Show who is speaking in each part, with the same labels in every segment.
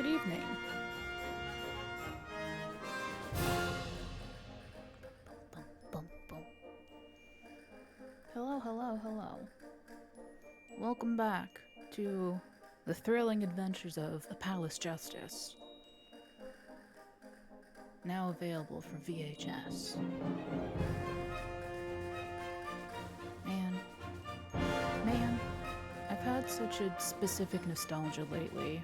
Speaker 1: good evening. Boom, boom, boom. Hello, hello, hello. Welcome back to the thrilling adventures of A Palace Justice. Now available for VHS. Man, I've had such a specific nostalgia lately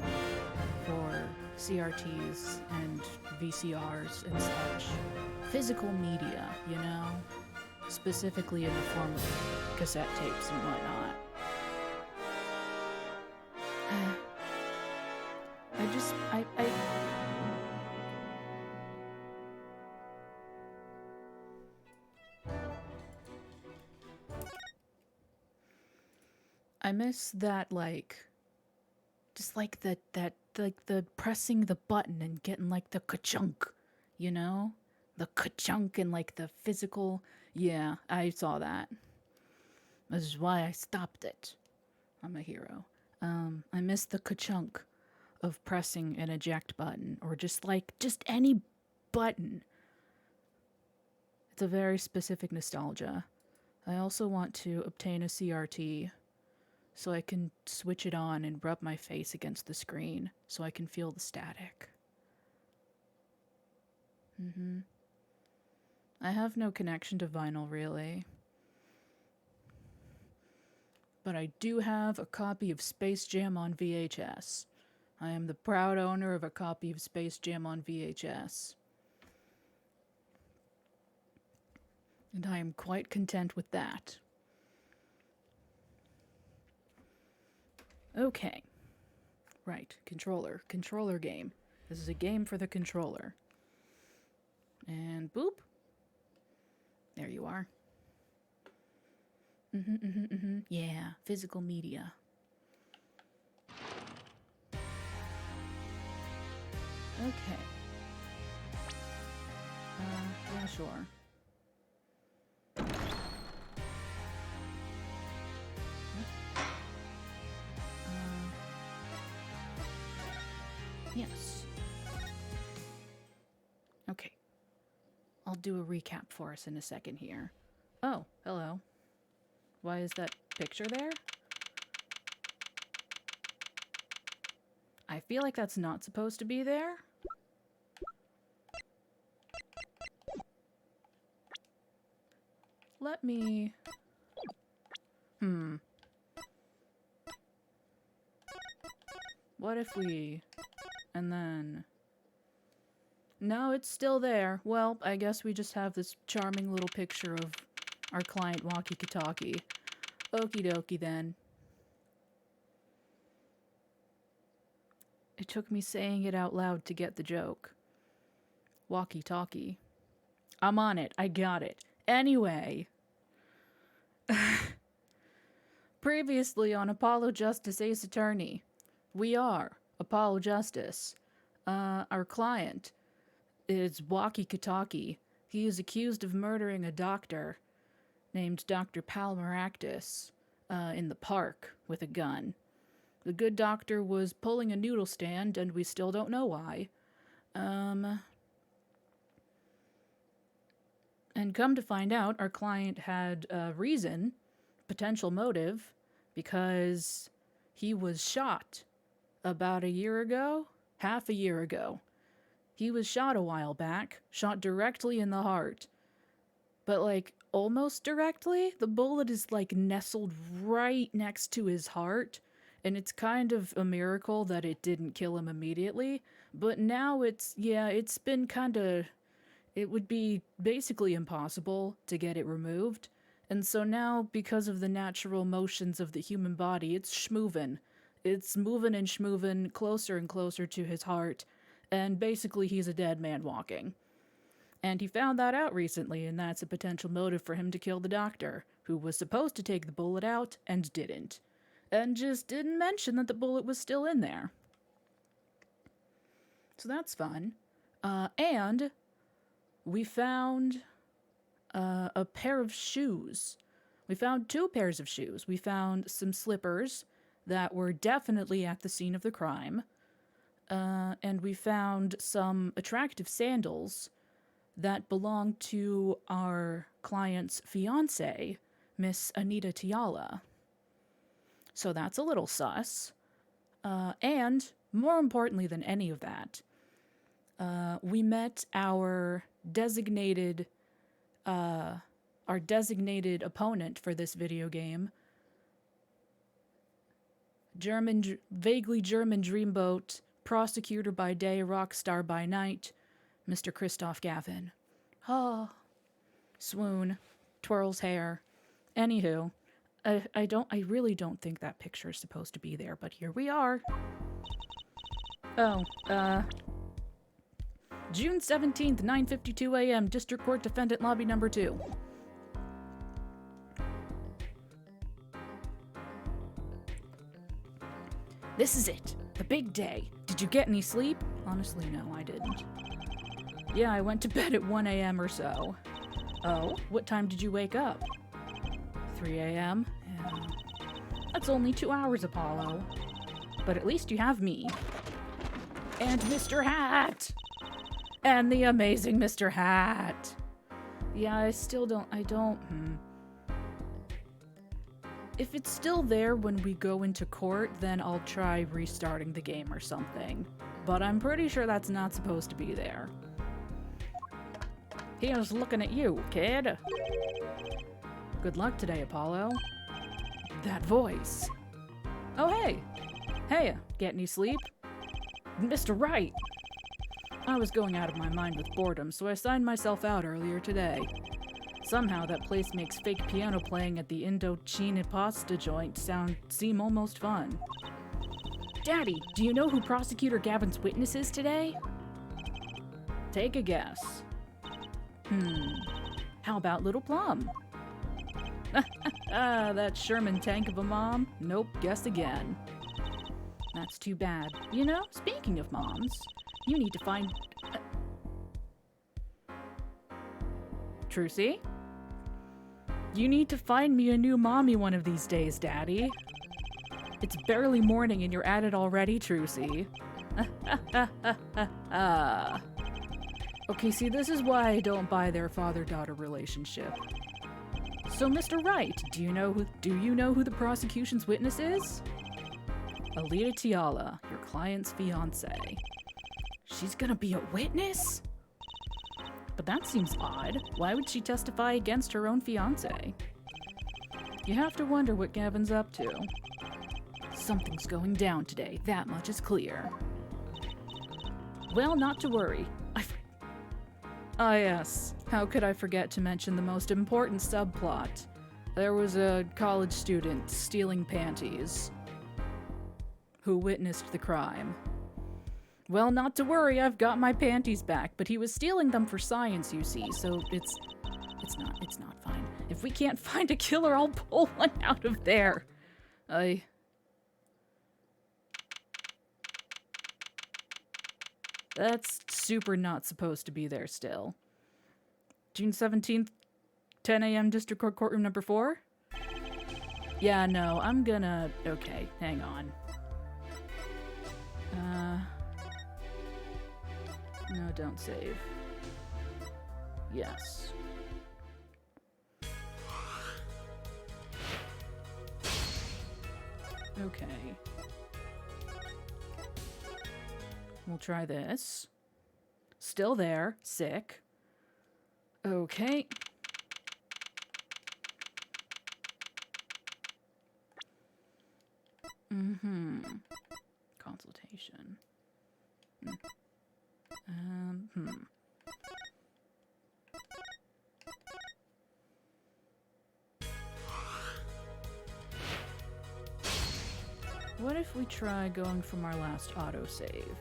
Speaker 1: for CRTs and VCRs and such. Physical media, you know? Specifically in the form of cassette tapes and whatnot. I miss that, just like the pressing the button and getting like the ka-chunk, you know? The ka-chunk and like the physical. Yeah, I saw that. This is why I stopped it. I'm a hero. I miss the ka-chunk of pressing an eject button or just any button. It's a very specific nostalgia. I also want to obtain a CRT so I can switch it on and rub my face against the screen so I can feel the static. I have no connection to vinyl, really. But I do have a copy of Space Jam on VHS. I am the proud owner of a copy of Space Jam on VHS. And I am quite content with that. Okay. Right, controller. Controller game. This is a game for the controller. And boop. There you are. Yeah, physical media. Okay. Yeah, sure. Yes. Okay. I'll do a recap for us in a second here. Oh, hello. Why is that picture there? I feel like that's not supposed to be there. Let me... What if we... And then... No, it's still there. Well, I guess we just have this charming little picture of our client walkie-talkie. Okie dokie then. It took me saying it out loud to get the joke. Walkie-talkie. I'm on it. I got it. Anyway. Previously on Apollo Justice Ace Attorney. We are Apollo Justice. Our client is walkie-talkie. He is accused of murdering a doctor named Dr. Palmeractus in the park with a gun. The good doctor was pulling a noodle stand, and we still don't know why. And come to find out, our client had a reason, potential motive, because he was shot about a year ago, half a year ago. He was shot a while back, shot directly in the heart. But, almost directly. The bullet is, nestled right next to his heart. And it's kind of a miracle that it didn't kill him immediately. But now it's been it would be basically impossible to get it removed. And so now, because of the natural motions of the human body, it's schmoovin'. It's moving and schmoovin' closer and closer to his heart. And basically he's a dead man walking. And he found that out recently, and that's a potential motive for him to kill the doctor, who was supposed to take the bullet out and didn't. And just didn't mention that the bullet was still in there. So that's fun. And we found a pair of shoes. We found 2 pairs of shoes. We found some slippers that were definitely at the scene of the crime. and we found some attractive sandals that belong to our client's fiance, Miss Anita Tiala. So that's a little sus. And more importantly than any of that, we met our designated opponent for this video game, vaguely German dreamboat, prosecutor by day, rock star by night, Mr. Christoph Gavin. Oh, swoon, twirls hair. Anywho, I really don't think that picture is supposed to be there, but here we are. Oh, June 17th, 9:52 a.m., District Court Defendant Lobby number 2. This is it. The big day. Did you get any sleep? Honestly, no, I didn't. Yeah, I went to bed at 1 a.m. or so. Oh, what time did you wake up? 3 a.m.? Yeah. That's only 2 hours, Apollo. But at least you have me. And Mr. Hat! And the amazing Mr. Hat! Yeah, I don't. If it's still there when we go into court, then I'll try restarting the game or something. But I'm pretty sure that's not supposed to be there. Here's looking at you, kid. Good luck today, Apollo. That voice. Oh, hey. Hey, get any sleep? Mr. Wright. I was going out of my mind with boredom, so I signed myself out earlier today. Somehow that place makes fake piano playing at the Indochine pasta joint seem almost fun. Daddy, do you know who Prosecutor Gavin's witness is today? Take a guess. How about Little Plum? That Sherman tank of a mom? Nope, guess again. That's too bad. You know, speaking of moms, you need to find... Trucy? You need to find me a new mommy one of these days, Daddy. It's barely morning and you're at it already, Trucy. Okay, see, this is why I don't buy their father-daughter relationship. So, Mr. Wright, do you know who the prosecution's witness is? Alita Tiala, your client's fiance. She's gonna be a witness? But that seems odd. Why would she testify against her own fiance? You have to wonder what Gavin's up to. Something's going down today, that much is clear. Well, not to worry. Ah yes, how could I forget to mention the most important subplot? There was a college student stealing panties who witnessed the crime. Well, not to worry, I've got my panties back, but he was stealing them for science, you see, so it's not fine. If we can't find a killer, I'll pull one out of there. That's super not supposed to be there still. June 17th, 10 a.m. District Court Courtroom number 4? Yeah, no, I'm gonna... Okay, hang on. No, don't save. Yes. Okay. We'll try this. Still there. Sick. Okay. Consultation. What if we try going from our last autosave?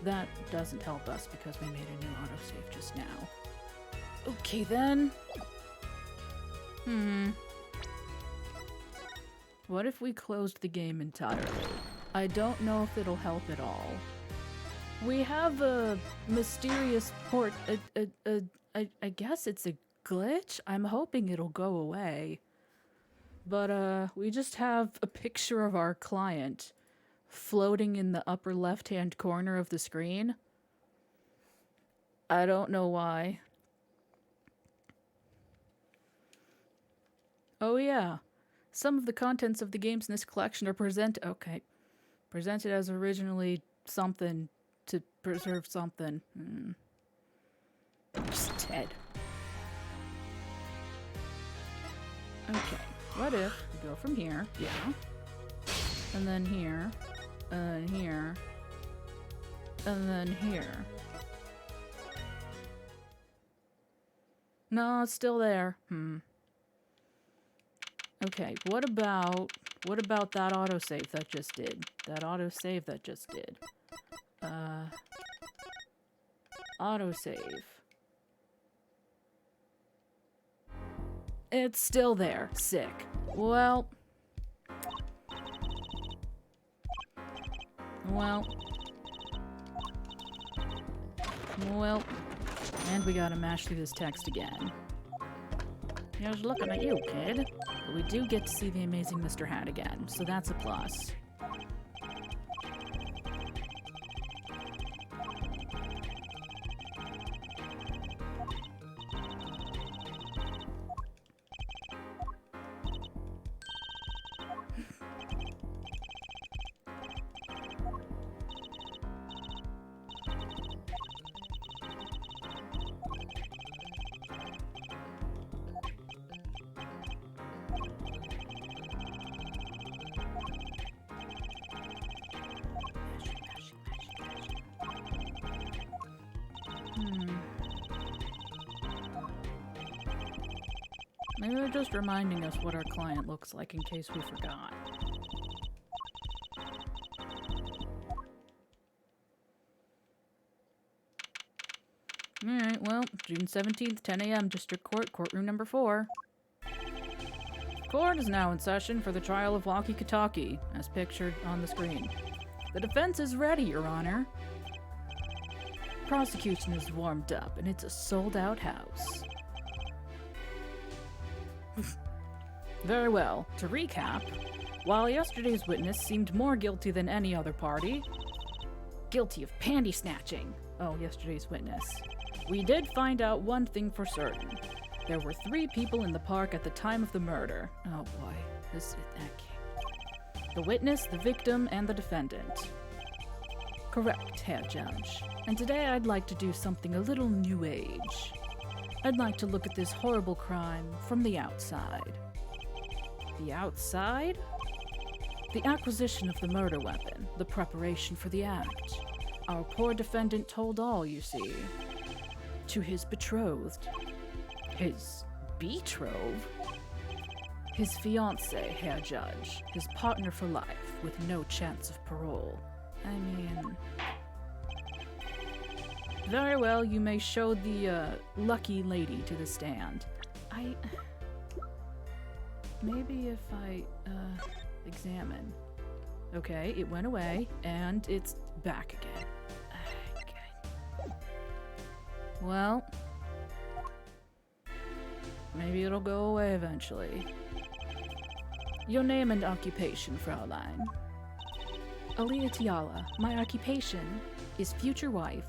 Speaker 1: That doesn't help us because we made a new autosave just now. Okay then. What if we closed the game entirely? I don't know if it'll help at all. We have a mysterious port. I guess it's a glitch? I'm hoping it'll go away. But, we just have a picture of our client floating in the upper left-hand corner of the screen. I don't know why. Oh yeah. Some of the contents of the games in this collection are presented as originally something to preserve something. Just Ted. Okay, what if we go from here, yeah, and then here, and here, and then here. No, it's still there. Okay, what about that autosave that just did? That autosave that just did. Autosave. It's still there. Sick. Well. And we gotta mash through this text again. I was looking at you, kid. But we do get to see the amazing Mr. Hat again, so that's a plus. Maybe they're just reminding us what our client looks like in case we forgot. Alright, well, June 17th, 10 a.m., District Court, Courtroom number 4. Court is now in session for the trial of Walkie-Talkie, as pictured on the screen. The defense is ready, Your Honor. Prosecution is warmed up, and it's a sold-out house. Very well. To recap, while yesterday's witness seemed more guilty than any other party, guilty of panty snatching. Oh, yesterday's witness. We did find out one thing for certain. There were 3 people in the park at the time of the murder. Oh boy, the witness, the victim, and the defendant. Correct, Herr Judge. And today I'd like to do something a little new age. I'd like to look at this horrible crime from the outside. The outside? The acquisition of the murder weapon, the preparation for the act. Our poor defendant told all, you see. To his betrothed. His betrothed? His fiancée, Herr Judge. His partner for life, with no chance of parole. I mean... Very well, you may show the, lucky lady to the stand. Maybe if I, examine. Okay, it went away, and it's back again. Okay. Well... maybe it'll go away eventually. Your name and occupation, Fraulein. Alina Tiala. My occupation is future wife.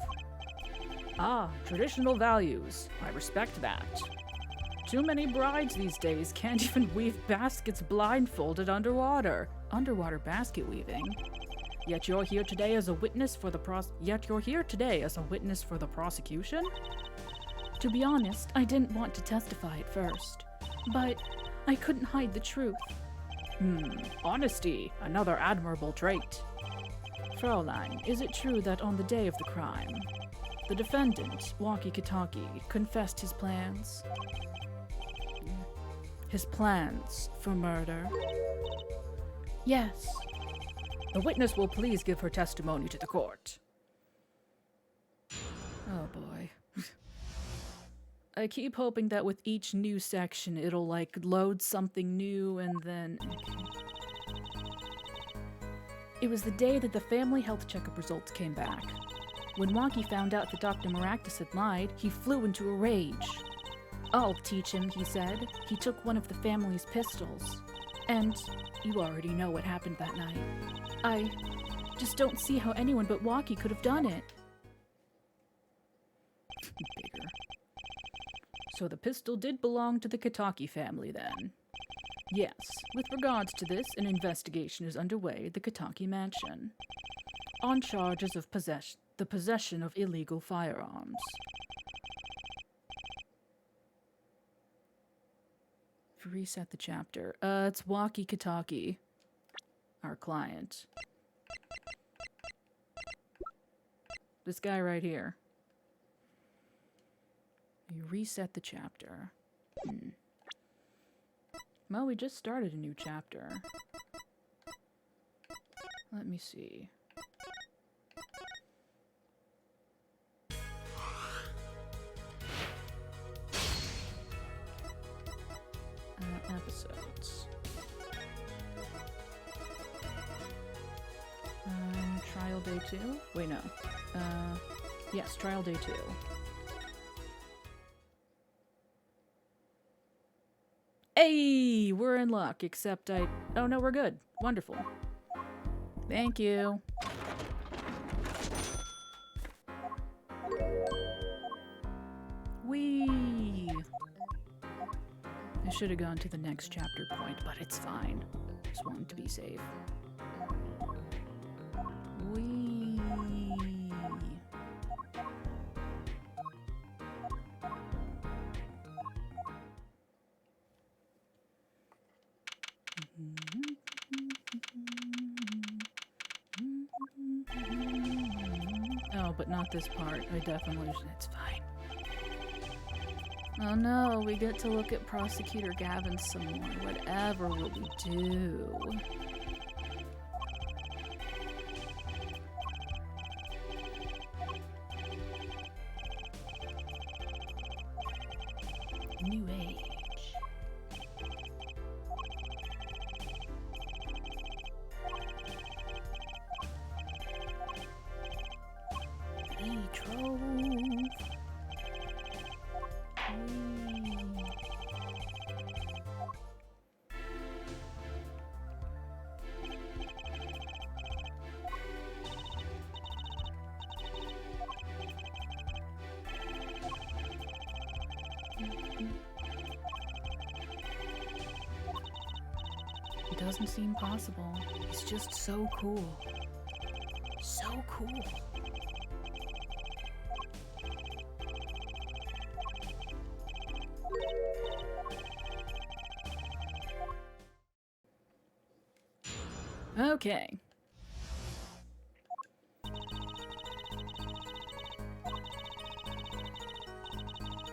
Speaker 1: Ah, traditional values. I respect that. Too many brides these days can't even weave baskets blindfolded underwater. Underwater basket weaving. Yet you're here today as a witness for the prosecution? To be honest, I didn't want to testify at first, but I couldn't hide the truth. Honesty, another admirable trait. Fraulein, is it true that on the day of the crime, the defendant, Walkie-Talkie, confessed his plans? His plans for murder? Yes. The witness will please give her testimony to the court. Oh boy. I keep hoping that with each new section it'll like load something new and then... It was the day that the family health checkup results came back. When Walkie found out that Dr. Maractus had lied, he flew into a rage. I'll teach him, he said. He took one of the family's pistols. And you already know what happened that night. Just don't see how anyone but Walkie could have done it. Bigger. So the pistol did belong to the Kitaki family, then? Yes. With regards to this, an investigation is underway at the Kitaki mansion on charges of the possession of illegal firearms. Reset the chapter. It's Walkie Kitaki, our client. This guy right here. You reset the chapter. Well, we just started a new chapter. Let me see. Episodes. Trial day 2? Wait, no. Yes, trial day 2. Hey, we're in luck, except oh no, we're good. Wonderful. Thank you. Whee! I should have gone to the next chapter point, but it's fine. Just wanted to be safe. Whee! Oh, but not this part. I definitely should. It's fine. Oh no, we get to look at Prosecutor Gavin some more. Whatever will we do? New Age. Trove. It doesn't seem possible. It's just so cool. So cool. Okay.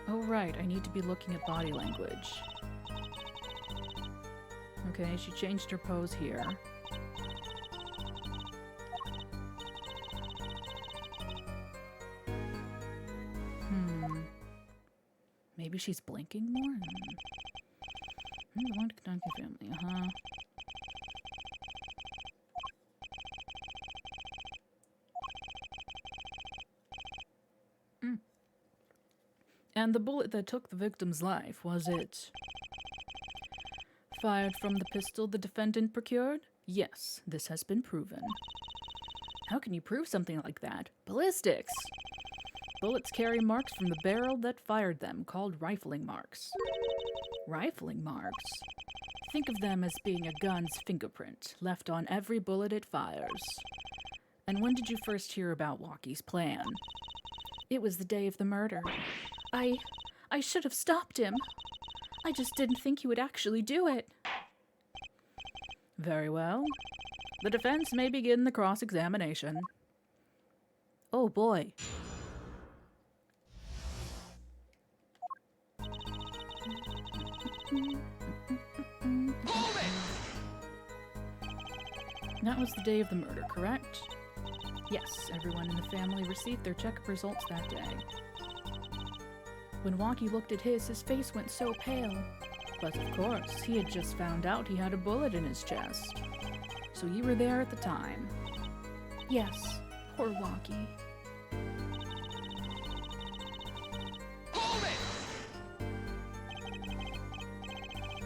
Speaker 1: Oh, right. I need to be looking at body language. Okay, she changed her pose here. Maybe she's blinking more? The one Kentucky family, And the bullet that took the victim's life, was it fired from the pistol the defendant procured? Yes, this has been proven. How can you prove something like that? Ballistics! Bullets carry marks from the barrel that fired them, called rifling marks. Rifling marks? Think of them as being a gun's fingerprint, left on every bullet it fires. And when did you first hear about Walkie's plan? It was the day of the murder. I should have stopped him. I just didn't think he would actually do it. Very well. The defense may begin the cross-examination. Oh boy. That was the day of the murder, correct? Yes, everyone in the family received their checkup results that day. When Walkie looked at his face went so pale. But of course, he had just found out he had a bullet in his chest. So you were there at the time. Yes, poor Walkie.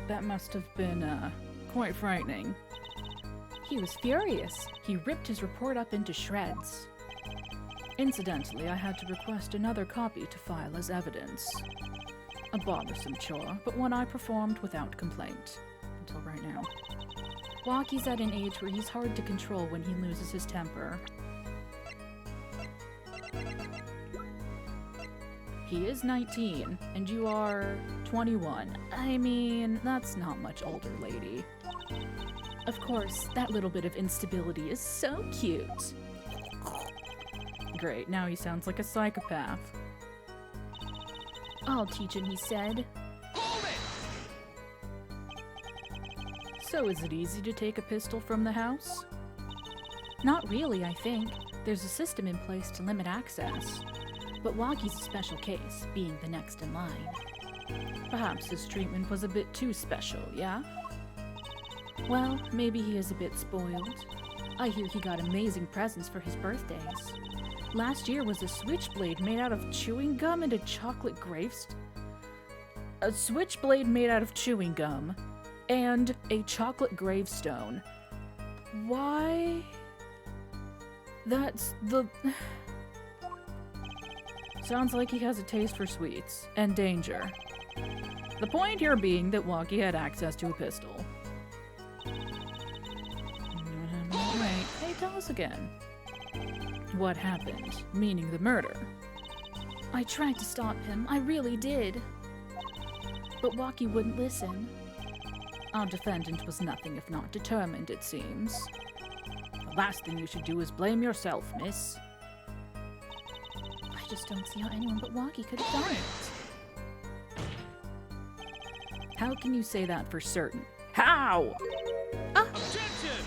Speaker 1: That must have been, quite frightening. He was furious. He ripped his report up into shreds. Incidentally, I had to request another copy to file as evidence. A bothersome chore, but one I performed without complaint. Until right now. Walkie's at an age where he's hard to control when he loses his temper. He is 19, and you are 21. I mean, that's not much older, lady. Of course, that little bit of instability is so cute. Great, now he sounds like a psychopath. I'll teach him, he said. So is it easy to take a pistol from the house? Not really, I think. There's a system in place to limit access. But Walkie's a special case, being the next in line. Perhaps his treatment was a bit too special, yeah? Well, maybe he is a bit spoiled. I hear he got amazing presents for his birthdays. Last year was a switchblade made out of chewing gum and a chocolate gravestone. A switchblade made out of chewing gum and a chocolate gravestone. Why? That's the... Sounds like he has a taste for sweets and danger. The point here being that Walkie had access to a pistol. Wait, hey, tell us again. What happened? Meaning the murder. I tried to stop him, I really did. But Walkie wouldn't listen. Our defendant was nothing if not determined, it seems. The last thing you should do is blame yourself, miss. I just don't see how anyone but Walkie could have done it. How can you say that for certain? How? Objection!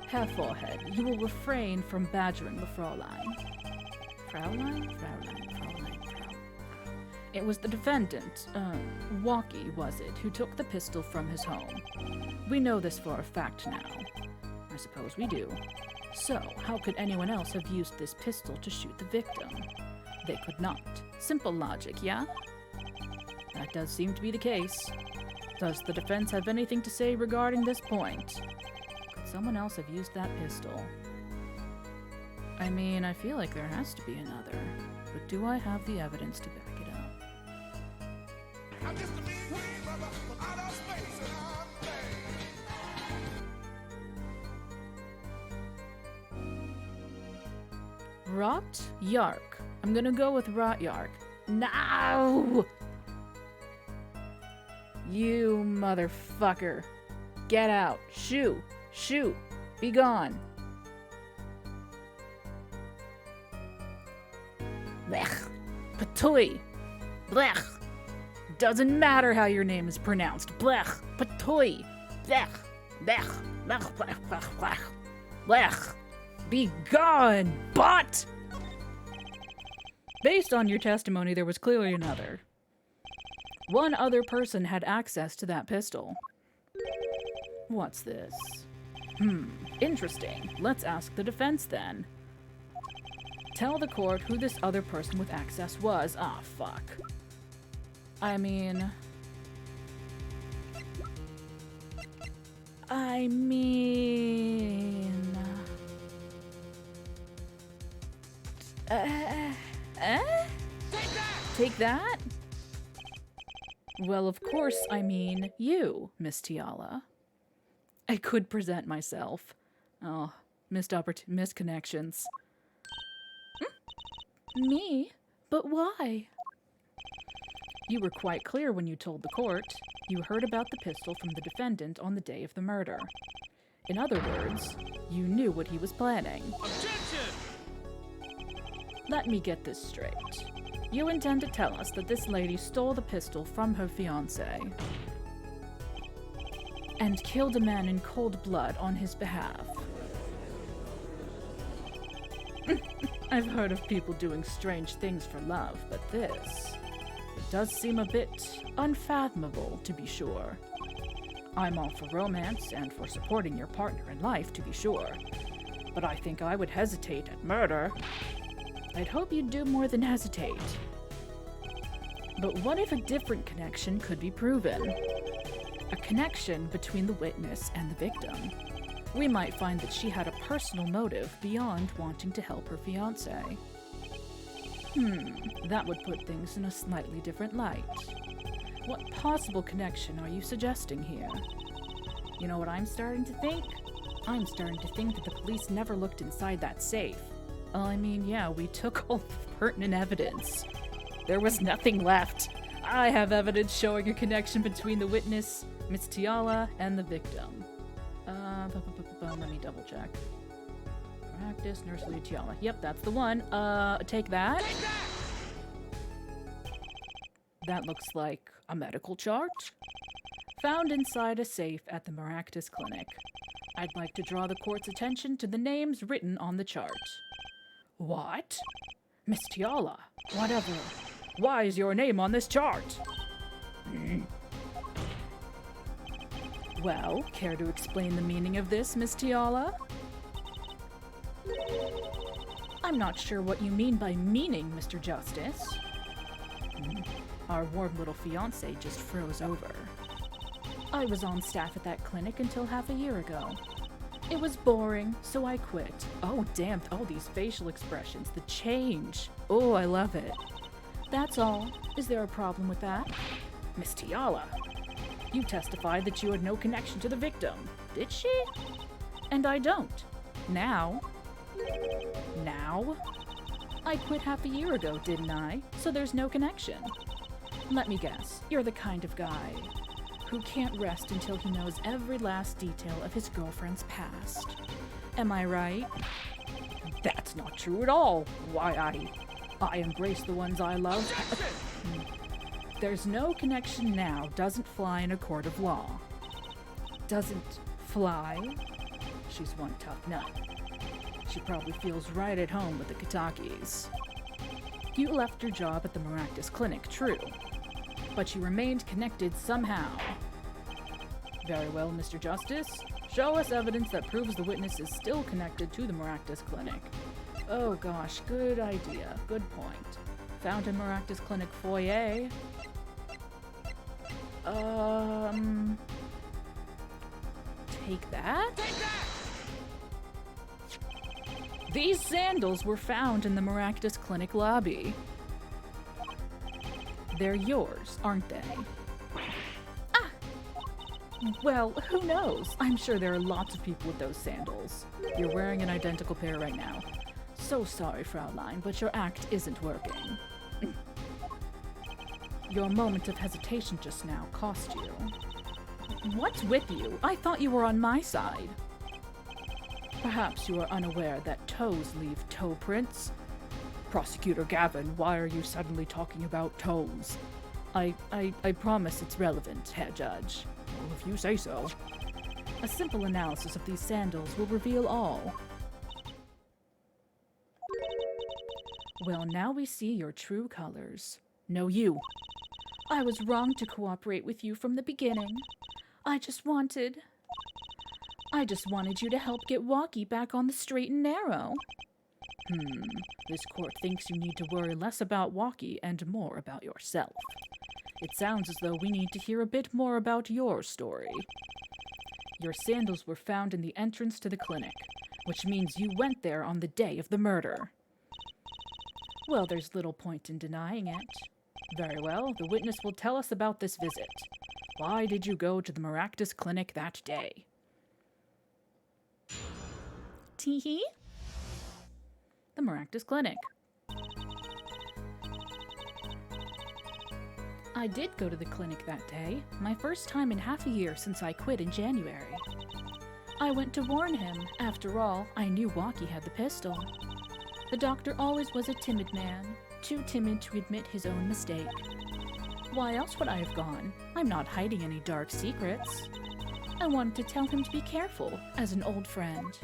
Speaker 1: Herr Forehead, you will refrain from badgering the Fraulein. Fraulein? Frau. It was the defendant, Walkie, was it, who took the pistol from his home. We know this for a fact now. I suppose we do. So, how could anyone else have used this pistol to shoot the victim? They could not. Simple logic, yeah? That does seem to be the case. Does the defense have anything to say regarding this point? Could someone else have used that pistol? I mean, I feel like there has to be another. But do I have the evidence to back it up? I'm just a mean brother from outer space and I'm Rot Yark. I'm gonna go with Rot Yark. No! You motherfucker. Get out. Shoo. Shoot. Be gone. Blech. Patui. Blech. Doesn't matter how your name is pronounced. Blech. Patui. Blech. Blech. Blech. Blech. Blech. Blech. Blech. Be gone, bot! Based on your testimony, there was clearly another. One other person had access to that pistol. What's this? Interesting. Let's ask the defense then. Tell the court who this other person with access was. Ah, fuck. I mean... Take that? Well, of course, I mean you, Miss Tiala. I could present myself. Oh, missed connections. Me? But why? You were quite clear when you told the court. You heard about the pistol from the defendant on the day of the murder. In other words, you knew what he was planning. Objection! Let me get this straight. You intend to tell us that this lady stole the pistol from her fiancé and killed a man in cold blood on his behalf. I've heard of people doing strange things for love, but this... it does seem a bit unfathomable, to be sure. I'm all for romance and for supporting your partner in life, to be sure. But I think I would hesitate at murder. I'd hope you'd do more than hesitate. But what if a different connection could be proven? A connection between the witness and the victim. We might find that she had a personal motive beyond wanting to help her fiancé. That would put things in a slightly different light. What possible connection are you suggesting here? You know what I'm starting to think? I'm starting to think that the police never looked inside that safe. Well, I mean, yeah, we took all the pertinent evidence. There was nothing left. I have evidence showing a connection between the witness, Miss Tiala, and the victim. Let me double check. Practice, Nurse Lady Tiala. Yep, that's the one. Take that.
Speaker 2: Take that!
Speaker 1: That looks like a medical chart. Found inside a safe at the Maractus Clinic. I'd like to draw the court's attention to the names written on the chart. What? Miss Tiala, whatever. Why is your name on this chart? Well, care to explain the meaning of this, Miss Tiala? I'm not sure what you mean by meaning, Mr. Justice. Our warm little fiancé just froze over. I was on staff at that clinic until half a year ago. It was boring, so I quit. Oh, damn, all these facial expressions, the change. Oh, I love it. That's all. Is there a problem with that? Miss Tiala, you testified that you had no connection to the victim, did she? And I don't. Now? Now? I quit half a year ago, didn't I? So there's no connection. Let me guess, you're the kind of guy who can't rest until he knows every last detail of his girlfriend's past. Am I right? That's not true at all. Why, I embrace the ones I love. There's no connection now doesn't fly in a court of law. Doesn't fly? She's one tough nut. She probably feels right at home with the Katakis. You left your job at the Maractus Clinic, true. But you remained connected somehow. Very well, Mr. Justice. Show us evidence that proves the witness is still connected to the Maractus Clinic. Oh gosh, good idea. Good point. Found in Maractus Clinic foyer. Take that?
Speaker 2: Take that!
Speaker 1: These sandals were found in the Maractus Clinic lobby. They're yours, aren't they? Ah! Well, who knows? I'm sure there are lots of people with those sandals. You're wearing an identical pair right now. So sorry, Fraulein, but your act isn't working. Your moment of hesitation just now cost you. What's with you? I thought you were on my side. Perhaps you are unaware that toes leave toe prints. Prosecutor Gavin, why are you suddenly talking about toes? I promise it's relevant, Herr Judge. Well, if you say so. A simple analysis of these sandals will reveal all. Well, now we see your true colors. No, you. I was wrong to cooperate with you from the beginning. I just wanted you to help get Walkie back on the straight and narrow. This court thinks you need to worry less about Walkie and more about yourself. It sounds as though we need to hear a bit more about your story. Your sandals were found in the entrance to the clinic, which means you went there on the day of the murder. Well, there's little point in denying it. Very well, the witness will tell us about this visit. Why did you go to the Maractus Clinic that day? Teehee? The Maractus Clinic. I did go to the clinic that day, my first time in half a year since I quit in January. I went to warn him. After all, I knew Walkie had the pistol. The doctor always was a timid man, too timid to admit his own mistake. Why else would I have gone? I'm not hiding any dark secrets. I wanted to tell him to be careful, as an old friend.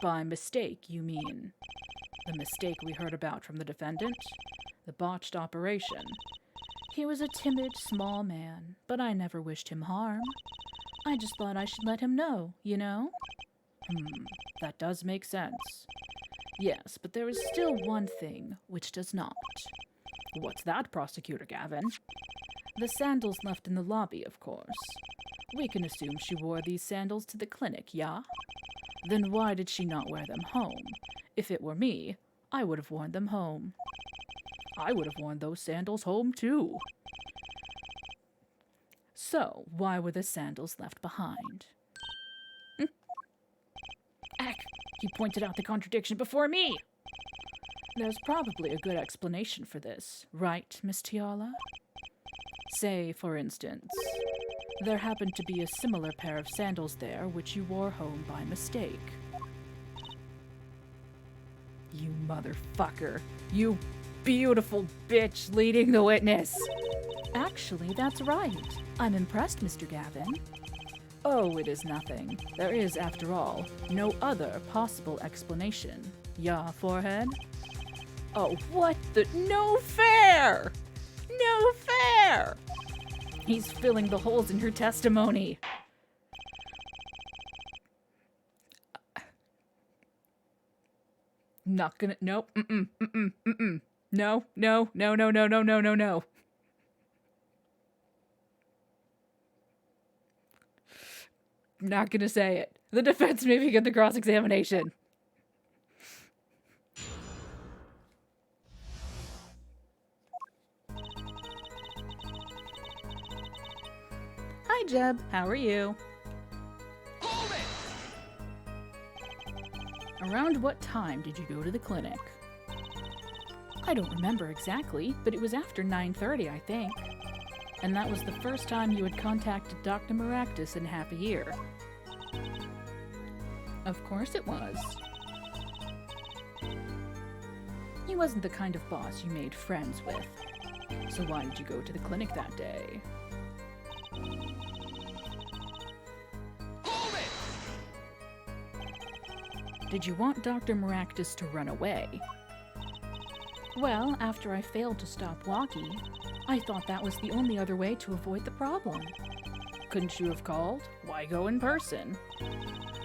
Speaker 1: By mistake, you mean? The mistake we heard about from the defendant? The botched operation. He was a timid, small man, but I never wished him harm. I just thought I should let him know, you know? That does make sense. Yes, but there is still one thing which does not. What's that, Prosecutor Gavin? The sandals left in the lobby, of course. We can assume she wore these sandals to the clinic, yeah? Then why did she not wear them home? If it were me, I would have worn them home. I would have worn those sandals home, too. So, why were the sandals left behind? Ack! He pointed out the contradiction before me! There's probably a good explanation for this, right, Miss Tiala? Say, for instance, there happened to be a similar pair of sandals there which you wore home by mistake. You motherfucker. You beautiful bitch leading the witness. Actually, that's right. I'm impressed, Mr. Gavin. Oh, it is nothing. There is, after all, no other possible explanation. Ya, forehead? Oh, what the— No fair! No fair! He's filling the holes in her testimony. Not gonna— Nope. No, no, no, no, no, no, no, no, no. Not gonna say it. The defense may begin the cross-examination. Hi, Jeb. How are you? Hold it! Around what time did you go to the clinic? I don't remember exactly, but it was after 9:30, I think. And that was the first time you had contacted Dr. Maractus in half a year. Of course it was. He wasn't the kind of boss you made friends with. So why did you go to the clinic that day? Hold it! Did you want Dr. Maractus to run away? Well, after I failed to stop Walkie, I thought that was the only other way to avoid the problem. Couldn't you have called? Why go in person?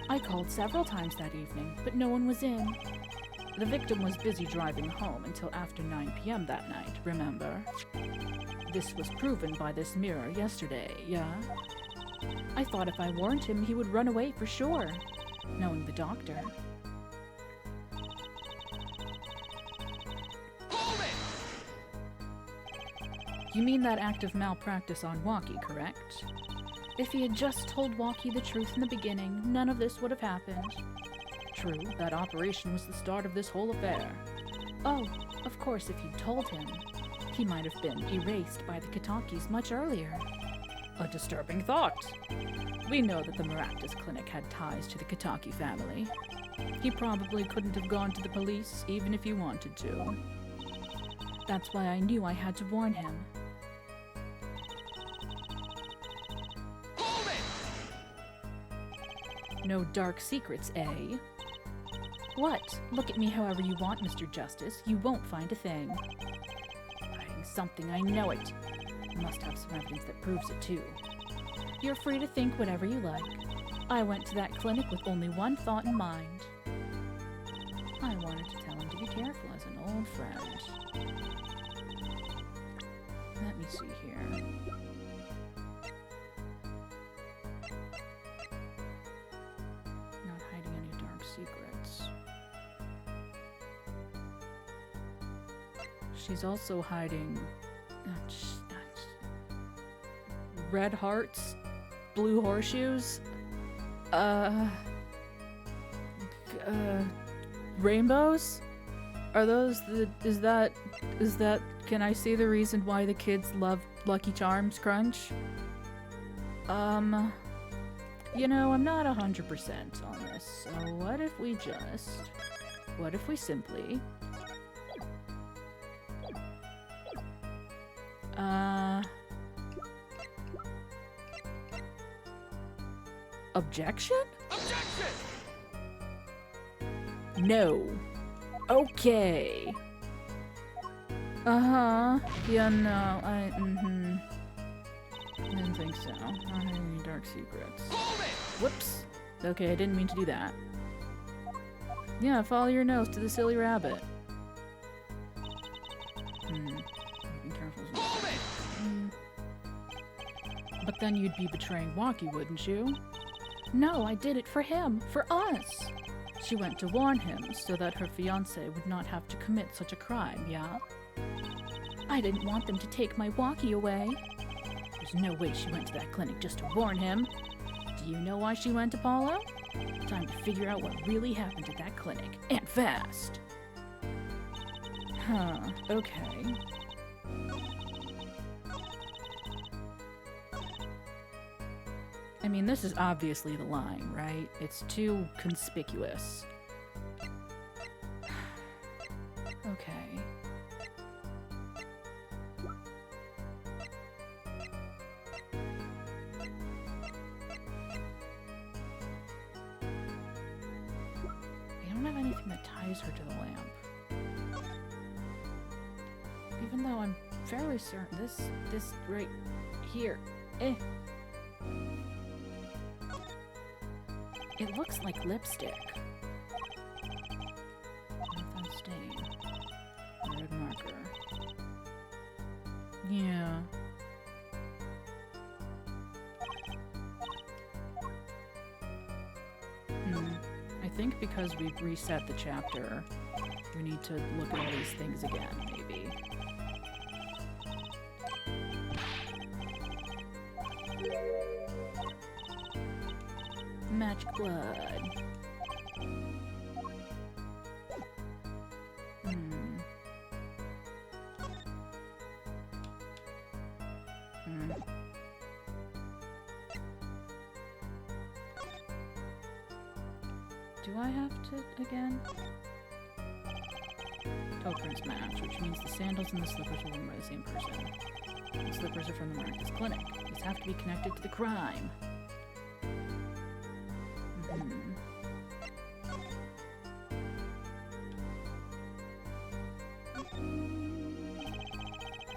Speaker 1: I called several times that evening, but no one was in. The victim was busy driving home until after 9 p.m. that night, remember? This was proven by this mirror yesterday, yeah? I thought if I warned him, he would run away for sure, knowing the doctor. You mean that act of malpractice on Walkie, correct? If he had just told Walkie the truth in the beginning, none of this would have happened. True, that operation was the start of this whole affair. Oh, of course, if you'd told him, he might have been erased by the Kitakis much earlier. A disturbing thought. We know that the Maractus Clinic had ties to the Kitaki family. He probably couldn't have gone to the police, even if he wanted to. That's why I knew I had to warn him. No dark secrets, eh? What? Look at me however you want, Mr. Justice. You won't find a thing. Hiding something, I know it. Must have some evidence that proves it, too. You're free to think whatever you like. I went to that clinic with only one thought in mind. I wanted to tell him to be careful as an old friend. Let me see here. Not hiding any dark secrets. She's also hiding red hearts, blue horseshoes, rainbows? Are those the— is that, can I see the reason why the kids love Lucky Charms Crunch? You know, I'm not 100% on this, so what if we simply, objection? Objection! No. Okay. Yeah, no, I didn't think so. Not any dark secrets. Whoops. Okay, I didn't mean to do that. Yeah, follow your nose to the silly rabbit. Be careful. Then you'd be betraying Walkie, wouldn't you? No, I did it for him, for us. She went to warn him so that her fiancé would not have to commit such a crime, yeah? I didn't want them to take my Walkie away. There's no way she went to that clinic just to warn him. Do you know why she went, Apollo? Time to figure out what really happened at that clinic, and fast. Huh, okay. I mean, this is obviously the line, right? It's too conspicuous. Okay. We don't have anything that ties her to the lamp. Even though I'm fairly certain this right here. It looks like lipstick. Marathon stain. Red marker. Yeah. I think because we've reset the chapter, we need to look at all these things again, maybe. Magic blood. Do I have to again? Toe prints match, which means the sandals and the slippers were worn by the same person. The slippers are from the Marcus Clinic. These have to be connected to the crime.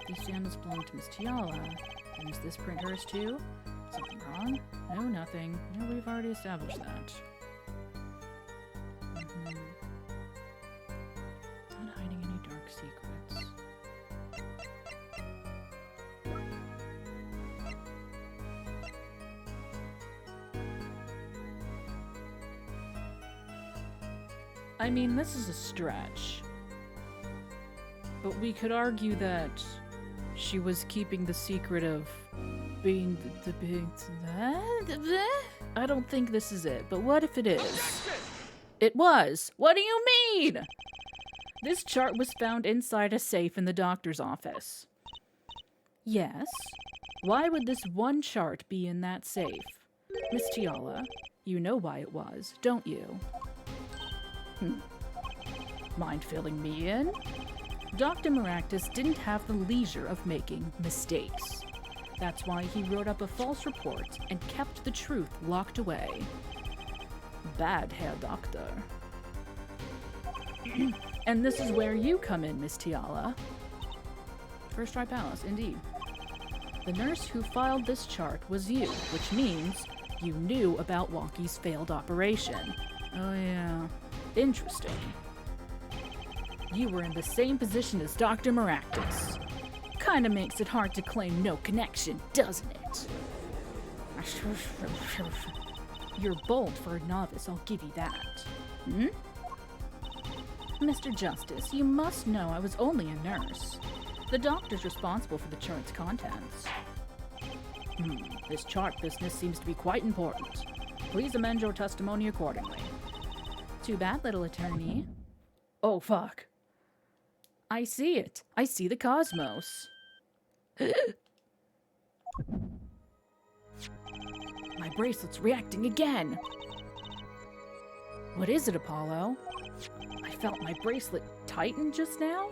Speaker 1: These sandals belong to Miss Tiala. And is this print hers too? Something wrong? No, nothing. No, we've already established that. Not hiding any dark secrets. I mean, this is a stretch. But we could argue that she was keeping the secret of being I don't think this is it, but what if it is? It was! What do you mean? This chart was found inside a safe in the doctor's office. Yes? Why would this one chart be in that safe? Miss Tiala, you know why it was, don't you? Mind filling me in? Dr. Maractus didn't have the leisure of making mistakes. That's why he wrote up a false report and kept the truth locked away. Bad, Herr Doctor. And this is where you come in, Miss Tiala. First try palace, indeed. The nurse who filed this chart was you, which means you knew about Walkie's failed operation. Oh yeah, interesting. You were in the same position as Dr. Maractus. Kinda makes it hard to claim no connection, doesn't it? You're bold for a novice, I'll give you that. Mr. Justice, you must know I was only a nurse. The doctor's responsible for the chart's contents. This chart business seems to be quite important. Please amend your testimony accordingly. Too bad, little attorney. Oh, fuck. I see it. I see the cosmos. My bracelet's reacting again. What is it, Apollo? I felt my bracelet tighten just now.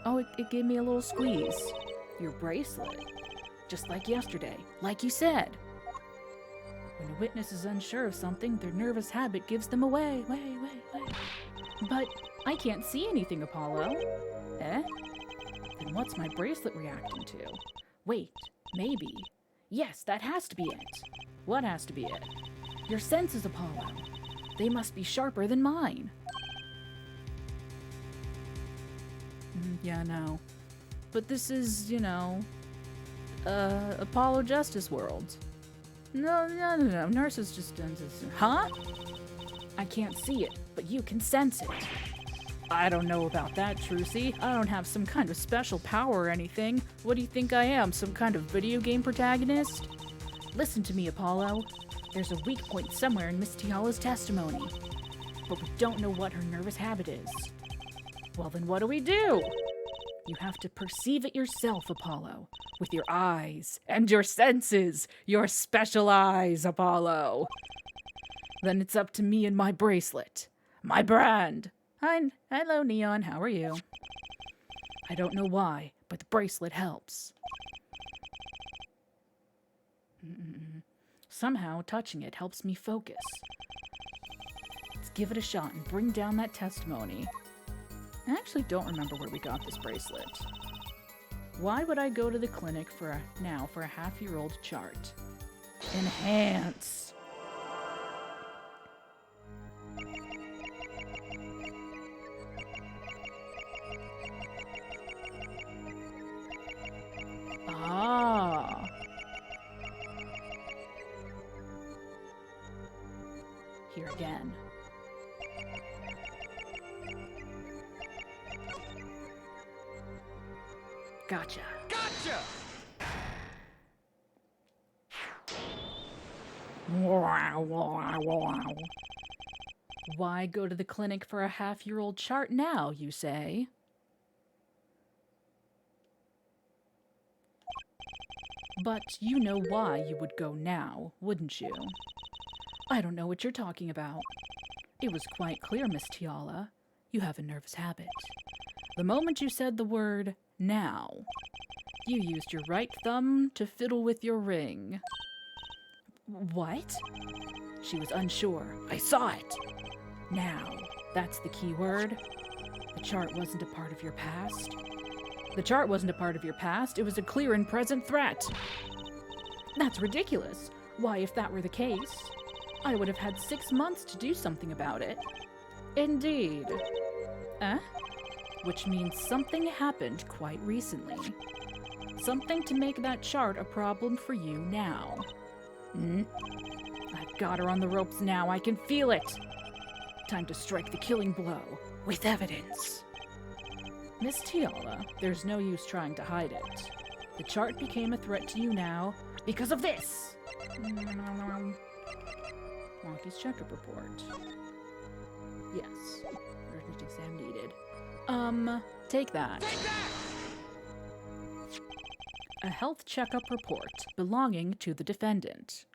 Speaker 1: Oh, it gave me a little squeeze. Your bracelet. Just like yesterday, like you said. When a witness is unsure of something, their nervous habit gives them away. But I can't see anything, Apollo. Eh? Then what's my bracelet reacting to? Wait, maybe. Yes, that has to be it. What has to be it? Your senses, Apollo. They must be sharper than mine. Yeah, no. But this is, you know, Apollo Justice World. No. Nurses just... Huh? I can't see it, but you can sense it. I don't know about that, Trucy. I don't have some kind of special power or anything. What do you think I am, some kind of video game protagonist? Listen to me, Apollo. There's a weak point somewhere in Miss Tiala's testimony, but we don't know what her nervous habit is. Well, then what do we do? You have to perceive it yourself, Apollo, with your eyes and your senses, your special eyes, Apollo. Then it's up to me and my bracelet, my brand. Hello, Neon, how are you? I don't know why, but the bracelet helps. Somehow, touching it helps me focus. Let's give it a shot and bring down that testimony. I actually don't remember where we got this bracelet. Why would I go to the clinic for a half-year-old chart? Enhance. Ah. Here again. Gotcha.
Speaker 2: Gotcha!
Speaker 1: Why go to the clinic for a half-year-old chart now, you say? But you know why you would go now, wouldn't you? I don't know what you're talking about. It was quite clear, Miss Tiala. You have a nervous habit. The moment you said the word now, you used your right thumb to fiddle with your ring. What? She was unsure. I saw it. Now, that's the key word. The chart wasn't a part of your past. The chart wasn't a part of your past. It was a clear and present threat. That's ridiculous. Why, if that were the case, I would have had 6 months to do something about it. Indeed. Which means something happened quite recently. Something to make that chart a problem for you now. I've got her on the ropes now. I can feel it. Time to strike the killing blow with evidence. Miss Tiala, there's no use trying to hide it. The chart became a threat to you now because of this. Wonky's checkup report. Yes. Urgent exam needed. Take that.
Speaker 2: Take that!
Speaker 1: A health checkup report belonging to the defendant.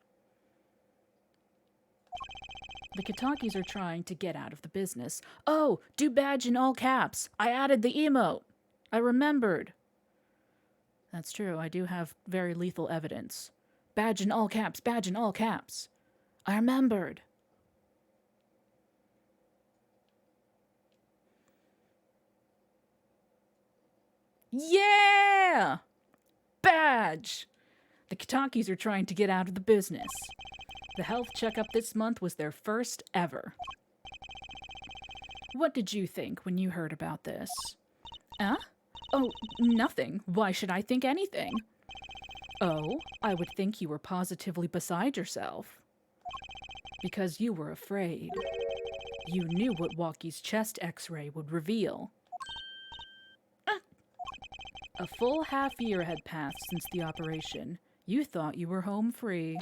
Speaker 1: The Katakis are trying to get out of the business. Oh, do badge in all caps. I added the emote. I remembered. That's true. I do have very lethal evidence. Badge in all caps. Badge in all caps. I remembered. Yeah! Badge! The Katakis are trying to get out of the business. The health checkup this month was their first ever. What did you think when you heard about this? Oh, nothing. Why should I think anything? Oh, I would think you were positively beside yourself. Because you were afraid. You knew what Walkie's chest x-ray would reveal. A full half year had passed since the operation. You thought you were home free.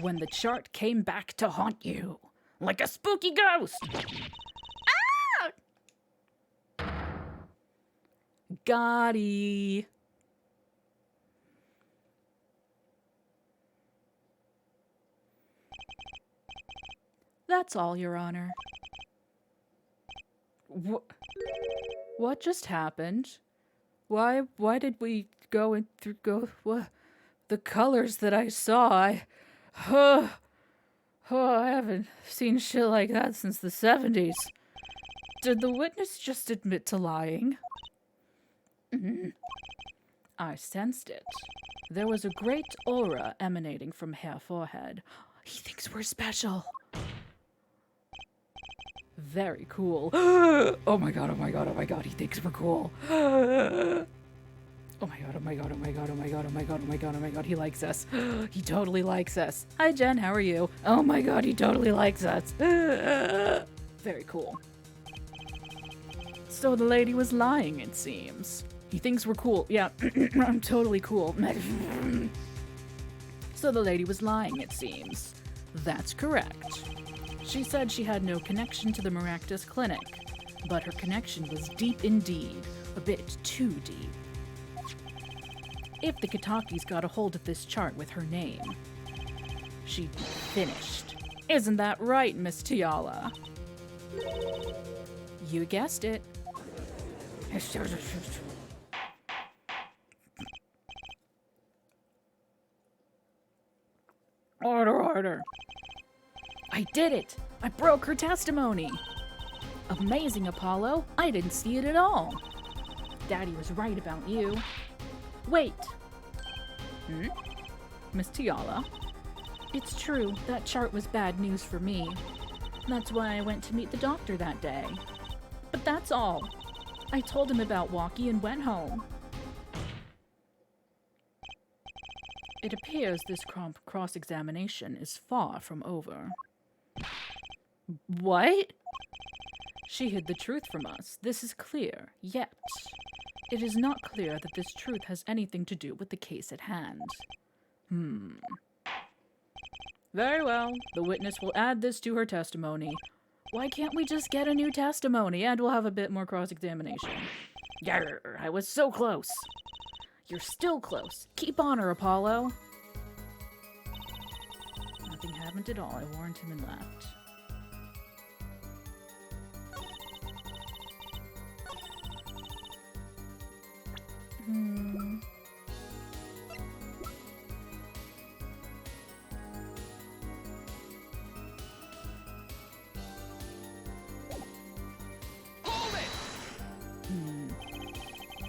Speaker 1: When the chart came back to haunt you, like a spooky ghost. Ah! Gotti. That's all, Your Honor. What just happened? Why did we go what? The colors that I saw, I haven't seen shit like that since the 70s. Did the witness just admit to lying? I sensed it. There was a great aura emanating from her forehead. He thinks we're special. Very cool. Oh my god, he thinks we're cool. Oh my god, oh my god, oh my god, oh my god, oh my god, oh my god, oh my god, he likes us. He totally likes us. Hi Jen, how are you? Oh my god, he totally likes us. Very cool. So the lady was lying, it seems. He thinks we're cool. Yeah, I'm totally cool. So the lady was lying, it seems. That's correct. She said she had no connection to the Maractus Clinic, but her connection was deep indeed, a bit too deep. If the Kitakis got a hold of this chart with her name, she'd be finished. Isn't that right, Miss Tiala? You guessed it. Order. I did it! I broke her testimony! Amazing, Apollo. I didn't see it at all. Daddy was right about you. Wait. Miss Tiala? It's true, that chart was bad news for me. That's why I went to meet the doctor that day. But that's all. I told him about Walkie and went home. It appears this cross-examination is far from over. What? She hid the truth from us. This is clear. Yet, it is not clear that this truth has anything to do with the case at hand. Very well. The witness will add this to her testimony. Why can't we just get a new testimony and we'll have a bit more cross-examination? Yarr, I was so close. You're still close. Keep on her, Apollo. Nothing happened at all. I warned him and left.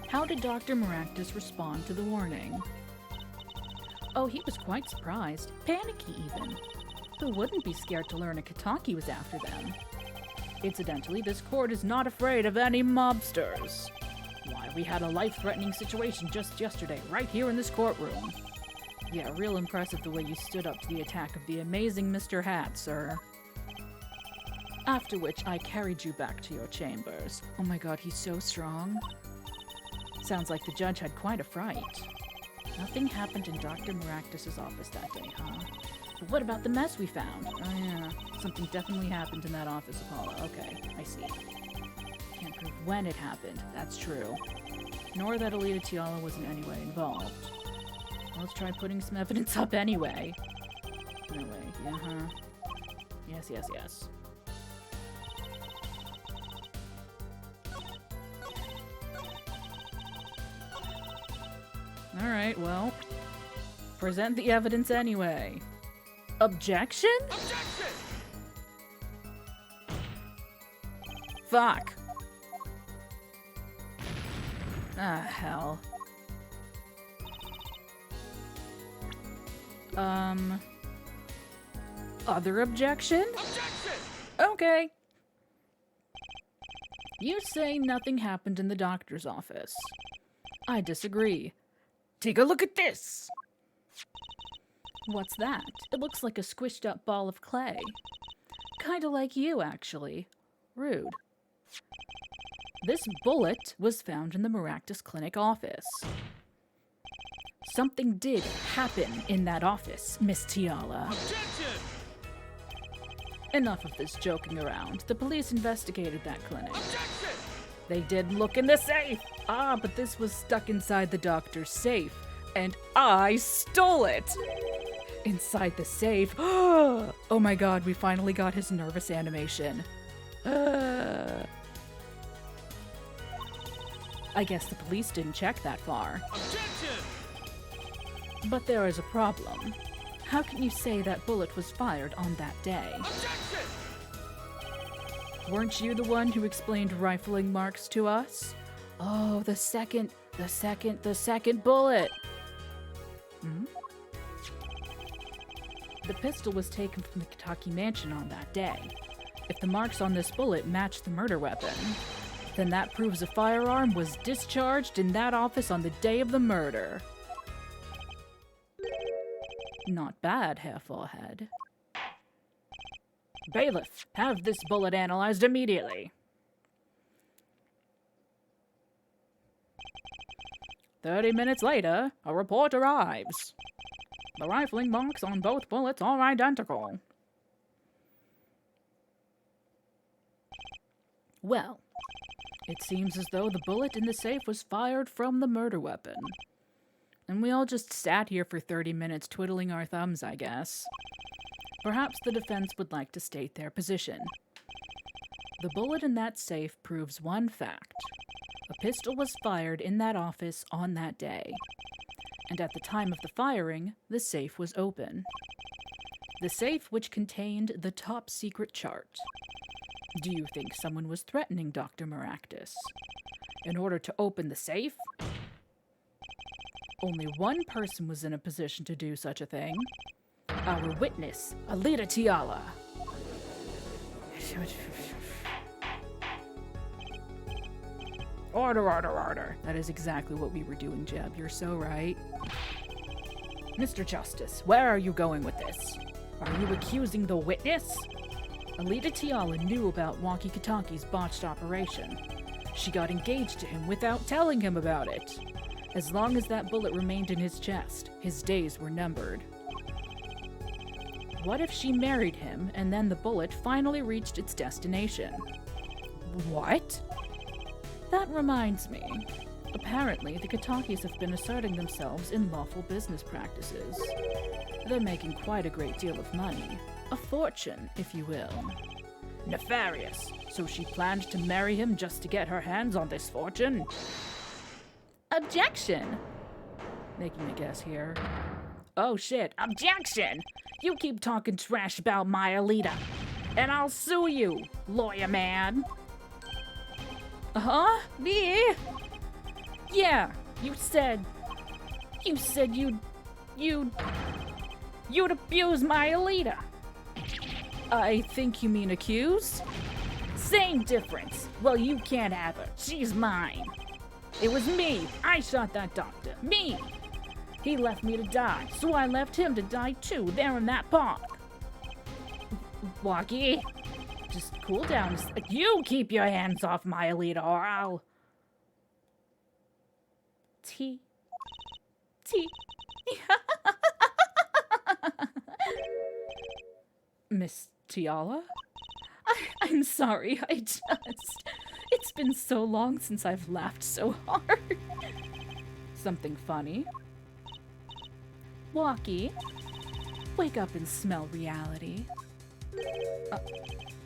Speaker 1: How did Dr. Maractus respond to the warning? Oh, he was quite surprised. Panicky, even. Who wouldn't be scared to learn a Kitaki was after them? Incidentally, this court is not afraid of any mobsters. Why, we had a life-threatening situation just yesterday, right here in this courtroom. Yeah, real impressive the way you stood up to the attack of the amazing Mr. Hat, sir. After which, I carried you back to your chambers. Oh my god, he's so strong. Sounds like the judge had quite a fright. Nothing happened in Dr. Maractus' office that day, huh? But what about the mess we found? Oh yeah, something definitely happened in that office, Apollo. Okay, I see. Can't prove when it happened, that's true. Nor that Alita Tiala was in any way involved. Well, let's try putting some evidence up anyway. No way, Yes. Alright, well, present the evidence anyway. Objection? Objection! Fuck. Ah, hell. Other objection? Objection! Okay. You say nothing happened in the doctor's office. I disagree. Take a look at this! What's that? It looks like a squished up ball of clay. Kinda like you, actually. Rude. This bullet was found in the Maractus Clinic office. Something did happen in that office, Miss Tiala. Objection! Enough of this joking around. The police investigated that clinic. Objection! They did look in the safe! Ah, but this was stuck inside the doctor's safe. And I stole it! Inside the safe. Oh my god, we finally got his nervous animation. I guess the police didn't check that far. Objection! But there is a problem. How can you say that bullet was fired on that day? Objection! Weren't you the one who explained rifling marks to us? Oh, the second bullet! The pistol was taken from the Kitaki mansion on that day. If the marks on this bullet match the murder weapon, then that proves a firearm was discharged in that office on the day of the murder. Not bad, Herr Forehead. Bailiff, have this bullet analyzed immediately. 30 minutes later, a report arrives. The rifling marks on both bullets are identical. Well, it seems as though the bullet in the safe was fired from the murder weapon. And we all just sat here for 30 minutes twiddling our thumbs, I guess. Perhaps the defense would like to state their position. The bullet in that safe proves one fact. A pistol was fired in that office on that day. And at the time of the firing, the safe was open. The safe which contained the top secret chart. Do you think someone was threatening Dr. Maractus in order to open the safe? Only one person was in a position to do such a thing. Our witness, Alita Tiala. Order. That is exactly what we were doing, Jeb. You're so right. Mr. Justice, where are you going with this? Are you accusing the witness? Alita Tiala knew about Walkie-Kataki's botched operation. She got engaged to him without telling him about it. As long as that bullet remained in his chest, his days were numbered. What if she married him and then the bullet finally reached its destination? What? That reminds me. Apparently, the Katakis have been asserting themselves in lawful business practices. They're making quite a great deal of money. A fortune, if you will. Nefarious. So she planned to marry him just to get her hands on this fortune? Objection! Making a guess here. Oh shit, objection! You keep talking trash about my Alita, and I'll sue you, lawyer man. Huh? Me? Yeah, you said you'd abuse my Alita. I think you mean accuse? Same difference. Well, you can't have her. She's mine. It was me. I shot that doctor. Me. He left me to die, so I left him to die too, there in that park. Walkie, just cool down. You keep your hands off my Alita, or I'll... T. Miss Tiala? I'm sorry, it's been so long since I've laughed so hard. Something funny? Walkie, wake up and smell reality.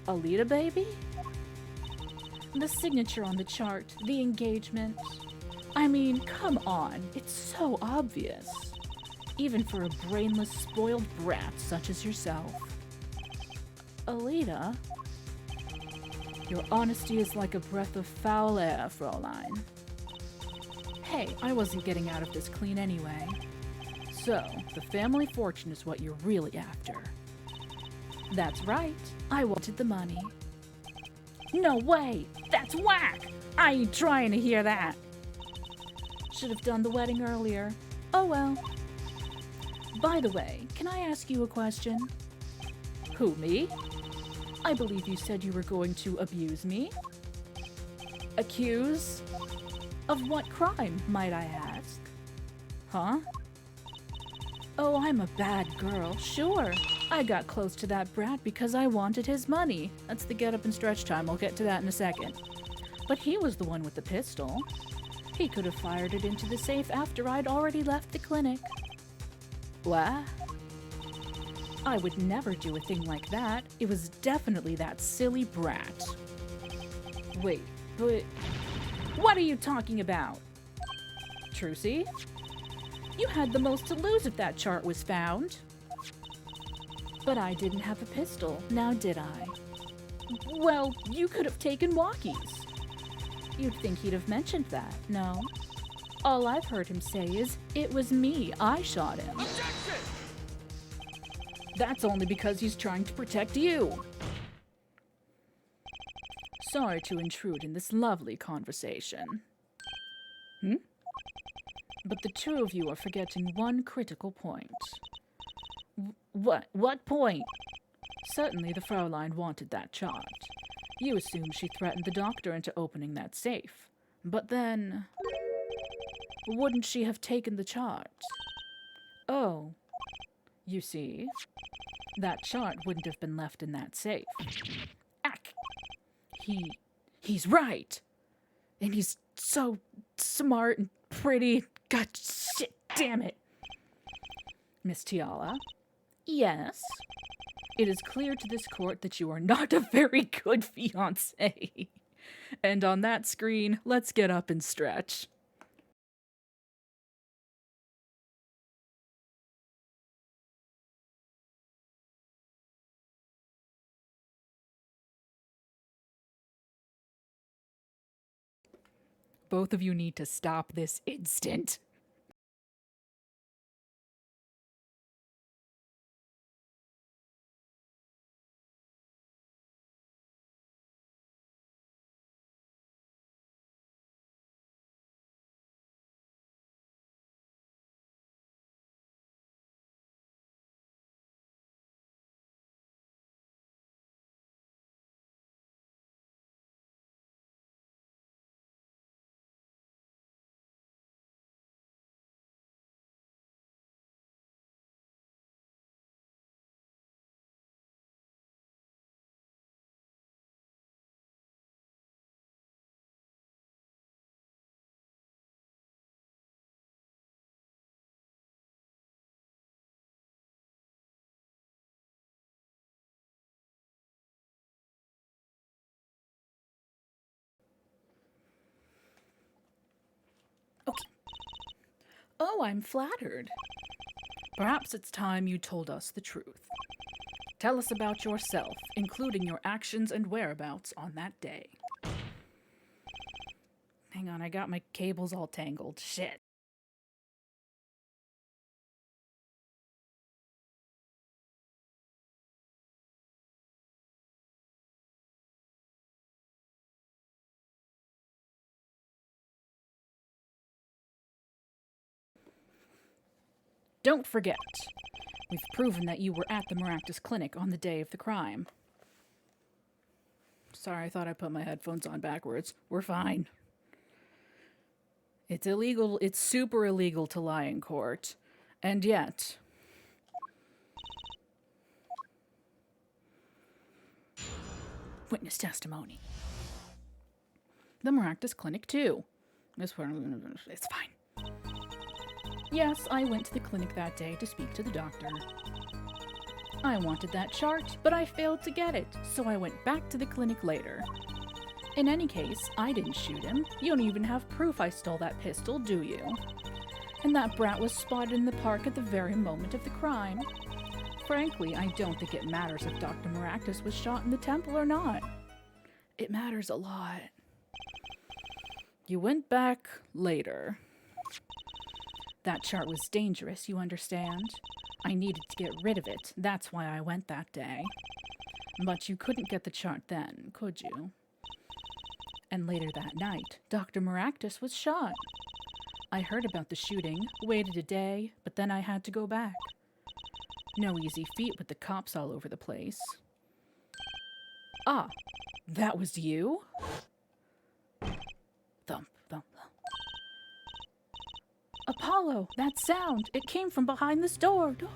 Speaker 1: Alita, baby? The signature on the chart, the engagement. I mean, come on, it's so obvious. Even for a brainless, spoiled brat such as yourself. Alita? Your honesty is like a breath of foul air, Fräulein. Hey, I wasn't getting out of this clean anyway. So, the family fortune is what you're really after. That's right. I wanted the money. No way! That's whack! I ain't trying to hear that. Should have done the wedding earlier. Oh well. By the way, can I ask you a question? Who, me? I believe you said you were going to abuse me? Accuse? Of what crime, might I ask? Huh? Oh, I'm a bad girl, sure. I got close to that brat because I wanted his money. That's the get up and stretch time, I'll get to that in a second. But he was the one with the pistol. He could have fired it into the safe after I'd already left the clinic. What? I would never do a thing like that. It was definitely that silly brat. Wait, but... What are you talking about? Trucy? You had the most to lose if that chart was found. But I didn't have a pistol, now did I? Well, you could have taken walkies. You'd think he'd have mentioned that, no? All I've heard him say is, it was me, I shot him. Objection! That's only because he's trying to protect you. sorry to intrude in this lovely conversation. But the two of you are forgetting one critical point. What point? Certainly the Fraulein wanted that chart. You assume she threatened the doctor into opening that safe. But then, wouldn't she have taken the chart? Oh, you see, that chart wouldn't have been left in that safe. Ack! He's right! And he's so smart and pretty. God, shit, damn it. Miss Tiala? Yes? It is clear to this court that you are not a very good fiancé. And on that screen, let's get up and stretch. Both of you need to stop this instant. Okay. Oh, I'm flattered. Perhaps it's time you told us the truth. Tell us about yourself, including your actions and whereabouts on that day. Hang on, I got my cables all tangled. Shit. Don't forget, we've proven that you were at the Maractus Clinic on the day of the crime. Sorry, I thought I put my headphones on backwards. We're fine. It's illegal, it's super illegal to lie in court. And yet, witness testimony. The Maractus Clinic, too. It's fine. Yes, I went to the clinic that day to speak to the doctor. I wanted that chart, but I failed to get it, so I went back to the clinic later. In any case, I didn't shoot him. You don't even have proof I stole that pistol, do you? And that brat was spotted in the park at the very moment of the crime. Frankly, I don't think it matters if Dr. Maractus was shot in the temple or not. It matters a lot. You went back later. That chart was dangerous, you understand? I needed to get rid of it. That's why I went that day. But you couldn't get the chart then, could you? And later that night, Dr. Maractus was shot. I heard about the shooting, waited a day, but then I had to go back. No easy feat with the cops all over the place. Ah, that was you? Thump, thump, thump. Apollo, that sound, it came from behind this door. Door.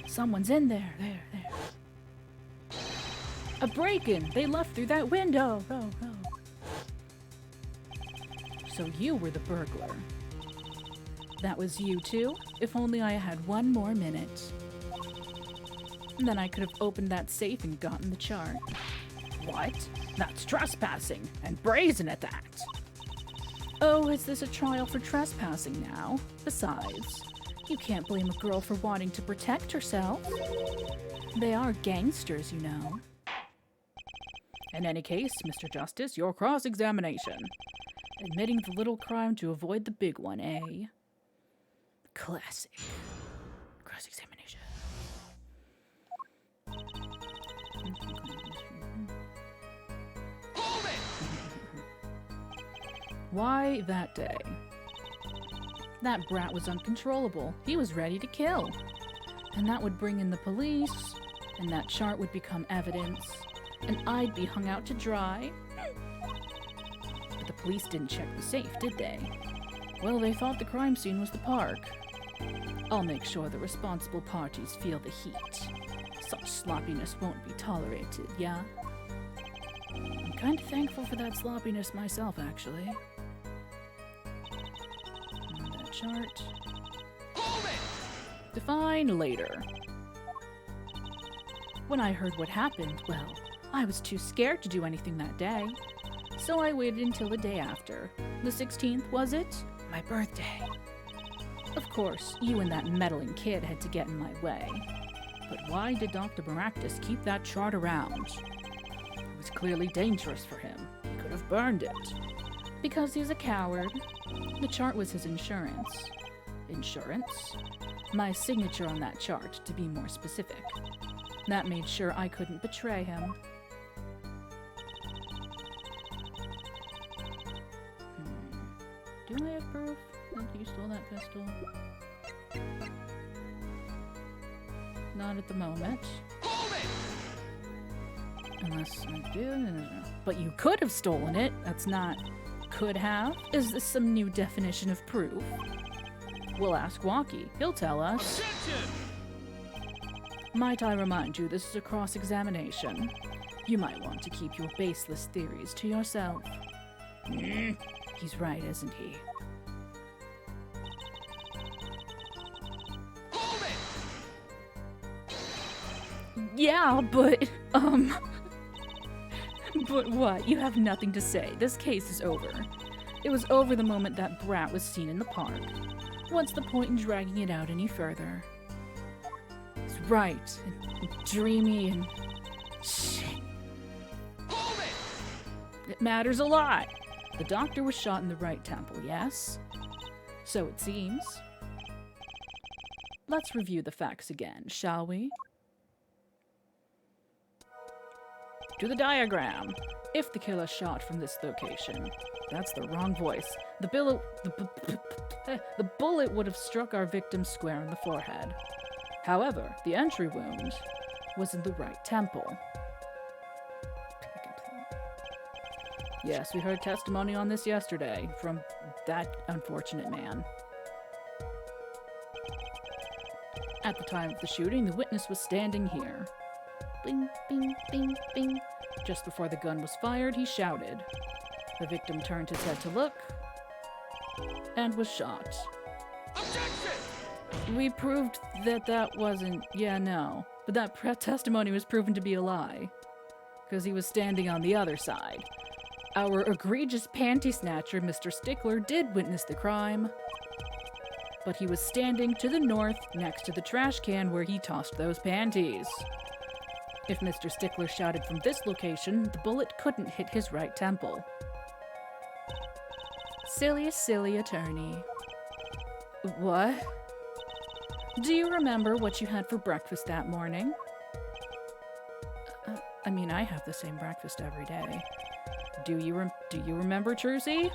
Speaker 1: Someone's in there. There. A break-in. They left through that window. Oh. So you were the burglar. That was you too? If only I had one more minute. And then I could have opened that safe and gotten the chart. What? That's trespassing, and brazen at that. Oh, is this a trial for trespassing now? Besides, you can't blame a girl for wanting to protect herself. They are gangsters, you know. In any case, Mr. Justice, your cross-examination. Admitting the little crime to avoid the big one, eh? Classic. Cross-examination. Why that day? That brat was uncontrollable. He was ready to kill. And that would bring in the police, and that chart would become evidence, and I'd be hung out to dry. But the police didn't check the safe, did they? Well, they thought the crime scene was the park. I'll make sure the responsible parties feel the heat. Such sloppiness won't be tolerated, yeah? I'm kind of thankful for that sloppiness myself, actually. And that chart. Define later. When I heard what happened, well, I was too scared to do anything that day. So I waited until the day after. The 16th, was it? My birthday. Of course, you and that meddling kid had to get in my way. But why did Dr. Maractus keep that chart around? It was clearly dangerous for him. He could have burned it. Because he's a coward. The chart was his insurance. Insurance? My signature on that chart, to be more specific. That made sure I couldn't betray him. Do I have proof that you stole that pistol? Not at the moment. Unless I did. But you could have stolen it. That's not could have. Is this some new definition of proof? We'll ask Walkie. He'll tell us. Objection! Might I remind you, this is a cross-examination. You might want to keep your baseless theories to yourself. He's right, isn't he? Yeah, but, But what? You have nothing to say. This case is over. It was over the moment that brat was seen in the park. What's the point in dragging it out any further? It's right, and dreamy, and shit. It matters a lot. The doctor was shot in the right temple, yes? So it seems. Let's review the facts again, shall we? To the diagram. If the killer shot from this location, that's the wrong voice. The bullet would have struck our victim square in the forehead. However, the entry wound was in the right temple. Yes, we heard testimony on this yesterday from that unfortunate man. At the time of the shooting, the witness was standing here. Bing, bing, bing, bing. Just before the gun was fired, he shouted. The victim turned his head to look and was shot. Objection! We proved that wasn't... Yeah, no. But that testimony was proven to be a lie. Because he was standing on the other side. Our egregious panty snatcher, Mr. Stickler, did witness the crime. But he was standing to the north next to the trash can where he tossed those panties. If Mr. Stickler shouted from this location, the bullet couldn't hit his right temple. Silly attorney. What? Do you remember what you had for breakfast that morning? I mean, I have the same breakfast every day. Do you remember, Trucy?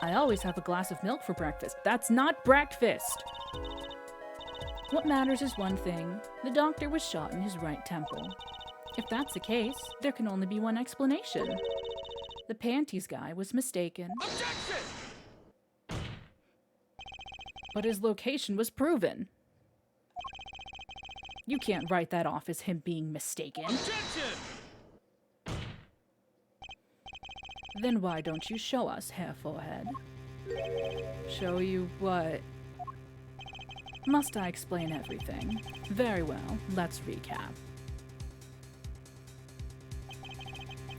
Speaker 1: I always have a glass of milk for breakfast. That's not breakfast! What matters is one thing. The doctor was shot in his right temple. If that's the case, there can only be one explanation. The panties guy was mistaken. Objection! But his location was proven. You can't write that off as him being mistaken. Objection! Then why don't you show us, Hair Forehead? Show you what? Must I explain everything? Very well, let's recap.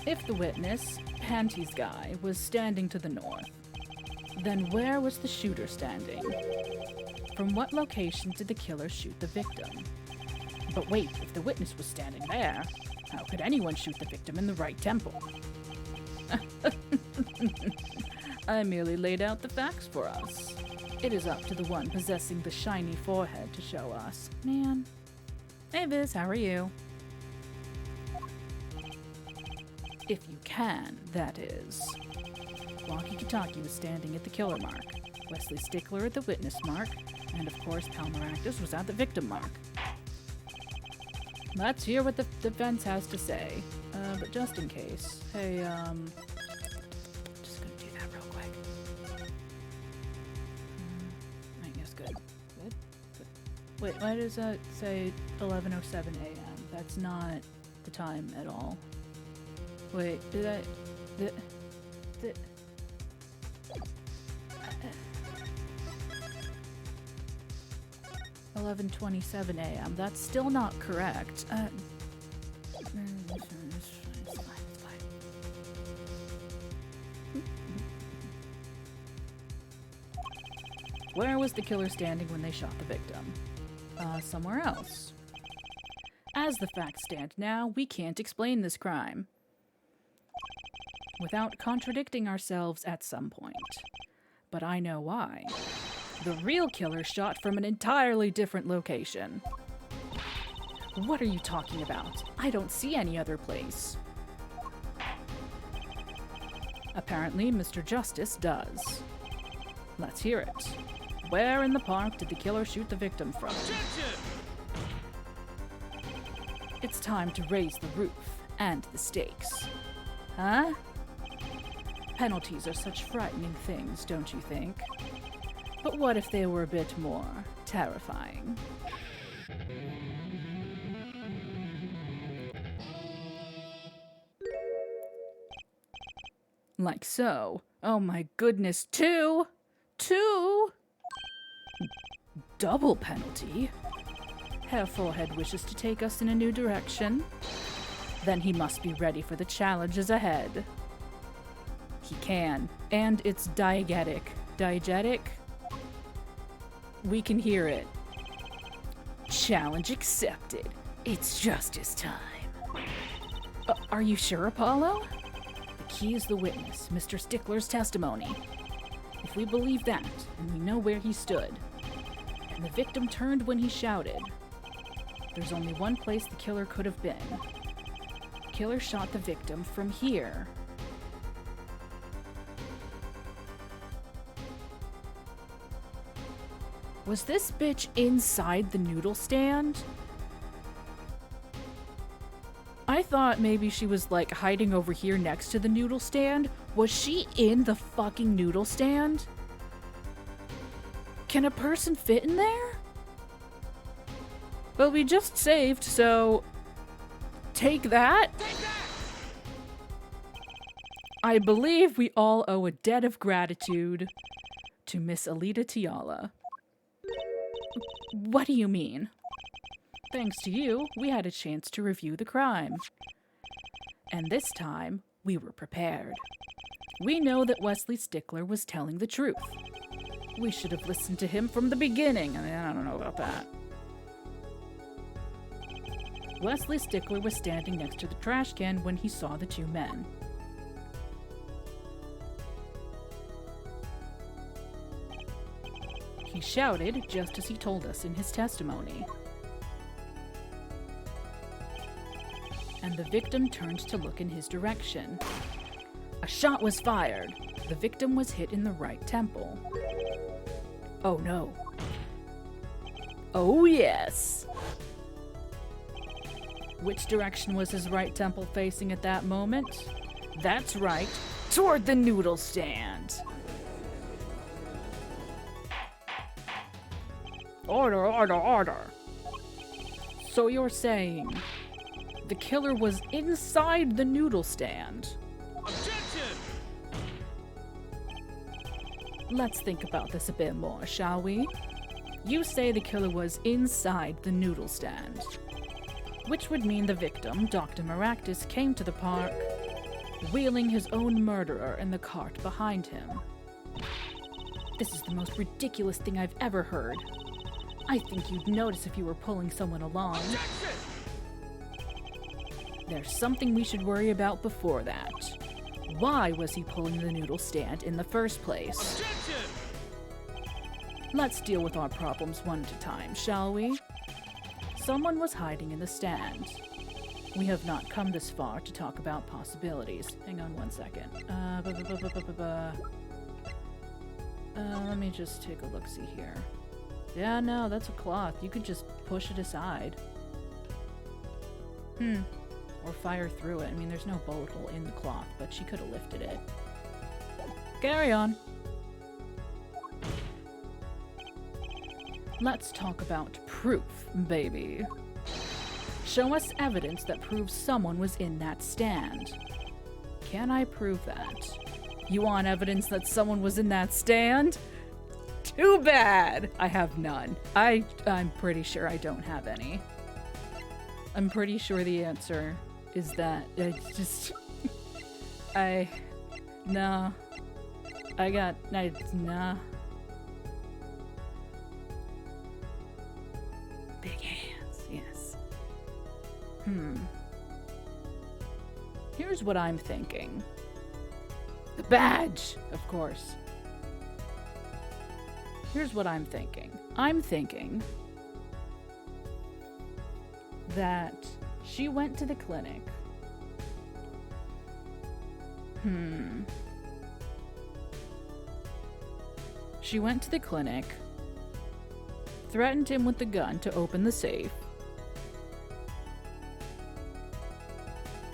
Speaker 1: If the witness, Panties Guy, was standing to the north, then where was the shooter standing? From what location did the killer shoot the victim? But wait, if the witness was standing there, how could anyone shoot the victim in the right temple? I merely laid out the facts for us. It is up to the one possessing the shiny forehead to show us. Man. Hey Viz, how are you? If you can, that is. Walkie-talkie was standing at the killer mark, Wesley Stickler at the witness mark, and of course Palmeractus was at the victim mark. Let's hear what the defense has to say. But just in case. Hey, just gonna do that real quick. I guess good. Good? Wait, why does that say 11:07 a.m.? That's not the time at all. Wait, did I... 11:27 a.m. That's still not correct. It's fine. Where was the killer standing when they shot the victim? Somewhere else. As the facts stand now, we can't explain this crime without contradicting ourselves at some point. But I know why. The real killer shot from an entirely different location. What are you talking about? I don't see any other place. Apparently, Mr. Justice does. Let's hear it. Where in the park did the killer shoot the victim from?
Speaker 2: Objection!
Speaker 1: It's time to raise the roof and the stakes. Huh? Penalties are such frightening things, don't you think? But what if they were a bit more terrifying? Like so. Oh my goodness, two? Double penalty? Herr Forehead wishes to take us in a new direction. Then he must be ready for the challenges ahead. He can, and it's diegetic. Diegetic? We can hear it. Challenge accepted. It's justice time. Are you sure, Apollo? The key is the witness, Mr. Stickler's testimony. If we believe that, and we know where he stood, and the victim turned when he shouted, there's only one place the killer could have been. The killer shot the victim from here. Was this bitch inside the noodle stand? I thought maybe she was like hiding over here next to the noodle stand. Was she in the fucking noodle stand? Can a person fit in there? Well, we just saved, so take that.
Speaker 2: Take that!
Speaker 1: I believe we all owe a debt of gratitude to Miss Alita Tiala. What do you mean? Thanks to you, we had a chance to review the crime. And this time, we were prepared. We know that Wesley Stickler was telling the truth. We should have listened to him from the beginning. I mean, I don't know about that. Wesley Stickler was standing next to the trash can when he saw the two men. He shouted just as he told us in his testimony. And the victim turned to look in his direction. A shot was fired. The victim was hit in the right temple. Oh no. Oh yes. Which direction was his right temple facing at that moment? That's right, toward the noodle stand. Order, order, order. So you're saying the killer was inside the noodle stand?
Speaker 2: Objection!
Speaker 1: Let's think about this a bit more, shall we? You say the killer was inside the noodle stand, which would mean the victim, Dr. Maractus, came to the park wheeling his own murderer in the cart behind him. This is the most ridiculous thing I've ever heard. I think you'd notice if you were pulling someone along.
Speaker 2: Objection!
Speaker 1: There's something we should worry about before that. Why was he pulling the noodle stand in the first place?
Speaker 2: Objection!
Speaker 1: Let's deal with our problems one at a time, shall we? Someone was hiding in the stand. We have not come this far to talk about possibilities. Hang on one second. Let me just take a look-see here. Yeah, no, that's a cloth. You could just push it aside. Or fire through it. I mean, there's no bullet hole in the cloth, but she could have lifted it. Carry on. Let's talk about proof, baby. Show us evidence that proves someone was in that stand. Can I prove that? You want evidence that someone was in that stand? Too bad! I have none. I'm pretty sure I don't have any. I'm pretty sure the answer is that it's just... Nah. Nah. Big hands, yes. Here's what I'm thinking. The badge, of course. Here's what I'm thinking. I'm thinking that she went to the clinic. She went to the clinic, threatened him with the gun to open the safe.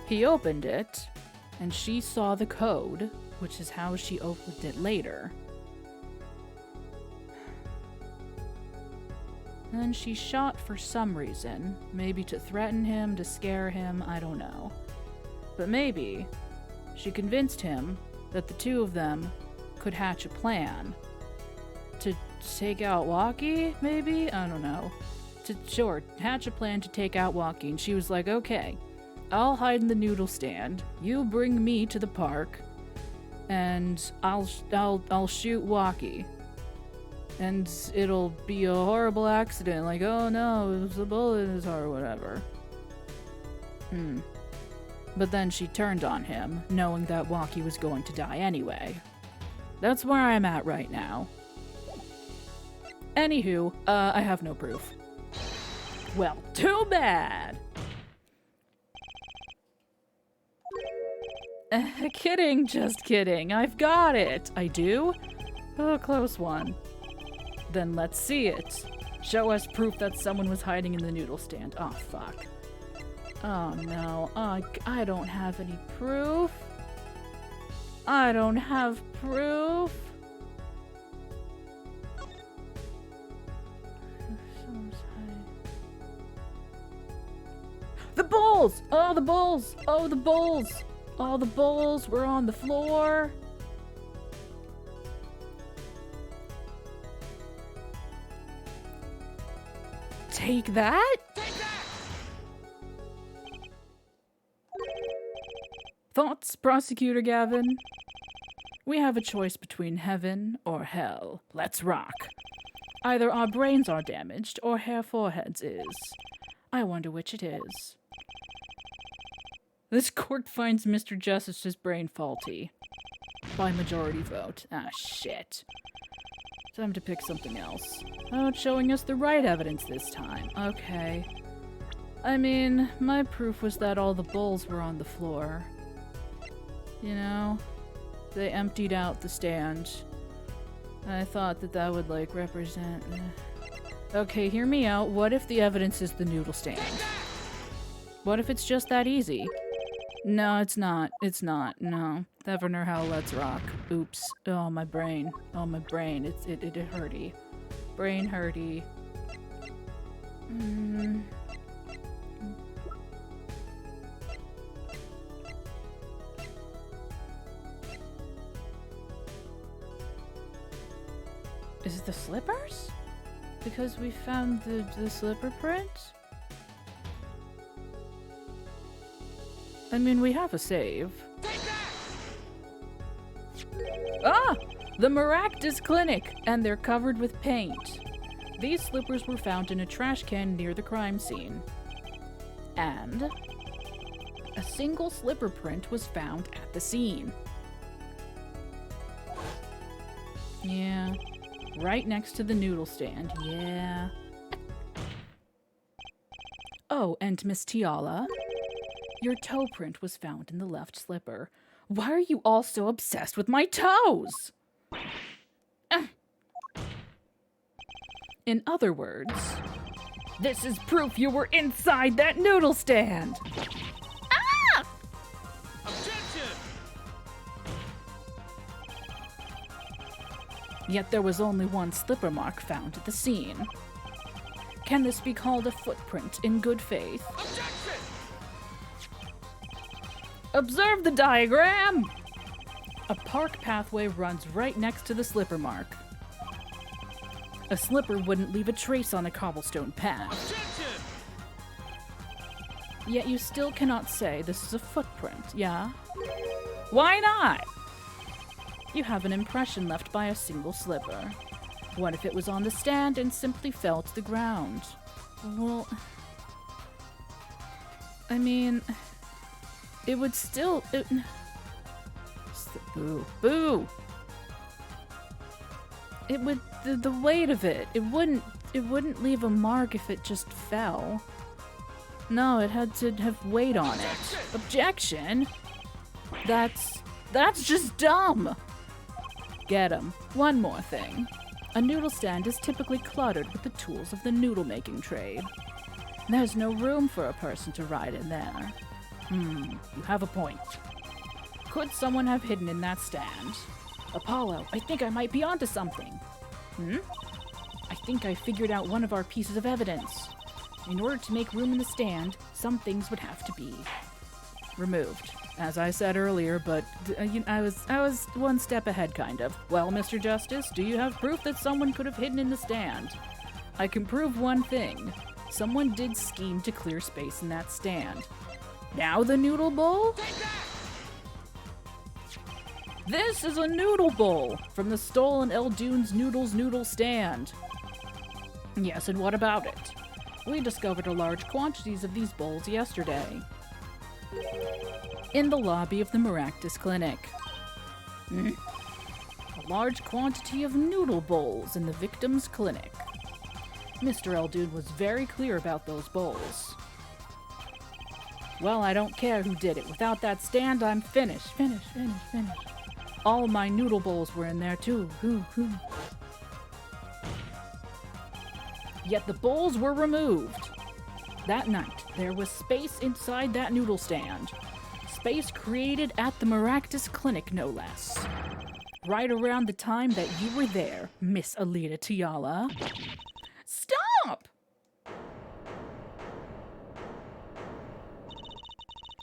Speaker 1: He opened it, and she saw the code, which is how she opened it later. And then she shot for some reason, maybe to threaten him, to scare him, I don't know. But maybe she convinced him that the two of them could hatch a plan to take out Walkie, maybe? I don't know. Hatch a plan to take out Walkie. And she was like, okay, I'll hide in the noodle stand. You bring me to the park, and I'll shoot Walkie. And it'll be a horrible accident, like, oh no, it was a bullet in his heart or whatever. But then she turned on him, knowing that Walkie was going to die anyway. That's where I'm at right now. Anywho, I have no proof. Well, too bad! Kidding, just kidding. I've got it. I do? Oh, close one. Then let's see it. Show us proof that someone was hiding in the noodle stand. Oh, fuck. Oh, no. I don't have any proof. I don't have proof. The bowls! Oh, the bowls! Oh, the bowls! All the bowls were on the floor. Take that? Take that! Thoughts, Prosecutor Gavin? We have a choice between heaven or hell. Let's rock. Either our brains are damaged or Hair Foreheads is. I wonder which it is. This court finds Mr. Justice's brain faulty. By majority vote. Ah, shit. Time to pick something else. Oh, it's showing us the right evidence this time. Okay. I mean, my proof was that all the bowls were on the floor. You know? They emptied out the stand. I thought that that would, like, represent... Okay, hear me out. What if the evidence is the noodle stand? What if it's just that easy? No, it's not. It's not. No. Governor Howell, let's rock. Oops. Oh, my brain. Oh, my brain. It hurty. Brain hurty. Is it the slippers? Because we found the slipper print? I mean, we have a save. Ah! The Maractus Clinic! And they're covered with paint. These slippers were found in a trash can near the crime scene. And a single slipper print was found at the scene. Yeah. Right next to the noodle stand. Yeah. Oh, and Miss Tiala, Your toe print was found in the left slipper. Why are you all so obsessed with my toes? In other words, this is proof you were inside that noodle stand. Ah!
Speaker 2: Objection!
Speaker 1: Yet there was only one slipper mark found at the scene. Can this be called a footprint in good faith?
Speaker 2: Objection!
Speaker 1: Observe the diagram! A park pathway runs right next to the slipper mark. A slipper wouldn't leave a trace on a cobblestone path.
Speaker 2: Objection!
Speaker 1: Yet you still cannot say this is a footprint, yeah? Why not? You have an impression left by a single slipper. What if it was on the stand and simply fell to the ground? Well, I mean, it would still... Boo. Boo! It would... The weight of it, it wouldn't leave a mark if it just fell. No, it had to have weight on it. Objection? That's just dumb! Get 'em. One more thing. A noodle stand is typically cluttered with the tools of the noodle-making trade. There's no room for a person to ride in there. You have a point. Could someone have hidden in that stand? Apollo, I think I might be onto something. I think I figured out one of our pieces of evidence. In order to make room in the stand, some things would have to be removed. As I said earlier, but I was one step ahead, kind of. Well, Mr. Justice, do you have proof that someone could have hidden in the stand? I can prove one thing. Someone did scheme to clear space in that stand. Now the noodle bowl? This is a noodle bowl from the stolen Eldune's Noodles noodle stand. Yes, and what about it? We discovered a large quantities of these bowls yesterday in the lobby of the Maractus Clinic. A large quantity of noodle bowls in the victim's clinic. Mr. Eldune was very clear about those bowls. Well, I don't care who did it. Without that stand, I'm finished. Finished. All my noodle bowls were in there, too. Yet the bowls were removed. That night, there was space inside that noodle stand. Space created at the Maractus Clinic, no less. Right around the time that you were there, Miss Alita Tiala. Stop!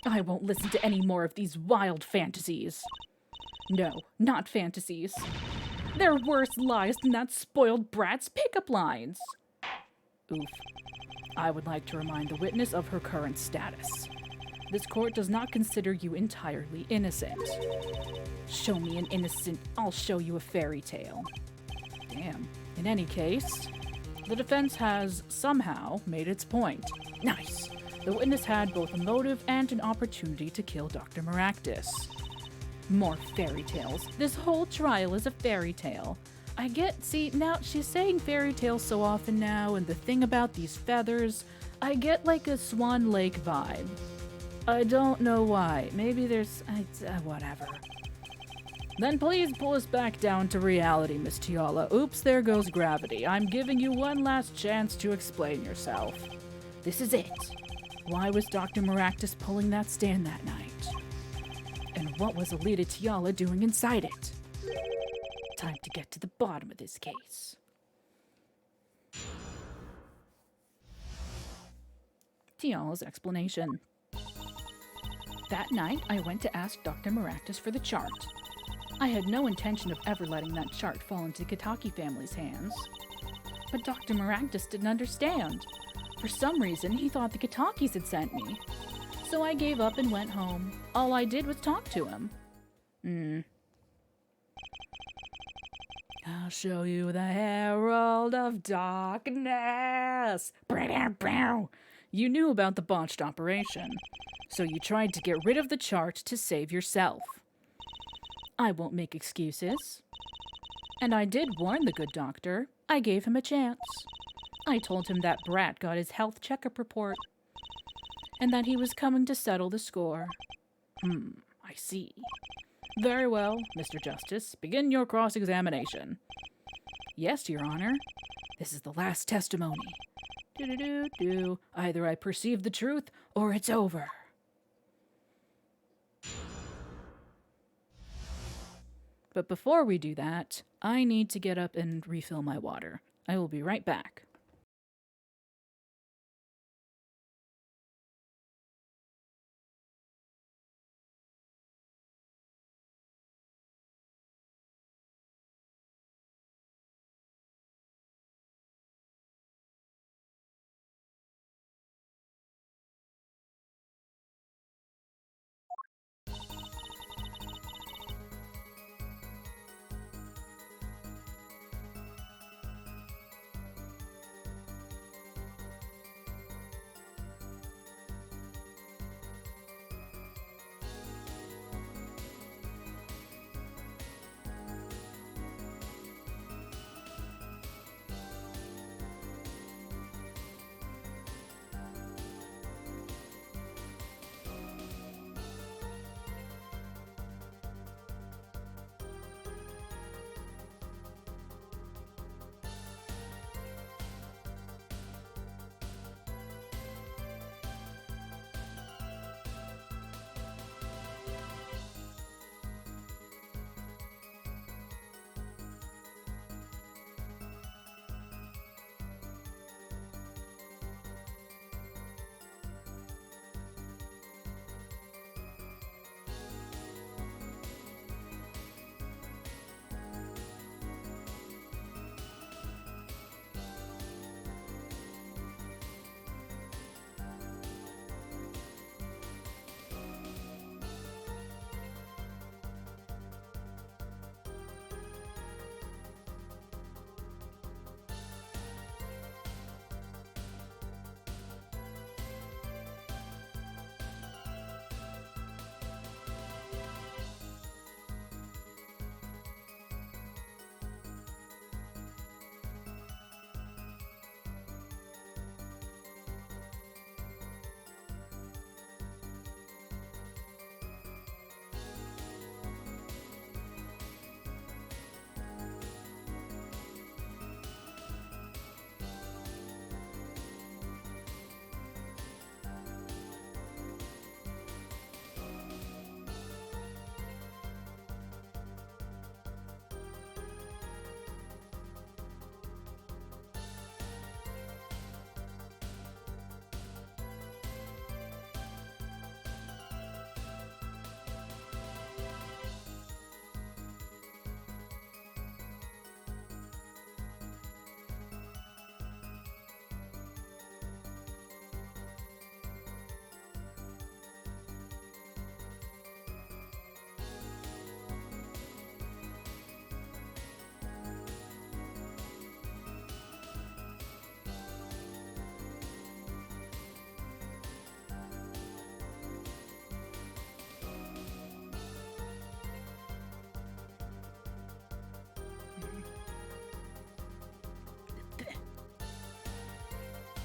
Speaker 1: I won't listen to any more of these wild fantasies. No, not fantasies. They're worse lies than that spoiled brat's pickup lines. Oof. I would like to remind the witness of her current status. This court does not consider you entirely innocent. Show me an innocent, I'll show you a fairy tale. Damn. In any case, the defense has somehow made its point. Nice. The witness had both a motive and an opportunity to kill Dr. Maractus. More fairy tales. This whole trial is a fairy tale. See, now she's saying fairy tales so often now, and the thing about these feathers, I get like a Swan Lake vibe. I don't know why. Maybe there's, whatever. Then please pull us back down to reality, Miss Tiala. Oops, there goes gravity. I'm giving you one last chance to explain yourself. This is it. Why was Dr. Maractus pulling that stand that night? And what was Alita Tiala doing inside it? Time to get to the bottom of this case. Tiala's explanation. That night, I went to ask Dr. Maractus for the chart. I had no intention of ever letting that chart fall into the Kitaki family's hands. But Dr. Maractus didn't understand. For some reason, he thought the Kitakis had sent me. So I gave up and went home. All I did was talk to him. I'll show you the Herald of Darkness. You knew about the botched operation, so you tried to get rid of the chart to save yourself. I won't make excuses. And I did warn the good doctor. I gave him a chance. I told him that brat got his health checkup report. and that he was coming to settle the score. I see. Very well, Mr. Justice. Begin your cross-examination. Yes, Your Honor. This is the last testimony. Do-do-do-do. Either I perceive the truth, or it's over. But before we do that, I need to get up and refill my water. I will be right back.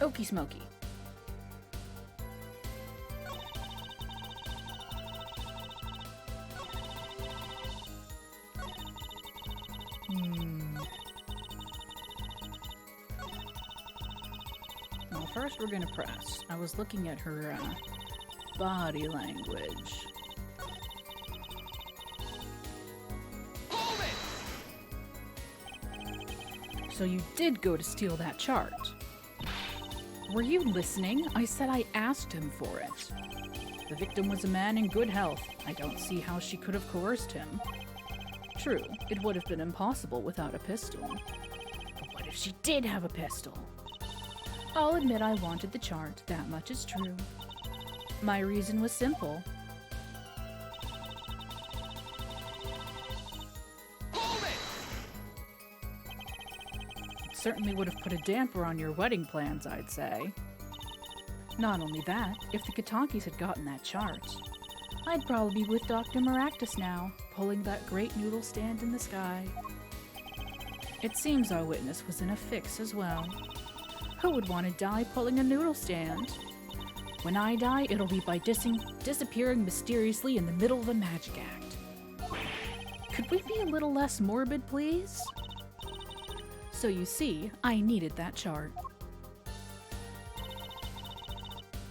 Speaker 1: Okie smoky. Well, first we're gonna press. I was looking at her body language.
Speaker 2: Hold it!
Speaker 1: So you did go to steal that chart. Were you listening? I said I asked him for it. The victim was a man in good health. I don't see how she could have coerced him. True, it would have been impossible without a pistol. But what if she did have a pistol? I'll admit I wanted the chart, that much is true. My reason was simple.
Speaker 2: Hold it!
Speaker 1: Certainly would have put a damper on your wedding plans, I'd say. Not only that, if the Katakis had gotten that chart, I'd probably be with Dr. Maractus now, pulling that great noodle stand in the sky. It seems our witness was in a fix as well. Who would want to die pulling a noodle stand? When I die, it'll be by disappearing mysteriously in the middle of a magic act. Could we be a little less morbid, please? So you see, I needed that chart.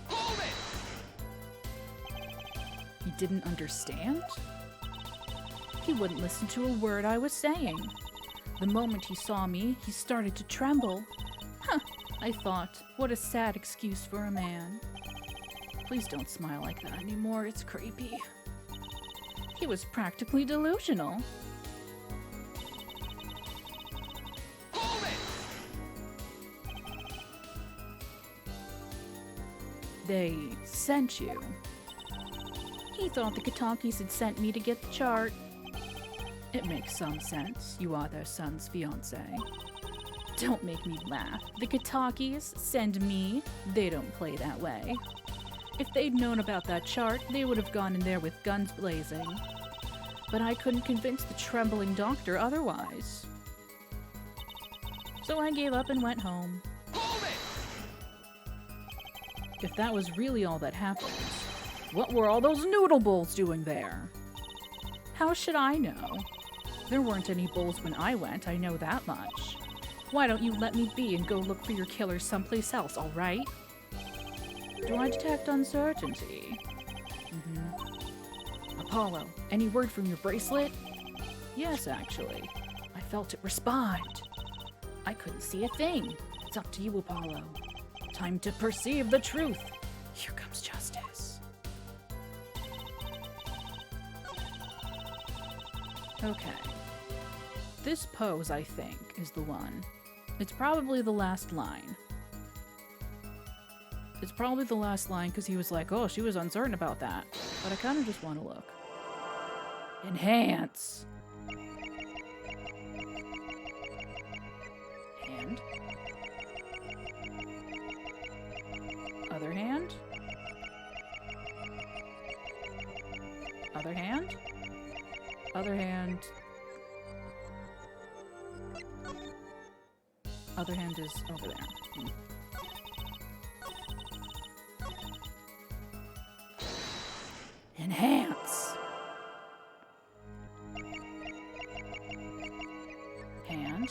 Speaker 2: Hold it!
Speaker 1: He didn't understand? He wouldn't listen to a word I was saying. The moment he saw me, he started to tremble. Huh, I thought, what a sad excuse for a man. Please don't smile like that anymore, it's creepy. He was practically delusional.
Speaker 2: Hold it!
Speaker 1: They sent you. He thought the Katakis had sent me to get the chart. It makes some sense. You are their son's fiancé. Don't make me laugh. The Katakis send me. They don't play that way. If they'd known about that chart, they would have gone in there with guns blazing. But I couldn't convince the trembling doctor otherwise. So I gave up and went home.
Speaker 2: Hold it!
Speaker 1: If that was really all that happened, what were all those noodle bowls doing there? How should I know? There weren't any bowls when I went, I know that much. Why don't you let me be and go look for your killers someplace else, all right? Do I detect uncertainty? Apollo, any word from your bracelet? Yes, actually. I felt it respond. I couldn't see a thing. It's up to you, Apollo. Time to perceive the truth. Here comes justice. Okay. This pose, I think, is the one. It's probably the last line. It's probably the last line because he was like, oh, she was uncertain about that. But I kind of just want to look. Enhance. Hand. Other hand. Other hand. Other hand. Other hand is over there. Enhance. Hand.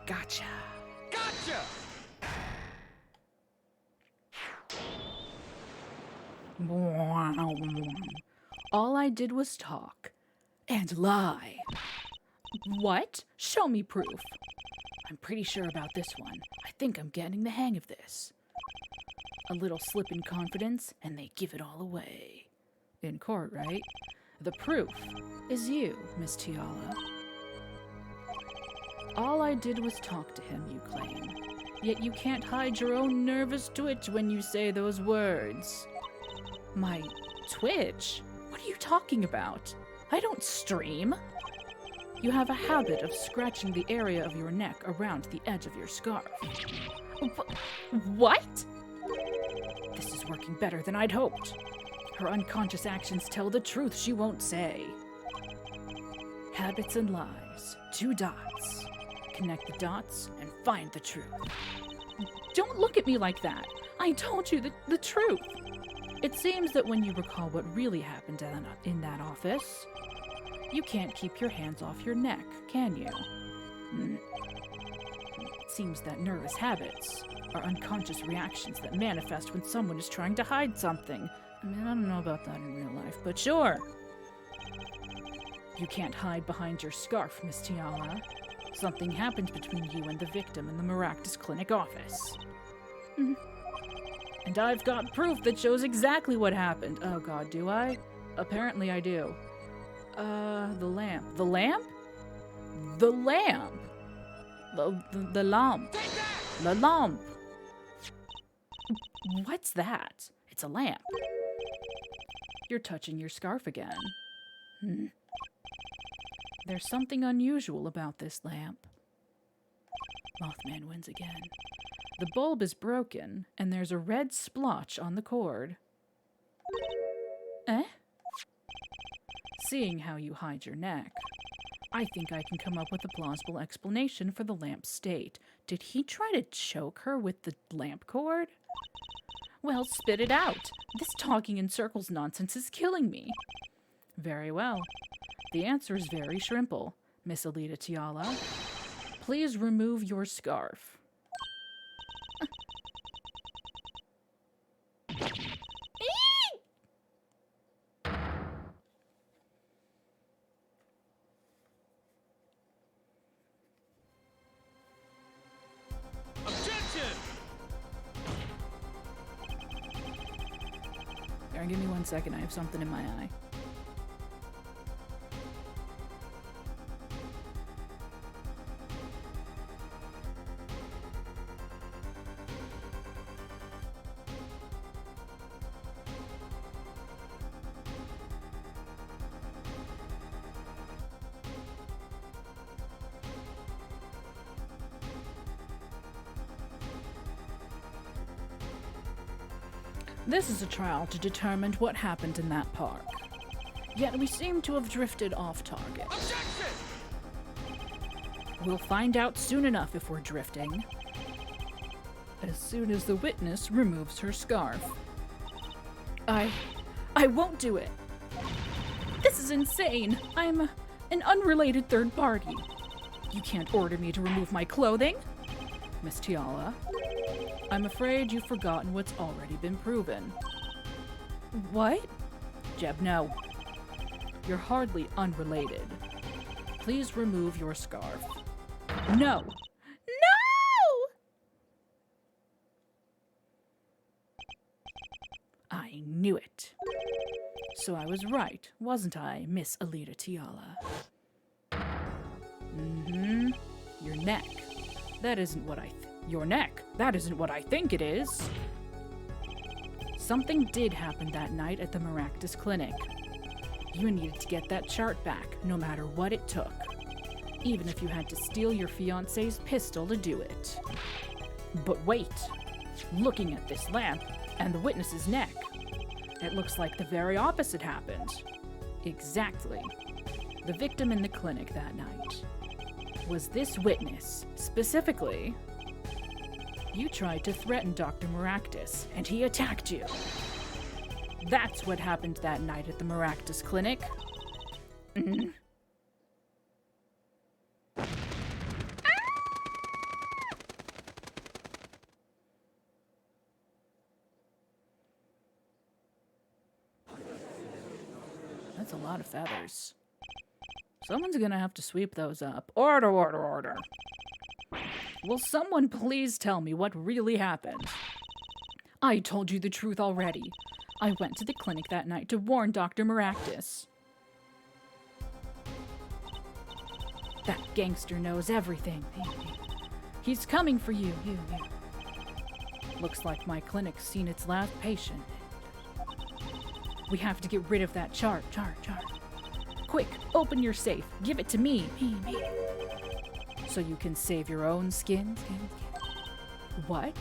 Speaker 1: Gotcha.
Speaker 2: Gotcha!
Speaker 1: All I did was talk and lie. What? Show me proof. I'm pretty sure about this one. I think I'm getting the hang of this. A little slip in confidence, and they give it all away. In court, right? The proof is you, Miss Tiala. All I did was talk to him, you claim. Yet you can't hide your own nervous twitch when you say those words. My twitch? What are you talking about? I don't stream. You have a habit of scratching the area of your neck around the edge of your scarf. What? This is working better than I'd hoped. Her unconscious actions tell the truth she won't say. Habits and lies. 2 dots. Connect the dots and find the truth. Don't look at me like that. I told you the truth. It seems that when you recall what really happened in that office, you can't keep your hands off your neck, can you? It seems that nervous habits are unconscious reactions that manifest when someone is trying to hide something. I mean, I don't know about that in real life, but sure. You can't hide behind your scarf, Miss Tiala. Something happened between you and the victim in the Maractus Clinic office. And I've got proof that shows exactly what happened. Oh god, do I? Apparently I do. The lamp. The lamp? The lamp! The lamp.
Speaker 2: Take that!
Speaker 1: The lamp! What's that? It's a lamp. You're touching your scarf again. There's something unusual about this lamp. Mothman wins again. The bulb is broken, and there's a red splotch on the cord. Eh? Seeing how you hide your neck, I think I can come up with a plausible explanation for the lamp's state. Did he try to choke her with the lamp cord? Well, spit it out. This talking in circles nonsense is killing me. Very well. The answer is very shrimple, Miss Alita Tiala. Please remove your scarf.
Speaker 2: Objection!
Speaker 1: Darren, give me 1 second. I have something in my eye. This is a trial to determine what happened in that park. Yet we seem to have drifted off target.
Speaker 2: Objection!
Speaker 1: We'll find out soon enough if we're drifting. As soon as the witness removes her scarf. I won't do it. This is insane. I'm an unrelated third party. You can't order me to remove my clothing. Miss Tiala, I'm afraid you've forgotten what's already been proven. What? Jeb, no. You're hardly unrelated. Please remove your scarf. No! No! I knew it. So I was right, wasn't I, Miss Alita Tiala? Mm-hmm. Your neck. That isn't what your neck. That isn't what I think it is. Something did happen that night at the Maractus Clinic. You needed to get that chart back, no matter what it took. Even if you had to steal your fiancé's pistol to do it. But wait. Looking at this lamp and the witness's neck, it looks like the very opposite happened. Exactly. The victim in the clinic that night was this witness, specifically. You tried to threaten Dr. Maractus, and he attacked you. That's what happened that night at the Maractus Clinic. Mm-hmm. That's a lot of feathers. Someone's gonna have to sweep those up. Order, order, order. Will someone please tell me what really happened? I told you the truth already. I went to the clinic that night to warn Dr. Maractus. That gangster knows everything. He's coming for you. Looks like my clinic's seen its last patient. We have to get rid of that chart. Quick, open your safe. Give it to me. So you can save your own skin. What?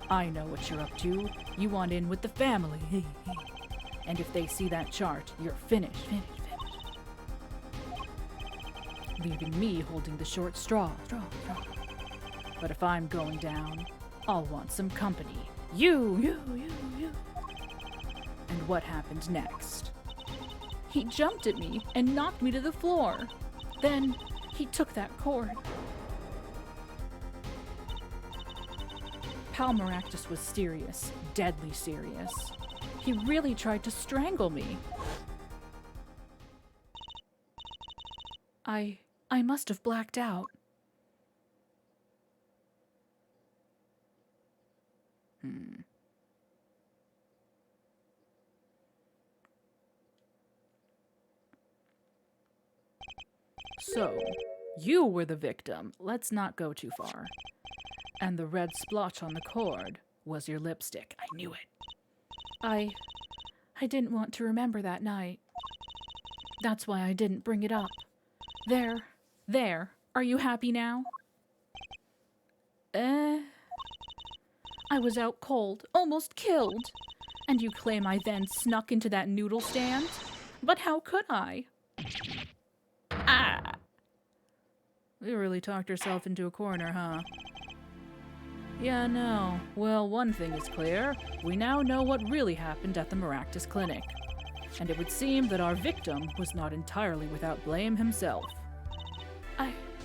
Speaker 1: I know what you're up to. You want in with the family. And if they see that chart, you're finished. Leaving me holding the short straw. But if I'm going down, I'll want some company. You. And what happened next? He jumped at me and knocked me to the floor. Then he took that cord. Pal Maractus was serious, deadly serious. He really tried to strangle me. I must have blacked out. So, you were the victim. Let's not go too far. And the red splotch on the cord was your lipstick. I knew it. I didn't want to remember that night. That's why I didn't bring it up. There. Are you happy now? I was out cold, almost killed. And you claim I then snuck into that noodle stand? But how could I? Ah! You really talked yourself into a corner, huh? Yeah, no. Well, one thing is clear. We now know what really happened at the Maractus Clinic. And it would seem that our victim was not entirely without blame himself.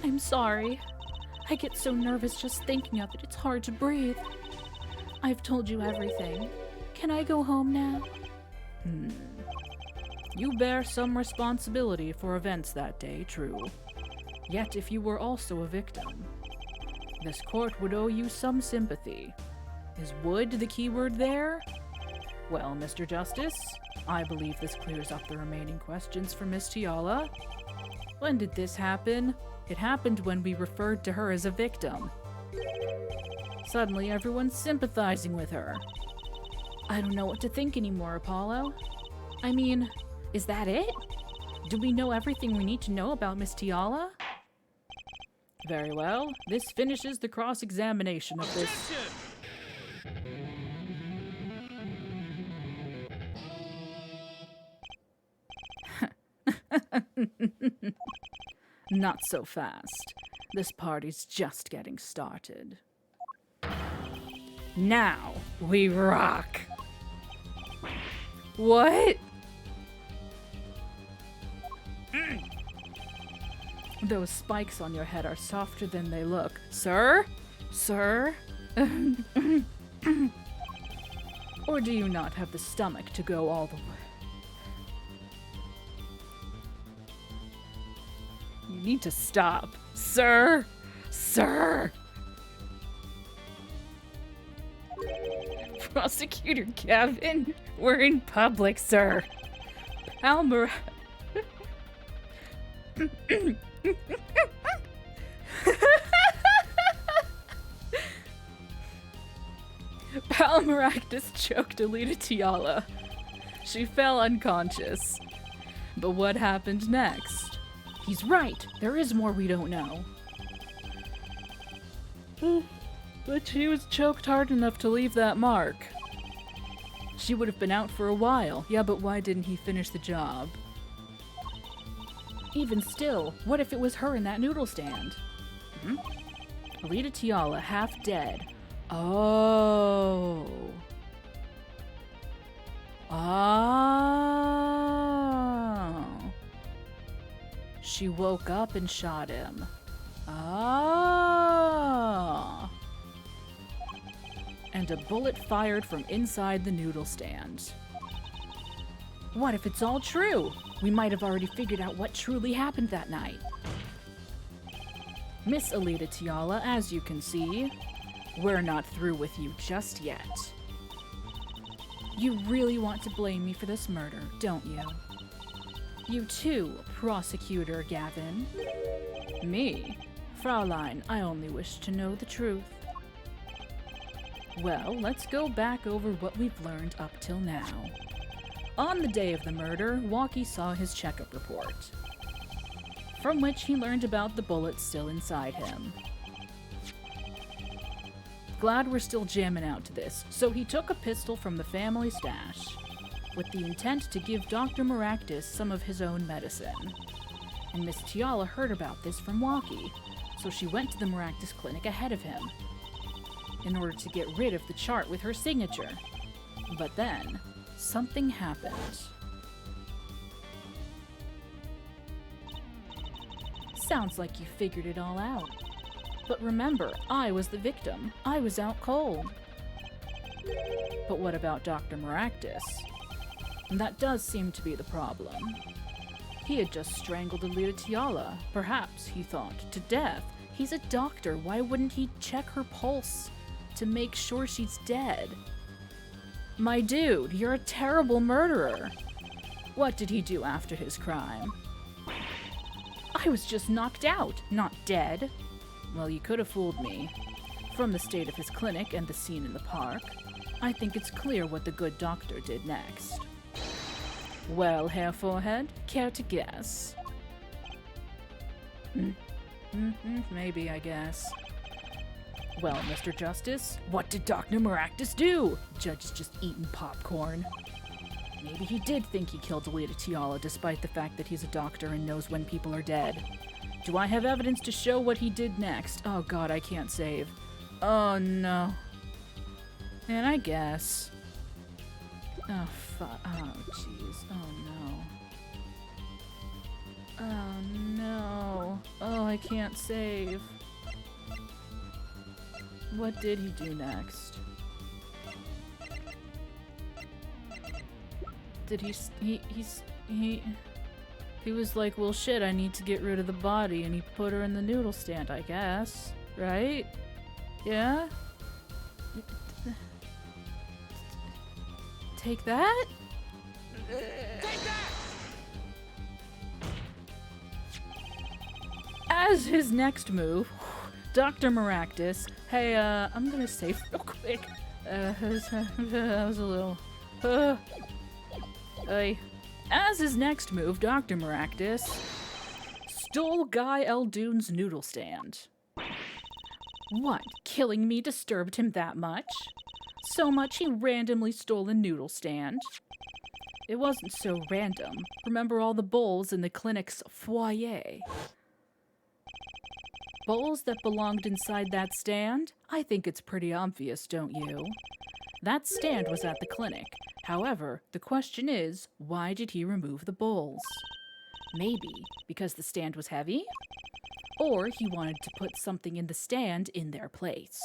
Speaker 3: I'm sorry. I get so nervous just thinking of it, it's hard to breathe. I've told you everything. Can I go home now?
Speaker 1: You bear some responsibility for events that day, true. Yet if you were also a victim, this court would owe you some sympathy. Is would the key word there? Well, Mr. Justice, I believe this clears up the remaining questions for Miss Tiala. When did this happen? It happened when we referred to her as a victim. Suddenly, everyone's sympathizing with her.
Speaker 3: I don't know what to think anymore, Apollo. I mean, is that it? Do we know everything we need to know about Miss Tiala?
Speaker 1: Very well. This finishes the cross-examination of this. Not so fast. This party's just getting started. Now we rock. What? Those spikes on your head are softer than they look. Sir? Sir? Or do you not have the stomach to go all the way? You need to stop. Sir? Sir? Prosecutor Gavin, we're in public, sir. Palmer. Palmaractus choked Alita Tiala. She fell unconscious. But what happened next? He's right. There is more we don't know. But she was choked hard enough to leave that mark. She would have been out for a while. Yeah, but why didn't he finish the job? Even still, what if it was her in that noodle stand? Alita Tiala, half dead. Oh. Oh. She woke up and shot him. Oh. And a bullet fired from inside the noodle stand. What if it's all true? We might have already figured out what truly happened that night. Miss Alita Tiala, as you can see, we're not through with you just yet. You really want to blame me for this murder, don't you? You too, Prosecutor Gavin. Me? Fraulein, I only wish to know the truth. Well, let's go back over what we've learned up till now. On the day of the murder, Walkie saw his checkup report, from which he learned about the bullet still inside him. Glad we're still jamming out to this, so he took a pistol from the family stash, with the intent to give Dr. Maractus some of his own medicine. And Miss Tiala heard about this from Walkie, so she went to the Maractus clinic ahead of him, in order to get rid of the chart with her signature. But then, something happened. Sounds like you figured it all out. But remember, I was the victim. I was out cold. But what about Dr. Maractus? That does seem to be the problem. He had just strangled Alita Tiala, perhaps, he thought, to death. He's a doctor. Why wouldn't he check her pulse to make sure she's dead? My dude, you're a terrible murderer. What did he do after his crime? I was just knocked out, not dead. Well, you could have fooled me. From the state of his clinic and the scene in the park, I think it's clear what the good doctor did next. Well, Hair Forehead, care to guess? Maybe, I guess. Well, Mr. Justice, what did Dr. Maractus do? Judge's just eating popcorn. Maybe he did think he killed Alita Tiala, despite the fact that he's a doctor and knows when people are dead. Do I have evidence to show what he did next? Oh god, I can't save. Oh no. And I guess. Oh fuck. Oh jeez. Oh no. Oh no. Oh, I can't save. What did he do next? Did he was like, well shit, I need to get rid of the body, and he put her in the noodle stand, I guess. Right? Yeah? Take that?
Speaker 2: Take that! As
Speaker 1: his next move, Dr. Maractus, hey, I'm gonna save real quick. That was a little... As his next move, Dr. Maractus stole Guy Eldoon's noodle stand. What, killing me disturbed him that much? So much he randomly stole a noodle stand? It wasn't so random. Remember all the bowls in the clinic's foyer? Bowls that belonged inside that stand? I think it's pretty obvious, don't you? That stand was at the clinic. However, the question is, why did he remove the bowls? Maybe because the stand was heavy? Or he wanted to put something in the stand in their place.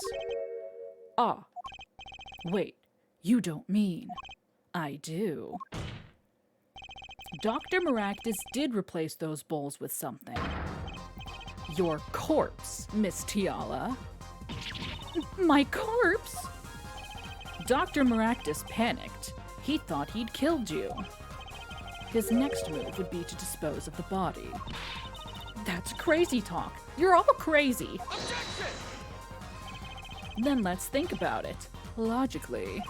Speaker 1: Ah. Wait, you don't mean... I do. Dr. Maractus did replace those bowls with something. Your corpse, Miss Tiala. My corpse? Dr. Maractus panicked. He thought he'd killed you. His next move would be to dispose of the body. That's crazy talk. You're all crazy.
Speaker 2: objection!
Speaker 1: Then let's think about it. Logically.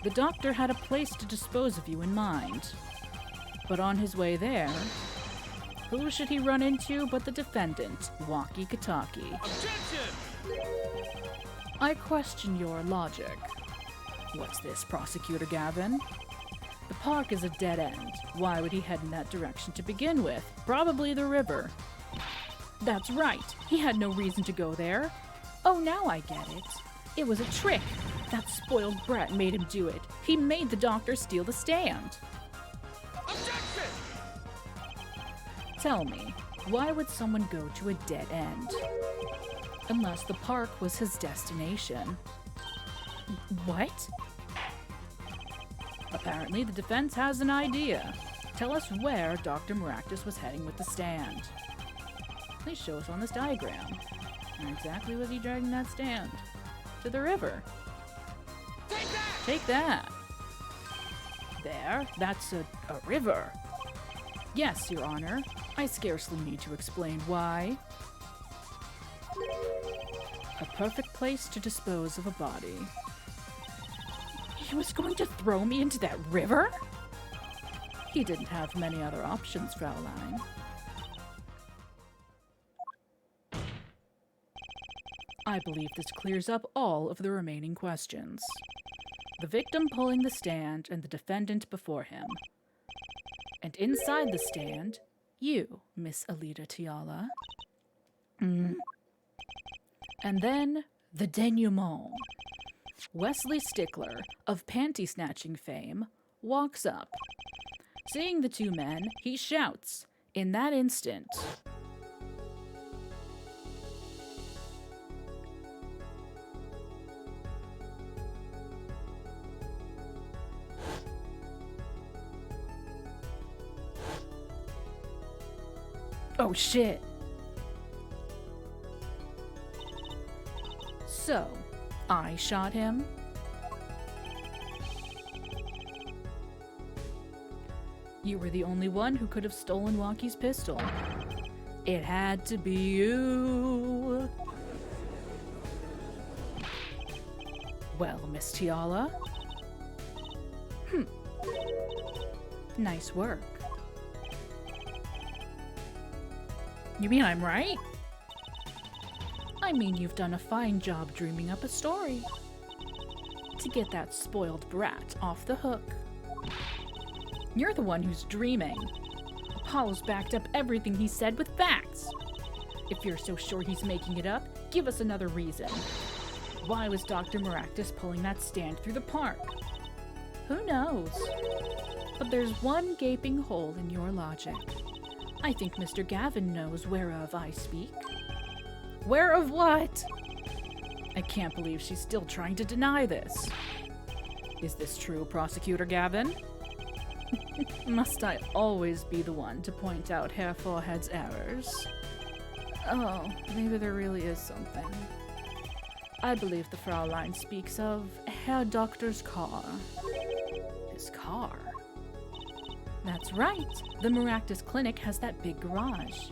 Speaker 1: The doctor had a place to dispose of you in mind. But on his way there, who should he run into but the defendant, Waki Kataki?
Speaker 2: Objection!
Speaker 1: I question your logic. What's this, Prosecutor Gavin? The park is a dead end. Why would he head in that direction to begin with? Probably the river. That's right. He had no reason to go there. Oh, now I get it. It was a trick. That spoiled brat made him do it. He made the doctor steal the stand.
Speaker 2: Objection!
Speaker 1: Tell me, why would someone go to a dead end? Unless the park was his destination. What? Apparently, the defense has an idea. Tell us where Dr. Maractus was heading with the stand. Please show us on this diagram. Where exactly was he dragging that stand? To the river.
Speaker 2: Take that!
Speaker 1: Take that. There, that's a river. Yes, Your Honor. I scarcely need to explain why. A perfect place to dispose of a body. He was going to throw me into that river? He didn't have many other options, Fraulein. I believe this clears up all of the remaining questions. The victim pulling the stand and the defendant before him. And inside the stand, you, Miss Alita Tiala. And then, the denouement. Wesley Stickler, of panty-snatching fame, walks up. Seeing the two men, he shouts. In that instant... Oh shit. So, I shot him? You were the only one who could have stolen Waki's pistol. It had to be you. Well, Miss Tiala. Nice work. You mean I'm right? I mean you've done a fine job dreaming up a story. To get that spoiled brat off the hook. You're the one who's dreaming. Apollo's backed up everything he said with facts. If you're so sure he's making it up, give us another reason. Why was Dr. Maractus pulling that stand through the park?
Speaker 3: Who knows? But there's one gaping hole in your logic. I think Mr. Gavin knows whereof I speak.
Speaker 1: Where of what? I can't believe she's still trying to deny this. Is this true, Prosecutor Gavin? Must I always be the one to point out Herr Forehead's errors? Oh, maybe there really is something. I believe the Fraulein speaks of Herr Doctor's car. His car? That's right. The Maractus Clinic has that big garage,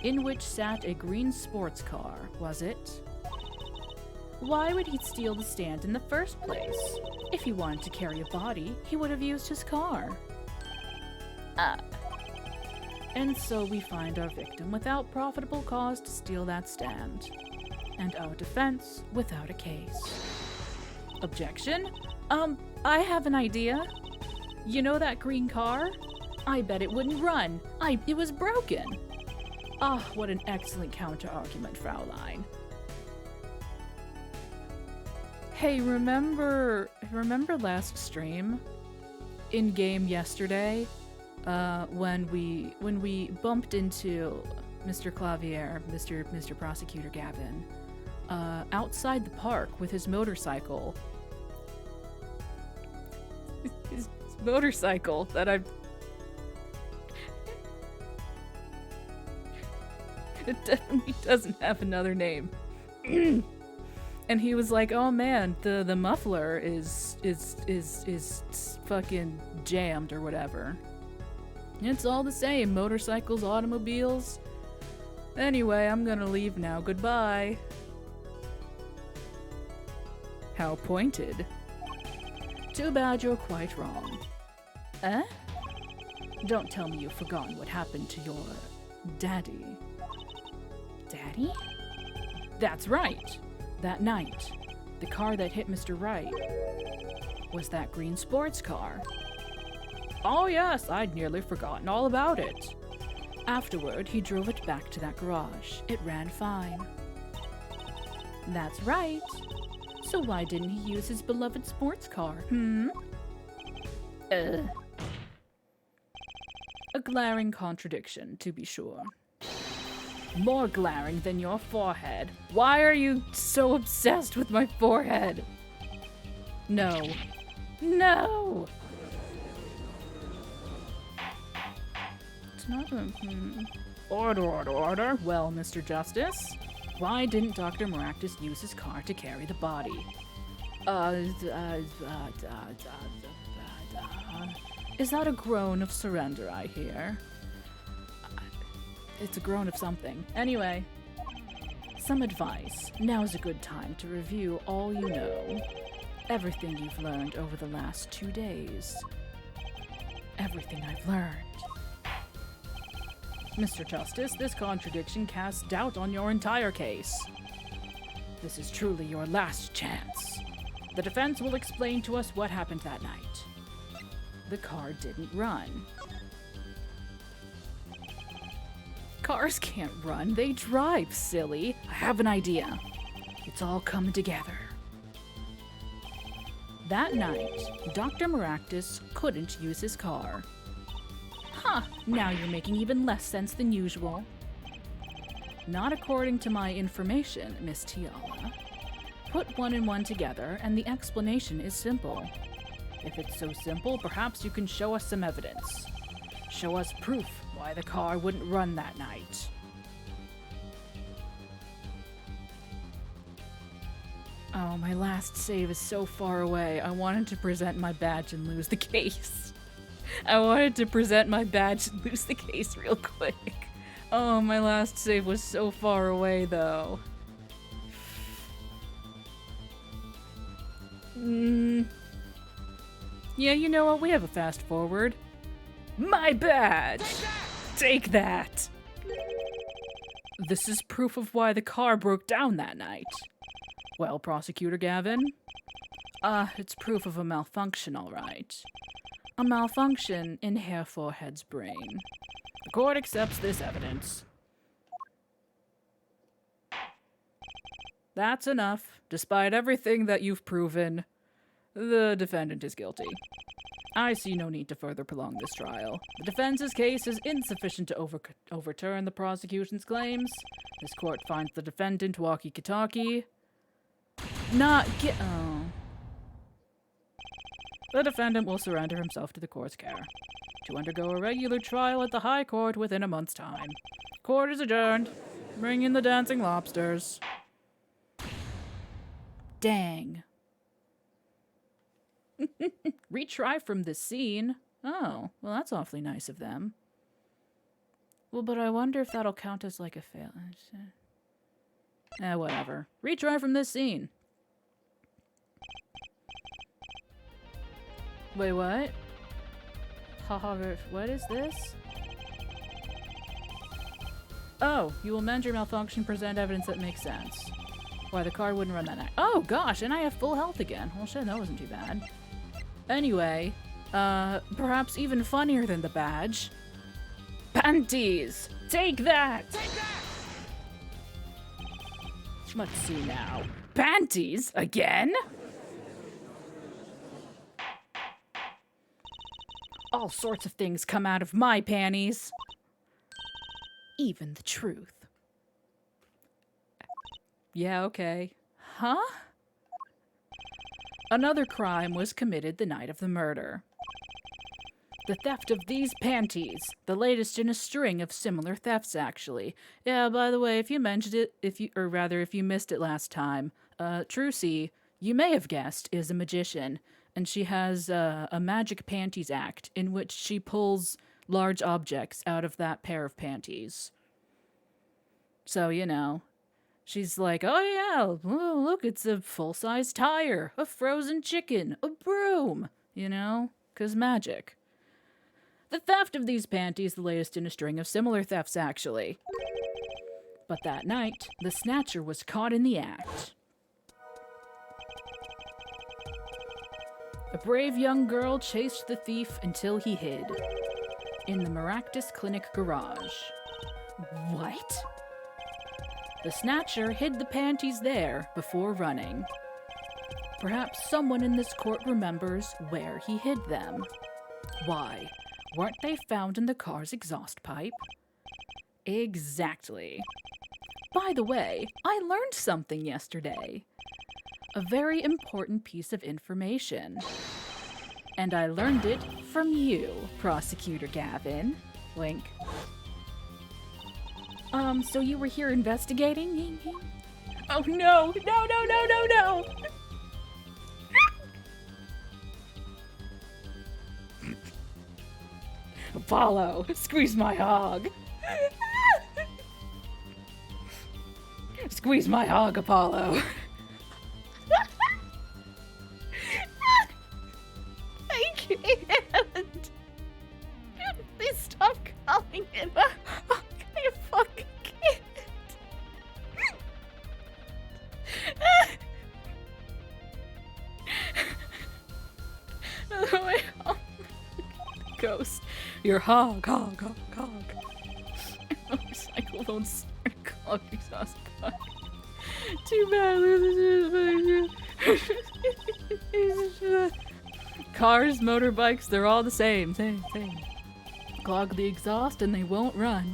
Speaker 1: in which sat a green sports car, was it? Why would he steal the stand in the first place? If he wanted to carry a body, he would have used his car. And so we find our victim without profitable cause to steal that stand, and our defense without a case. Objection? I have an idea. You know that green car? I bet it wouldn't run. It was broken. Ah, what an excellent counter-argument, Fraulein. Hey, remember last stream? In game yesterday? When we bumped into Mr. Clavier, Mr. Prosecutor Gavin, outside the park with his motorcycle. His motorcycle that it definitely doesn't have another name. And he was like, "Oh man, the muffler is fucking jammed or whatever." It's all the same, motorcycles, automobiles. Anyway, I'm gonna leave now. Goodbye. How pointed. Too bad you're quite wrong. Eh? Don't tell me you've forgotten what happened to your daddy. Daddy? That's right. That night, the car that hit Mr. Wright was that green sports car. Oh yes, I'd nearly forgotten all about it. Afterward, he drove it back to that garage. It ran fine. That's right. So why didn't he use his beloved sports car, A glaring contradiction, to be sure. More glaring than your forehead. Why are you so obsessed with my forehead? No. No! It's not a... Order. Well, Mr. Justice, why didn't Dr. Maractus use his car to carry the body? Is that a groan of surrender I hear? It's a groan of something. Anyway, some advice. Now's a good time to review all you know. Everything you've learned over the last 2 days. Everything I've learned. Mr. Justice, this contradiction casts doubt on your entire case. This is truly your last chance. The defense will explain to us what happened that night. The car didn't run. Cars can't run, they drive, silly. I have an idea. It's all coming together. That night, Dr. Maractus couldn't use his car. Huh, now you're making even less sense than usual. Not according to my information, Miss Tiala. Put one and one together, and the explanation is simple. If it's so simple, perhaps you can show us some evidence. Show us proof why the car wouldn't run that night. Oh, my last save is so far away. I wanted to present my badge and lose the case. I wanted to present my badge and lose the case real quick. Oh, my last save was so far away, though. Yeah, you know what? We have a fast forward. My badge! Take that! This is proof of why the car broke down that night. Well, Prosecutor Gavin? It's proof of a malfunction, all right. A malfunction in Herr Forehead's brain. The court accepts this evidence. That's enough. Despite everything that you've proven, the defendant is guilty. I see no need to further prolong this trial. The defense's case is insufficient to overturn the prosecution's claims. This court finds the defendant walkie-talkie. Oh. The defendant will surrender himself to the court's care to undergo a regular trial at the High Court within a month's time. Court is adjourned. Bring in the dancing lobsters. Dang. Retry from this scene? Oh, well, that's awfully nice of them. Well, but I wonder if that'll count as like a fail. Whatever. Retry from this scene. Wait, what? Haha, what is this? Oh, you will mend your malfunction, present evidence that makes sense. Why, the card wouldn't run that night. Oh, gosh, and I have full health again. Well, shit, that wasn't too bad. Anyway, perhaps even funnier than the badge. Panties! Take that!
Speaker 2: Take that!
Speaker 1: Let's see now. Panties? Again? All sorts of things come out of my panties. Even the truth. Yeah, okay. Huh? Another crime was committed the night of the murder. The theft of these panties, the latest in a string of similar thefts, actually. Yeah, by the way, if you mentioned it, if you missed it last time, Trucy, you may have guessed, is a magician, and she has a magic panties act in which she pulls large objects out of that pair of panties. So, you know, she's like, oh yeah, oh, look, it's a full-size tire, a frozen chicken, a broom, you know, 'cause magic. The theft of these panties, the latest in a string of similar thefts, actually. But that night, the snatcher was caught in the act. A brave young girl chased the thief until he hid. In the Maractus Clinic garage. What? The snatcher hid the panties there before running. Perhaps someone in this court remembers where he hid them. Why? Weren't they found in the car's exhaust pipe? Exactly. By the way, I learned something yesterday. A very important piece of information. And I learned it from you, Prosecutor Gavin. Wink. So you were here investigating? Oh no! No, no, no, no, no! Apollo, squeeze my hog. Squeeze my hog, Apollo. I can't. Please stop calling him. I fucking can't. Oh, ghost. Your hog, hog, hog, hog. Motorcycle don't start a clogged exhaust pipe. Too bad. Cars, motorbikes, they're all the same. Same. Clog the exhaust and they won't run.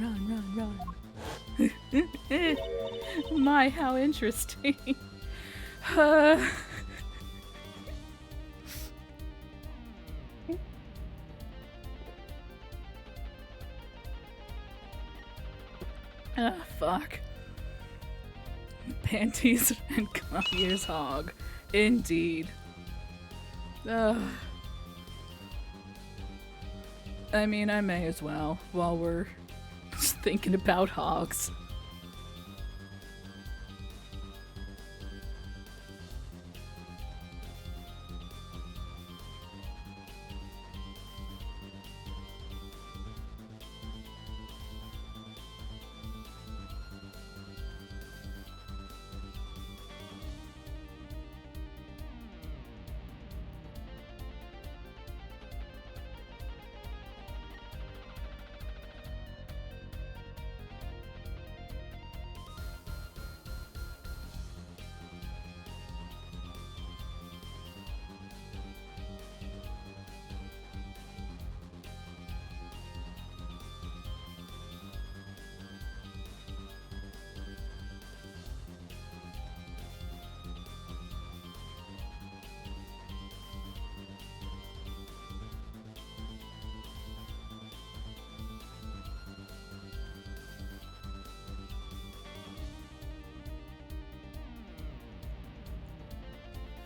Speaker 1: My, how interesting. Fuck. Panties and Clavier's hog. Indeed. I mean, I may as well, while we're just thinking about hogs.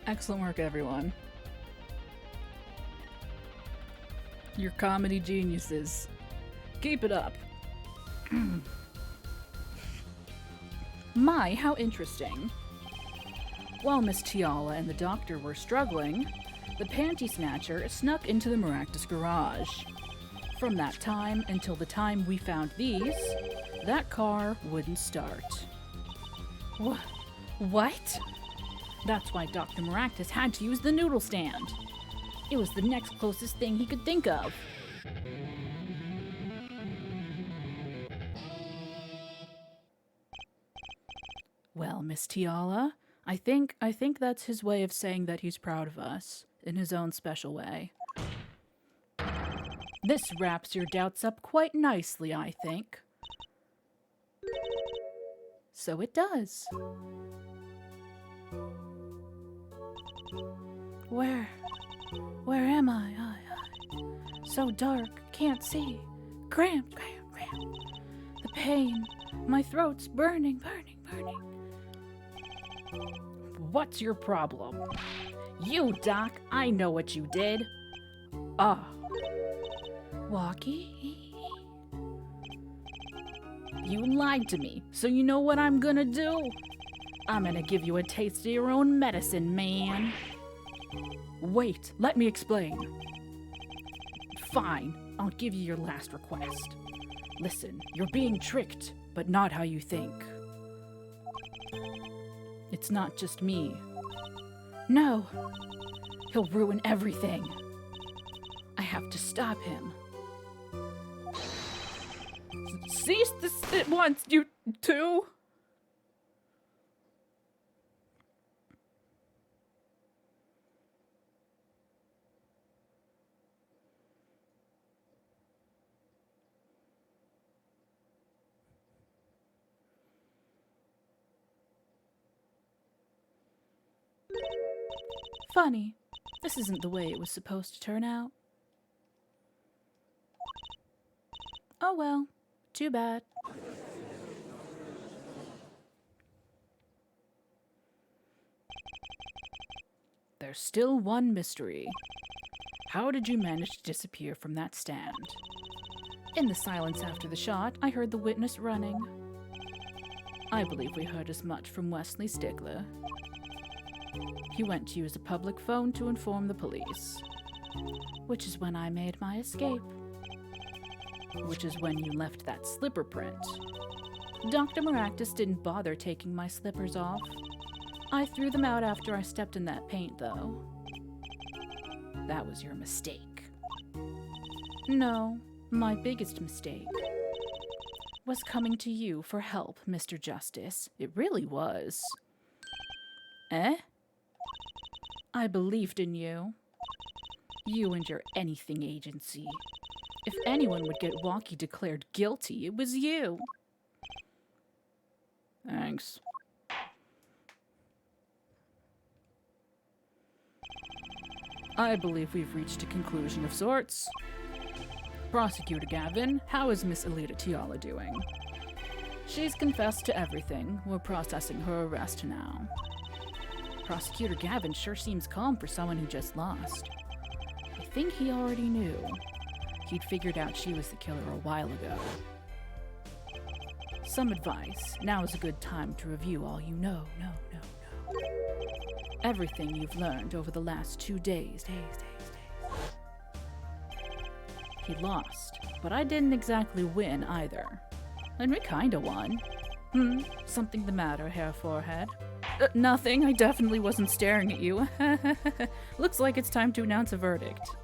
Speaker 1: Excellent work, everyone. You're comedy geniuses. Keep it up.
Speaker 3: My, how interesting.
Speaker 1: While Miss Tiala and the doctor were struggling, the panty snatcher snuck into the Maractus garage. From that time until the time we found these, that car wouldn't start.
Speaker 3: What?
Speaker 1: That's why Dr. Maractus had to use the noodle stand. It was the next closest thing he could think of. Well, Miss Tiala, I think that's his way of saying that he's proud of us, in his own special way. This wraps your doubts up quite nicely, I think. So it does.
Speaker 3: Where am I? So dark, can't see. Cramped. The pain. My throat's burning.
Speaker 1: What's your problem? You, Doc, I know what you did.
Speaker 3: Walkie?
Speaker 1: You lied to me, so you know what I'm gonna do? I'm gonna give you a taste of your own medicine, man. Wait, let me explain. Fine, I'll give you your last request. Listen, you're being tricked, but not how you think. It's not just me.
Speaker 3: No.
Speaker 1: He'll ruin everything. I have to stop him. Cease this at once, you two!
Speaker 3: Funny. This isn't the way it was supposed to turn out. Oh well. Too bad.
Speaker 1: There's still one mystery. How did you manage to disappear from that stand?
Speaker 3: In the silence after the shot, I heard the witness running.
Speaker 1: I believe we heard as much from Wesley Stigler. He went to use a public phone to inform the police.
Speaker 3: Which is when I made my escape.
Speaker 1: Which is when you left that slipper print.
Speaker 3: Dr. Maractus didn't bother taking my slippers off. I threw them out after I stepped in that paint, though.
Speaker 1: That was your mistake.
Speaker 3: No, my biggest mistake was coming to you for help, Mr. Justice.
Speaker 1: It really was.
Speaker 3: Eh? I believed in you.
Speaker 1: You and your anything agency. If anyone would get Walkie declared guilty, it was you. Thanks. I believe we've reached a conclusion of sorts. Prosecutor Gavin, how is Miss Alita Tiala doing? She's confessed to everything. We're processing her arrest now. Prosecutor Gavin sure seems calm for someone who just lost. I think he already knew. He'd figured out she was the killer a while ago. Some advice. Now is a good time to review all you know. Everything you've learned over the last 2 days. He lost, but I didn't exactly win either. And we kinda won. Something the matter, Hair Forehead? Nothing, I definitely wasn't staring at you. Looks like it's time to announce a verdict.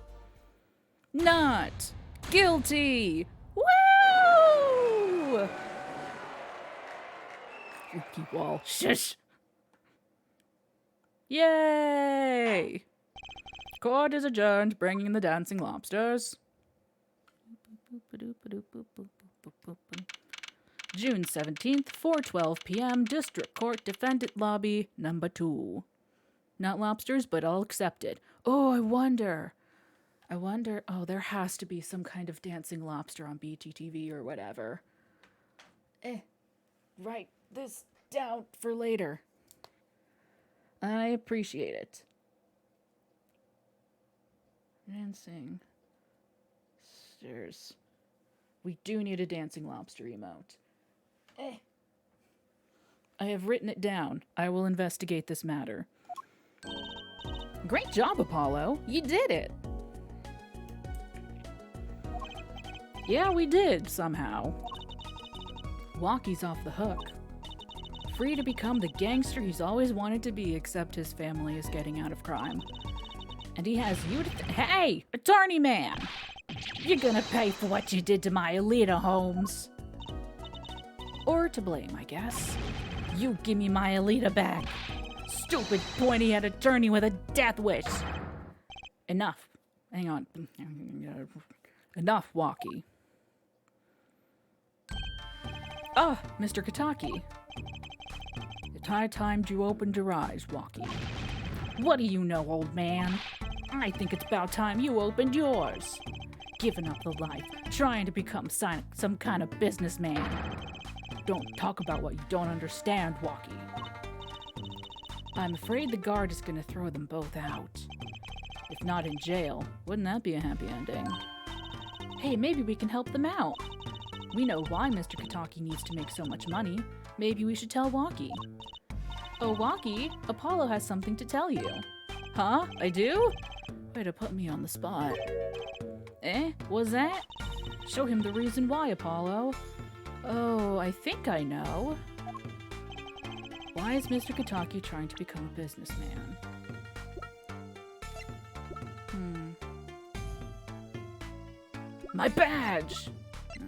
Speaker 1: Not guilty! Woo! Keep wall. Shush! Yay! Court is adjourned, bringing the dancing lobsters. June 17th, 4:12 p.m., District Court, Defendant Lobby, number 2. Not lobsters, but I'll accept it. Oh, I wonder, oh, there has to be some kind of dancing lobster on BTTV or whatever. Write this down for later. I appreciate it. Dancing stairs. We do need a dancing lobster emote. I have written it down. I will investigate this matter. Great job, Apollo. You did it. Yeah, we did, somehow. Walkie's off the hook. Free to become the gangster he's always wanted to be, except his family is getting out of crime. And he has you to Hey, attorney man! You're gonna pay for what you did to my Alita, Holmes. Or to blame, I guess. You give me my Alita back. Stupid pointy-headed attorney with a death wish. Enough. Hang on. Enough, Walkie. Ah, Mr. Kataki. It's high time you opened your eyes, Walkie. What do you know, old man? I think it's about time you opened yours. Giving up the life, trying to become some kind of businessman. Don't talk about what you don't understand, Walkie. I'm afraid the guard is gonna throw them both out. If not in jail, wouldn't that be a happy ending? Hey, maybe we can help them out. We know why Mr. Kataki needs to make so much money. Maybe we should tell Walkie. Oh, Walkie, Apollo has something to tell you. Huh? I do? Way to put me on the spot. What's that? Show him the reason why, Apollo. Oh, I think I know. Why is Mr. Kataki trying to become a businessman? My badge! No.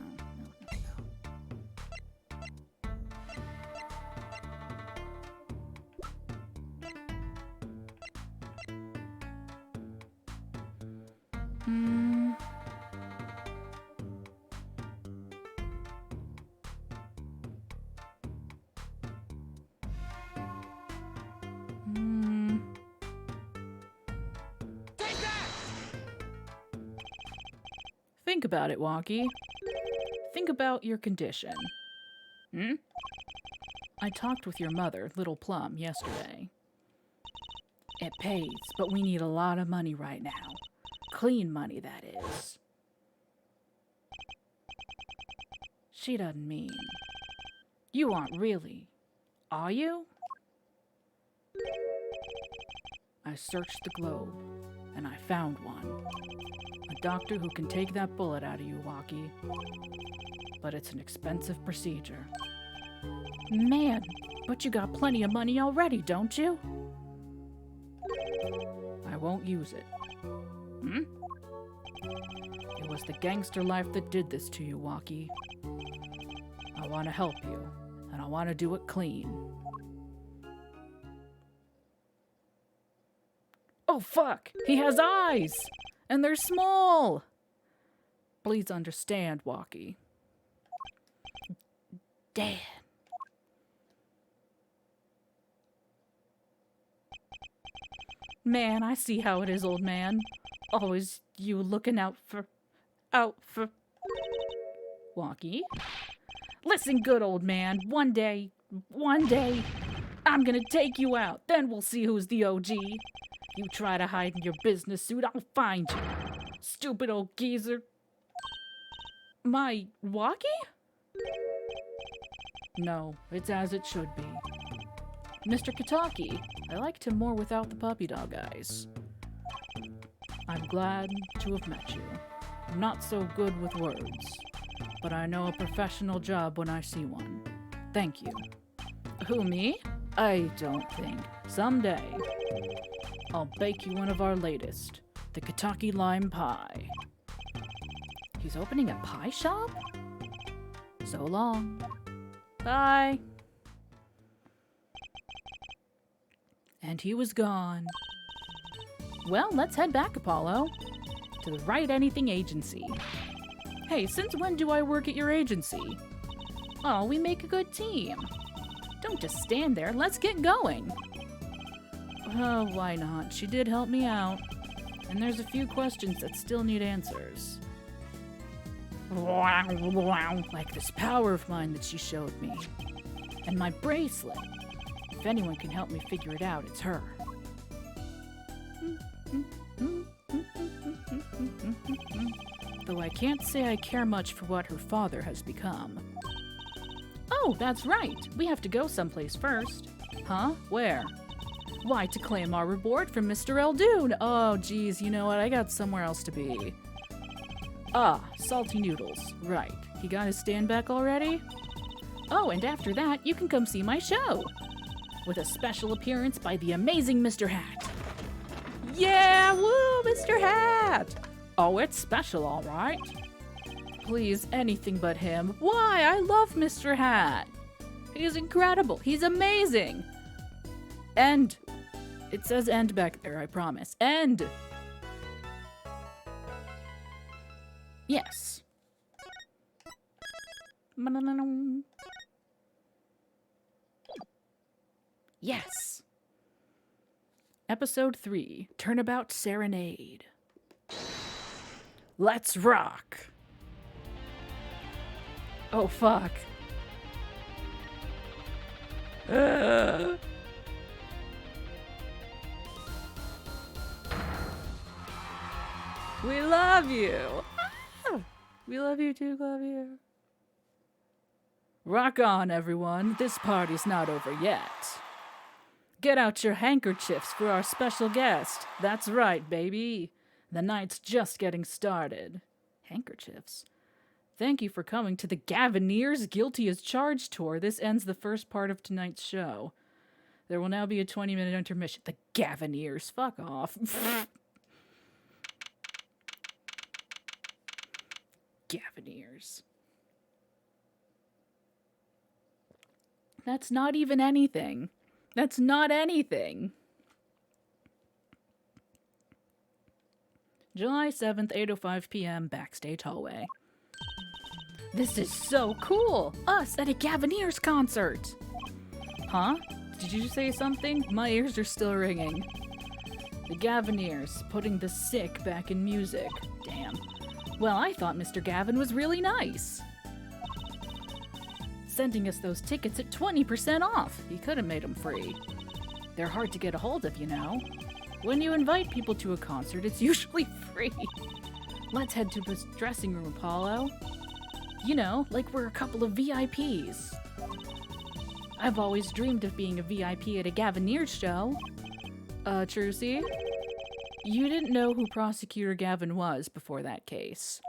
Speaker 2: Take that!
Speaker 1: Think about it, Walkie. Think about your condition. I talked with your mother, Little Plum, yesterday. It pays, but we need a lot of money right now. Clean money, that is. She doesn't mean. You aren't really, are you? I searched the globe, and I found one. A doctor who can take that bullet out of you, Walkie. But it's an expensive procedure. Man, but you got plenty of money already, don't you? I won't use it. It was the gangster life that did this to you, Walkie. I want to help you, and I want to do it clean. Oh, fuck! He has eyes! And they're small! Please understand, Walkie. Dad. Man, I see how it is, old man. Always you looking out for... Walkie? Listen good, old man. One day, I'm gonna take you out. Then we'll see who's the OG. You try to hide in your business suit, I'll find you. Stupid old geezer. My Walkie? No, it's as it should be. Mr. Kataki, I liked him more without the puppy dog eyes. I'm glad to have met you. I'm not so good with words, but I know a professional job when I see one. Thank you. Who, me? I don't think. Someday, I'll bake you one of our latest, the Kataki Lime Pie. He's opening a pie shop? So long. Bye. And he was gone. Well, let's head back, Apollo. To the Right Anything Agency. Hey, since when do I work at your agency? Oh, we make a good team. Don't just stand there, let's get going. Oh, why not? She did help me out. And there's a few questions that still need answers. Like this power of mine that she showed me. And my bracelet. If anyone can help me figure it out, it's her. though I can't say I care much for what her father has become.
Speaker 3: Oh, that's right. We have to go someplace first.
Speaker 1: Huh? Where?
Speaker 3: Why, to claim our reward from Mr. Eldoon.
Speaker 1: Oh, geez, you know what? I got somewhere else to be. Ah, salty noodles. Right. He got his stand back already?
Speaker 3: Oh, and after that, you can come see my show. With a special appearance by the amazing Mr. Hat.
Speaker 1: Yeah! Woo, Mr. Hat!
Speaker 3: Oh, it's special, all right.
Speaker 1: Please, anything but him. Why? I love Mr. Hat. He's incredible. He's amazing. End. It says end back there, I promise. End.
Speaker 3: Yes. Yes.
Speaker 1: Episode 3, Turnabout Serenade. Let's rock. Oh, fuck. We love you. We love you too, Clavier. Rock on, everyone. This party's not over yet. Get out your handkerchiefs for our special guest. That's right, baby. The night's just getting started. Handkerchiefs? Thank you for coming to the Gavineers Guilty as Charged tour. This ends the first part of tonight's show. There will now be a 20-minute intermission. The Gavineers. Fuck off. Gavineers. That's not even anything. That's not anything. July 7th, 8:05 p.m., backstage hallway. This is so cool! Us at a Gavineers concert! Huh? Did you say something? My ears are still ringing. The Gavineers, putting the sick back in music. Damn. Well, I thought Mr. Gavin was really nice. Sending us those tickets at 20% off. He could have made them free. They're hard to get a hold of, you know. When you invite people to a concert, it's usually free. Let's head to the dressing room, Apollo. You know, like we're a couple of VIPs. I've always dreamed of being a VIP at a Gavineers show. Trucy? You didn't know who Prosecutor Gavin was before that case.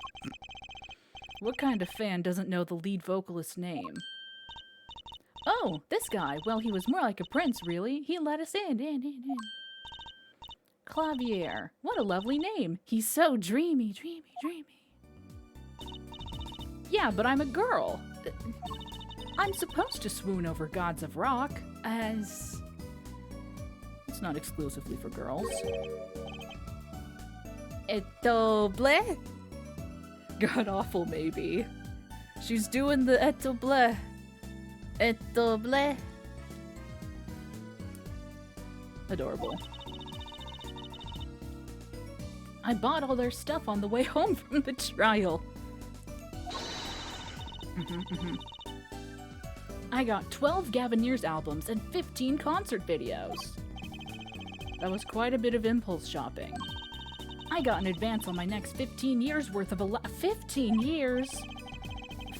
Speaker 1: What kind of fan doesn't know the lead vocalist's name? Oh, this guy. Well, he was more like a prince, really. He let us in. Clavier. What a lovely name. He's so dreamy. Yeah, but I'm a girl. I'm supposed to swoon over gods of rock, as... It's not exclusively for girls. Etoble? God awful, maybe. She's doing the etoble. Etoble. Adorable. I bought all their stuff on the way home from the trial. I got 12 Gavineers albums and 15 concert videos. That was quite a bit of impulse shopping. I got an advance on my next 15 years worth of 15 years?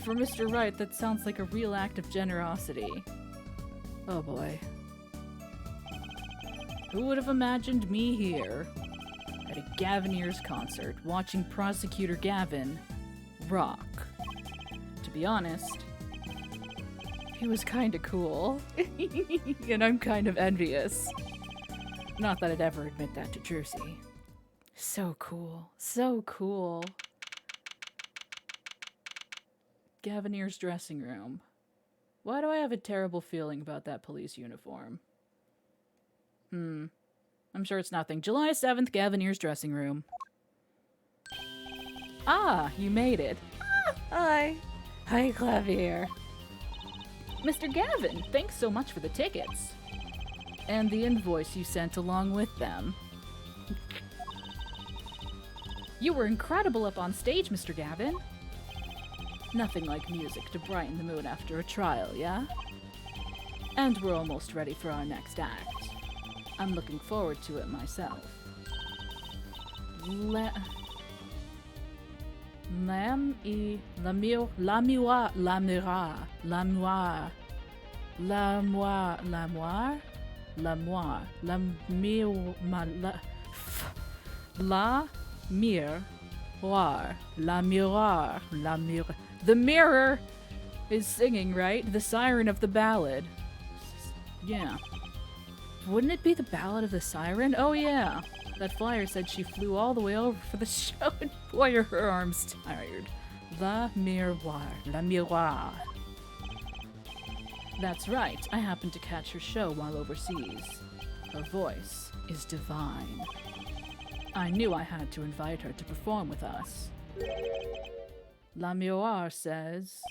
Speaker 1: For Mr. Wright, that sounds like a real act of generosity. Oh boy. Who would have imagined me here at a Gavineers concert watching Prosecutor Gavin rock? To be honest, he was kinda cool. And I'm kind of envious. Not that I'd ever admit that to Drucy. So cool. So cool. Gavineers dressing room. Why do I have a terrible feeling about that police uniform? I'm sure it's nothing. July 7th, Gavineers dressing room. Ah, you made it. Hi. Hi, Clavier. Mr. Gavin, thanks so much for the tickets. And the invoice you sent along with them. You were incredible up on stage, Mr. Gavin. Nothing like music to brighten the mood after a trial, yeah? And we're almost ready for our next act. I'm looking forward to it myself. Lam I Lamir Lamua Lamira Lamoire Lamoire Lamoire Lamoire Lamir La Mir War La Miroir La Mir. The mirror is singing, right? The siren of the ballad. Yeah. Wouldn't it be the Ballad of the Siren? Oh yeah. That flyer said she flew all the way over for the show, and boy are her arms tired. La Miroir. La Miroir. That's right. I happened to catch her show while overseas. Her voice is divine. I knew I had to invite her to perform with us. La Miroir says,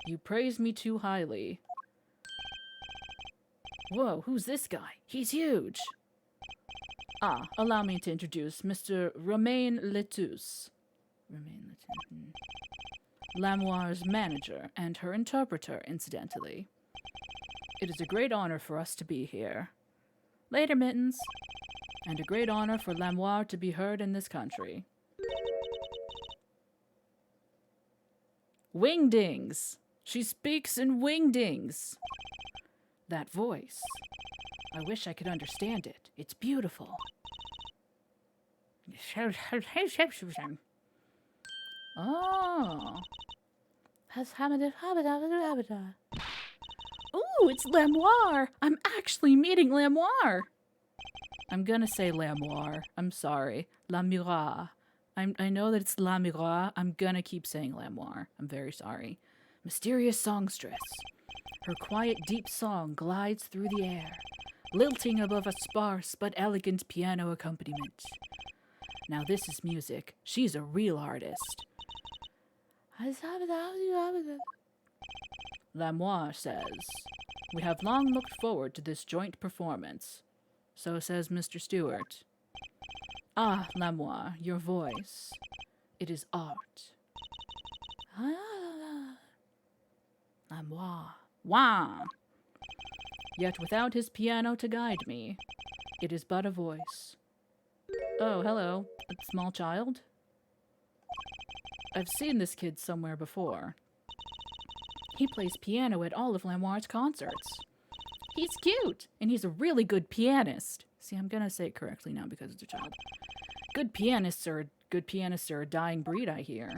Speaker 1: "You praise me too highly." Whoa, who's this guy? He's huge. Ah, allow me to introduce Mr. Romain Letus. Romain Letus. Lamoire's manager and her interpreter, incidentally. It is a great honor for us to be here. Later, Mittens. And a great honor for Lamoire to be heard in this country. Wingdings! She speaks in wingdings! That voice. I wish I could understand it. It's beautiful. Oh. Ooh, it's Lamoire! I'm actually meeting Lamoire! I'm gonna say Lamoire. I'm sorry. Lamira. I know that it's Lamira. I'm gonna keep saying Lamoire. I'm very sorry. Mysterious songstress. Her quiet, deep song glides through the air, lilting above a sparse but elegant piano accompaniment. Now this is music. She's a real artist. Lamoire says, "We have long looked forward to this joint performance." So says Mr. Stewart. Ah, Lamoire, your voice. It is art. Lamoire. Wah! Yet without his piano to guide me, it is but a voice. Oh, hello, a small child? I've seen this kid somewhere before. He plays piano at all of Lamoire's concerts. He's cute, and he's a really good pianist. See, I'm gonna say it correctly now because it's a child. Good pianists are a dying breed, I hear.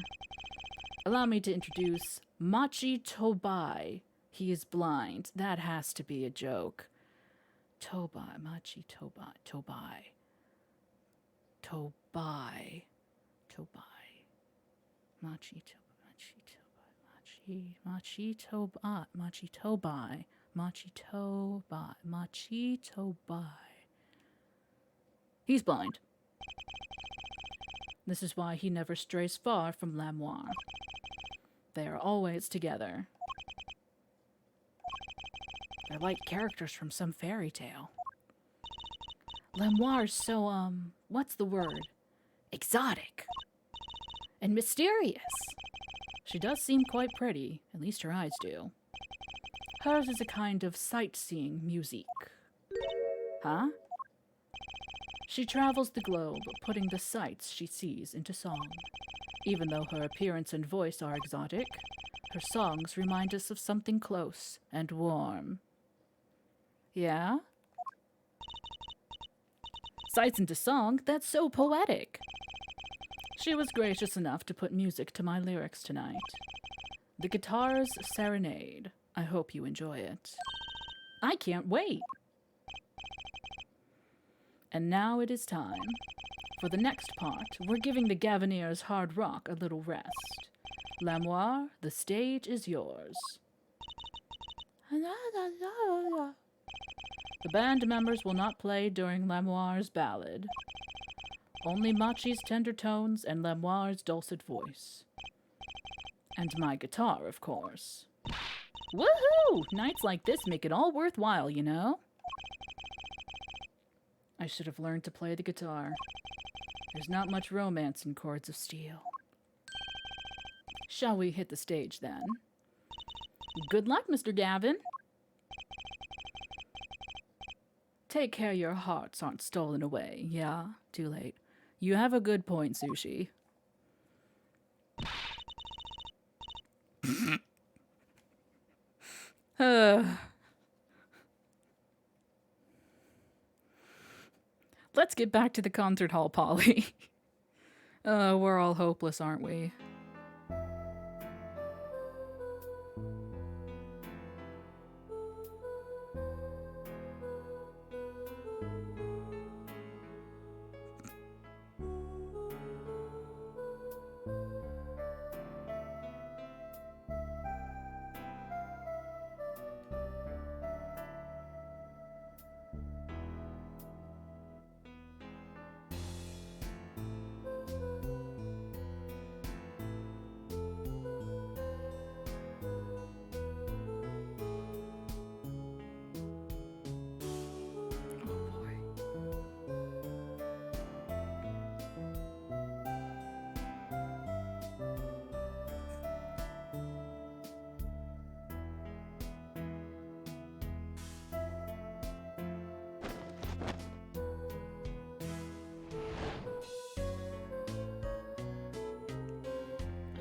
Speaker 1: Allow me to introduce Machi Tobai. He is blind. That has to be a joke. Tobai, Machi Tobai, Tobai. Tobai. Tobai. Machi Tobai, Machi Tobai, Machi Tobai, Machi Tobai, Machi Tobai. He's blind. This is why he never strays far from Lamoire. They are always together. They're like characters from some fairy tale. Lamoire's so, what's the word? Exotic. And mysterious. She does seem quite pretty, at least her eyes do. Hers is a kind of sightseeing musique. Huh? She travels the globe, putting the sights she sees into song. Even though her appearance and voice are exotic, her songs remind us of something close and warm. Yeah? Sights into song? That's so poetic. She was gracious enough to put music to my lyrics tonight. The Guitar's Serenade. I hope you enjoy it. I can't wait! And now it is time. For the next part, we're giving the Gaviniers' hard rock a little rest. Lamoire, the stage is yours. The band members will not play during Lamoire's ballad. Only Machi's tender tones and Lamoire's dulcet voice. And my guitar, of course. Woohoo! Nights like this make it all worthwhile, you know? I should have learned to play the guitar. There's not much romance in chords of steel. Shall we hit the stage, then? Good luck, Mr. Gavin. Take care your hearts aren't stolen away. Yeah, too late. You have a good point, Sushi. Let's get back to the concert hall, Polly. We're all hopeless, aren't we?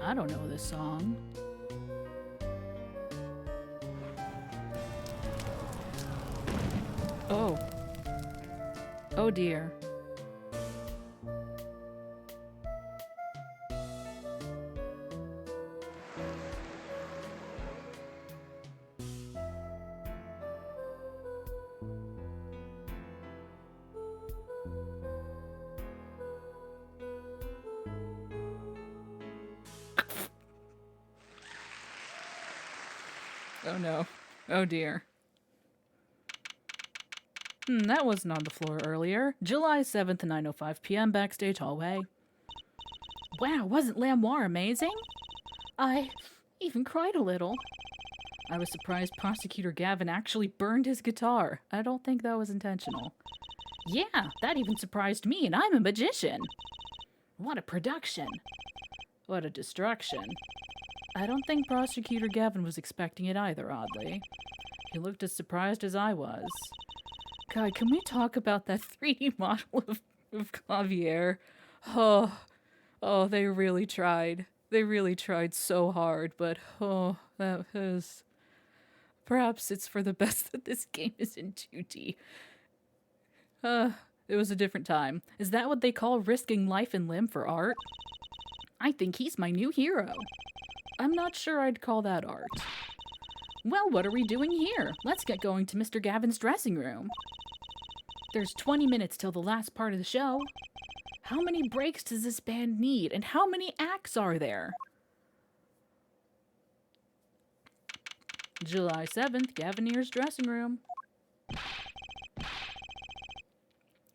Speaker 1: I don't know this song. Oh. Oh dear. Oh no. Oh dear. That wasn't on the floor earlier. July 7th, 9:05 p.m. Backstage hallway. Wow, wasn't Lamoire amazing? I even cried a little. I was surprised Prosecutor Gavin actually burned his guitar. I don't think that was intentional. Yeah, that even surprised me, and I'm a magician. What a production. What a destruction. I don't think Prosecutor Gavin was expecting it either, oddly. He looked as surprised as I was. God, can we talk about that 3D model of Clavier? Oh, they really tried. They really tried so hard, but that was... Perhaps it's for the best that this game is in 2D. It was a different time. Is that what they call risking life and limb for art? I think he's my new hero. I'm not sure I'd call that art. Well, what are we doing here? Let's get going to Mr. Gavin's dressing room. There's 20 minutes till the last part of the show. How many breaks does this band need, and how many acts are there? July 7th, Gavineer's dressing room.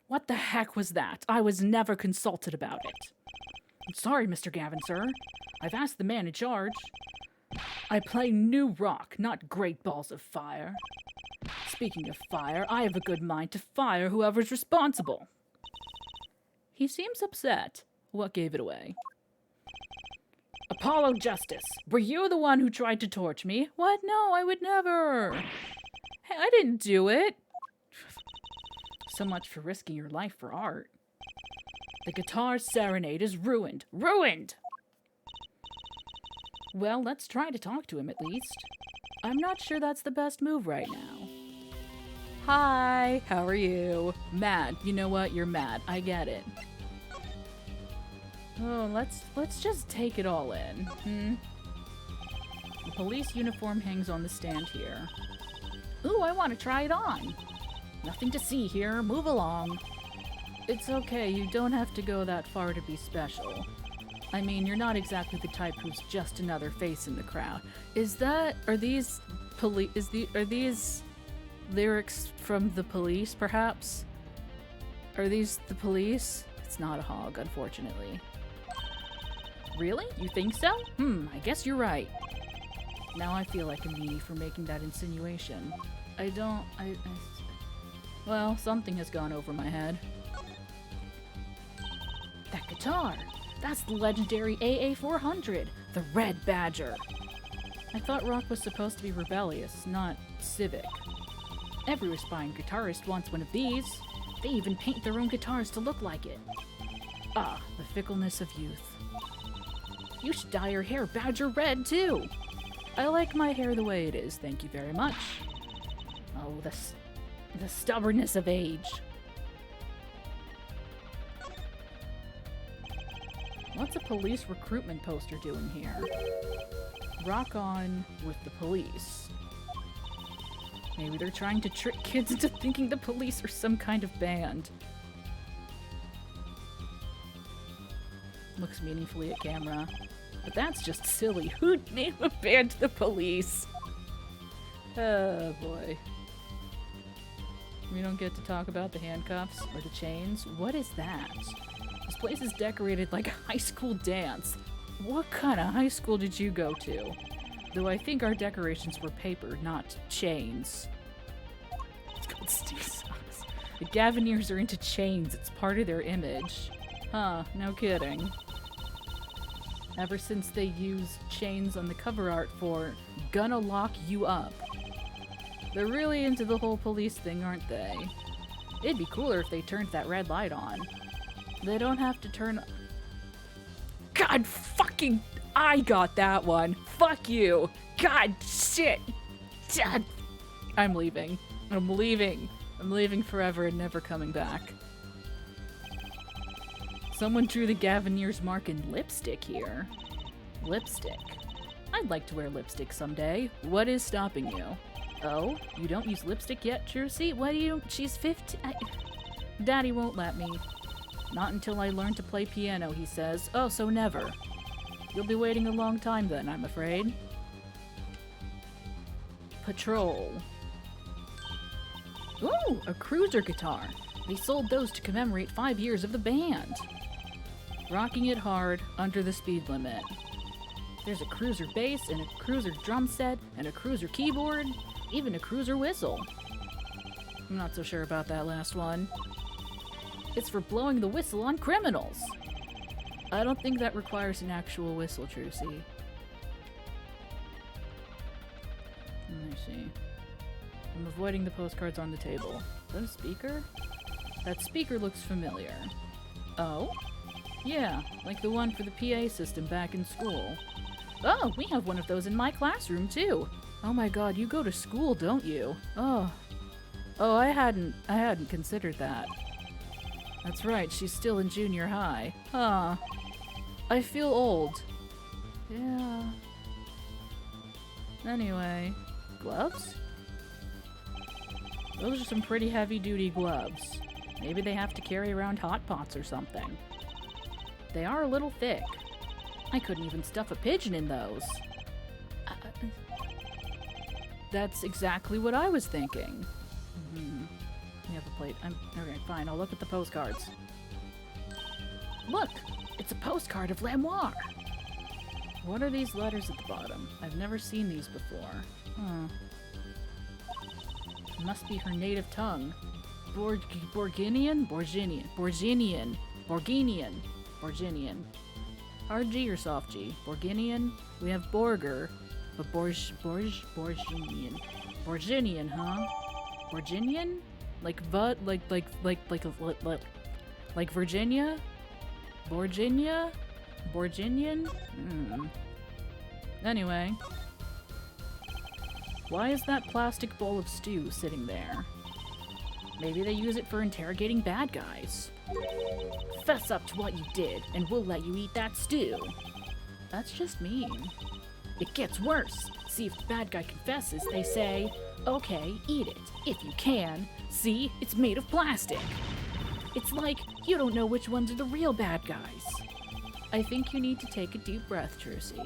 Speaker 1: What the heck was that? I was never consulted about it. I'm sorry, Mr. Gavin, sir. I've asked the man in charge. I play new rock, not great balls of fire. Speaking of fire, I have a good mind to fire whoever's responsible. He seems upset. What gave it away? Apollo Justice, were you the one who tried to torch me? What? No, I would never. Hey, I didn't do it. So much for risking your life for art. The guitar serenade is ruined. Ruined! Well, let's try to talk to him at least. I'm not sure that's the best move right now. Hi, how are you? Mad. You know what? You're mad. I get it. Oh, let's just take it all in. The police uniform hangs on the stand here. Ooh, I want to try it on. Nothing to see here. Move along. It's okay. You don't have to go that far to be special. I mean, you're not exactly the type who's just another face in the crowd. Are these lyrics from The Police, perhaps? Are these The Police? It's not a hog, unfortunately. Really? You think so? I guess you're right. Now I feel like a meanie for making that insinuation. Well, something has gone over my head. That guitar! That's the legendary AA400, the Red Badger. I thought rock was supposed to be rebellious, not civic. Every aspiring guitarist wants one of these. They even paint their own guitars to look like it. Ah, the fickleness of youth. You should dye your hair badger red, too. I like my hair the way it is, thank you very much. Oh, the stubbornness of age. What's a police recruitment poster doing here? Rock on with the police. Maybe they're trying to trick kids into thinking the police are some kind of band. Looks meaningfully at camera. But that's just silly. Who'd name a band the police? Oh boy. We don't get to talk about the handcuffs or the chains. What is that? This place is decorated like a high school dance. What kind of high school did you go to? Though I think our decorations were paper, not chains. It's called Stu Socks. The Gaviniers are into chains. It's part of their image. Huh, no kidding. Ever since they used chains on the cover art for "Gonna Lock You Up." They're really into the whole police thing, aren't they? It'd be cooler if they turned that red light on. They don't have to turn... God fucking... I got that one. Fuck you. God shit. God. I'm leaving. I'm leaving. I'm leaving forever and never coming back. Someone drew the Gaviniers mark in lipstick here. Lipstick. I'd like to wear lipstick someday. What is stopping you? Oh, you don't use lipstick yet, Trucy? Why do you... She's 15... Daddy won't let me. Not until I learn to play piano, he says. Oh, so never. You'll be waiting a long time then, I'm afraid. Patrol. Ooh, a cruiser guitar. They sold those to commemorate 5 years of the band. Rocking it hard, under the speed limit. There's a cruiser bass, and a cruiser drum set, and a cruiser keyboard, even a cruiser whistle. I'm not so sure about that last one. It's for blowing the whistle on criminals. I don't think that requires an actual whistle, Trucy. Let me see. I'm avoiding the postcards on the table. Is that a speaker? That speaker looks familiar. Oh? Yeah, like the one for the PA system back in school. Oh, we have one of those in my classroom too. Oh my god, you go to school, don't you? Oh. Oh, I hadn't considered that. That's right, she's still in junior high. Huh. I feel old. Yeah. Anyway, gloves? Those are some pretty heavy-duty gloves. Maybe they have to carry around hot pots or something. They are a little thick. I couldn't even stuff a pigeon in those. That's exactly what I was thinking. We have a plate. Okay, fine. I'll look at the postcards. Look! It's a postcard of Lamoire! What are these letters at the bottom? I've never seen these before. Huh. Must be her native tongue. Borginian? Borginian. Hard G or soft G? Borginian? We have Borger, but Borginian. Borginian, huh? Borginian? Like Virginia? Borginia? Borginian? Anyway. Why is that plastic bowl of stew sitting there? Maybe they use it for interrogating bad guys. Fess up to what you did, and we'll let you eat that stew. That's just mean. It gets worse. See, if the bad guy confesses, they say, okay, eat it, if you can. See, it's made of plastic. It's like, you don't know which ones are the real bad guys. I think you need to take a deep breath, Trucy.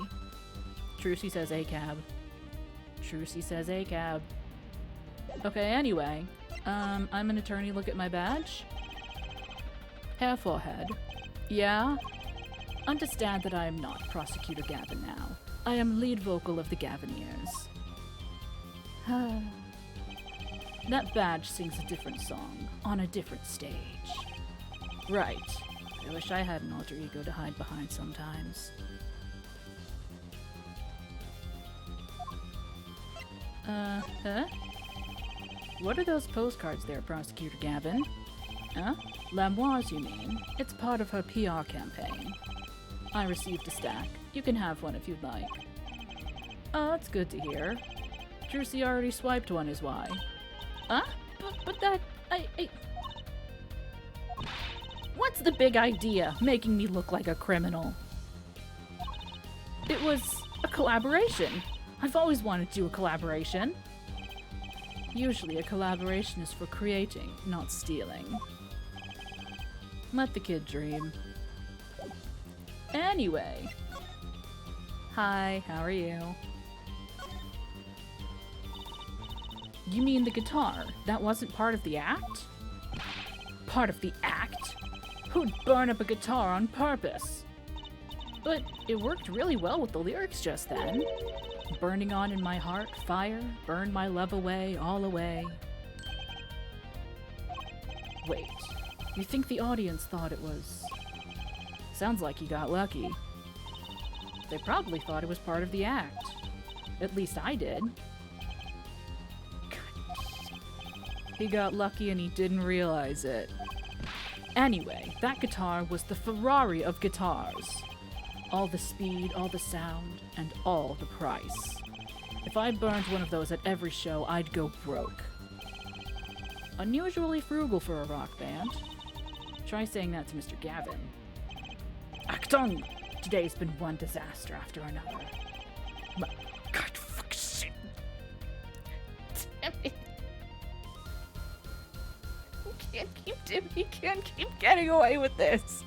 Speaker 1: Trucy says ACAB. Trucy says ACAB. Okay, anyway. I'm an attorney. Look at my badge. Hair forehead. Yeah? Understand that I am not Prosecutor Gavin now. I am lead vocal of the Gaviniers. That badge sings a different song, on a different stage. Right. I wish I had an alter ego to hide behind sometimes. Huh? What are those postcards there, Prosecutor Gavin? Huh? Lamoire's, you mean? It's part of her PR campaign. I received a stack. You can have one if you'd like. Oh, that's good to hear. Juicy already swiped one is why.
Speaker 3: Huh? But that... I... What's the big idea? Making me look like a criminal. It was a collaboration. I've always wanted to do a collaboration.
Speaker 1: Usually a collaboration is for creating, not stealing. Let the kid dream. Anyway. Hi, how are you?
Speaker 3: You mean the guitar? That wasn't part of the act? Part of the act? Who'd burn up a guitar on purpose?
Speaker 1: But it worked really well with the lyrics just then. Burning on in my heart, fire, burn my love away, all away. Wait, you think the audience thought it was... Sounds like you got lucky. They probably thought it was part of the act. At least I did. He got lucky and he didn't realize it. Anyway, that guitar was the Ferrari of guitars. All the speed, all the sound, and all the price. If I burned one of those at every show, I'd go broke. Unusually frugal for a rock band. Try saying that to Mr. Gavin. Achtung! Today's been one disaster after another. God, fuck shit. Damn it. He can't keep getting away with this.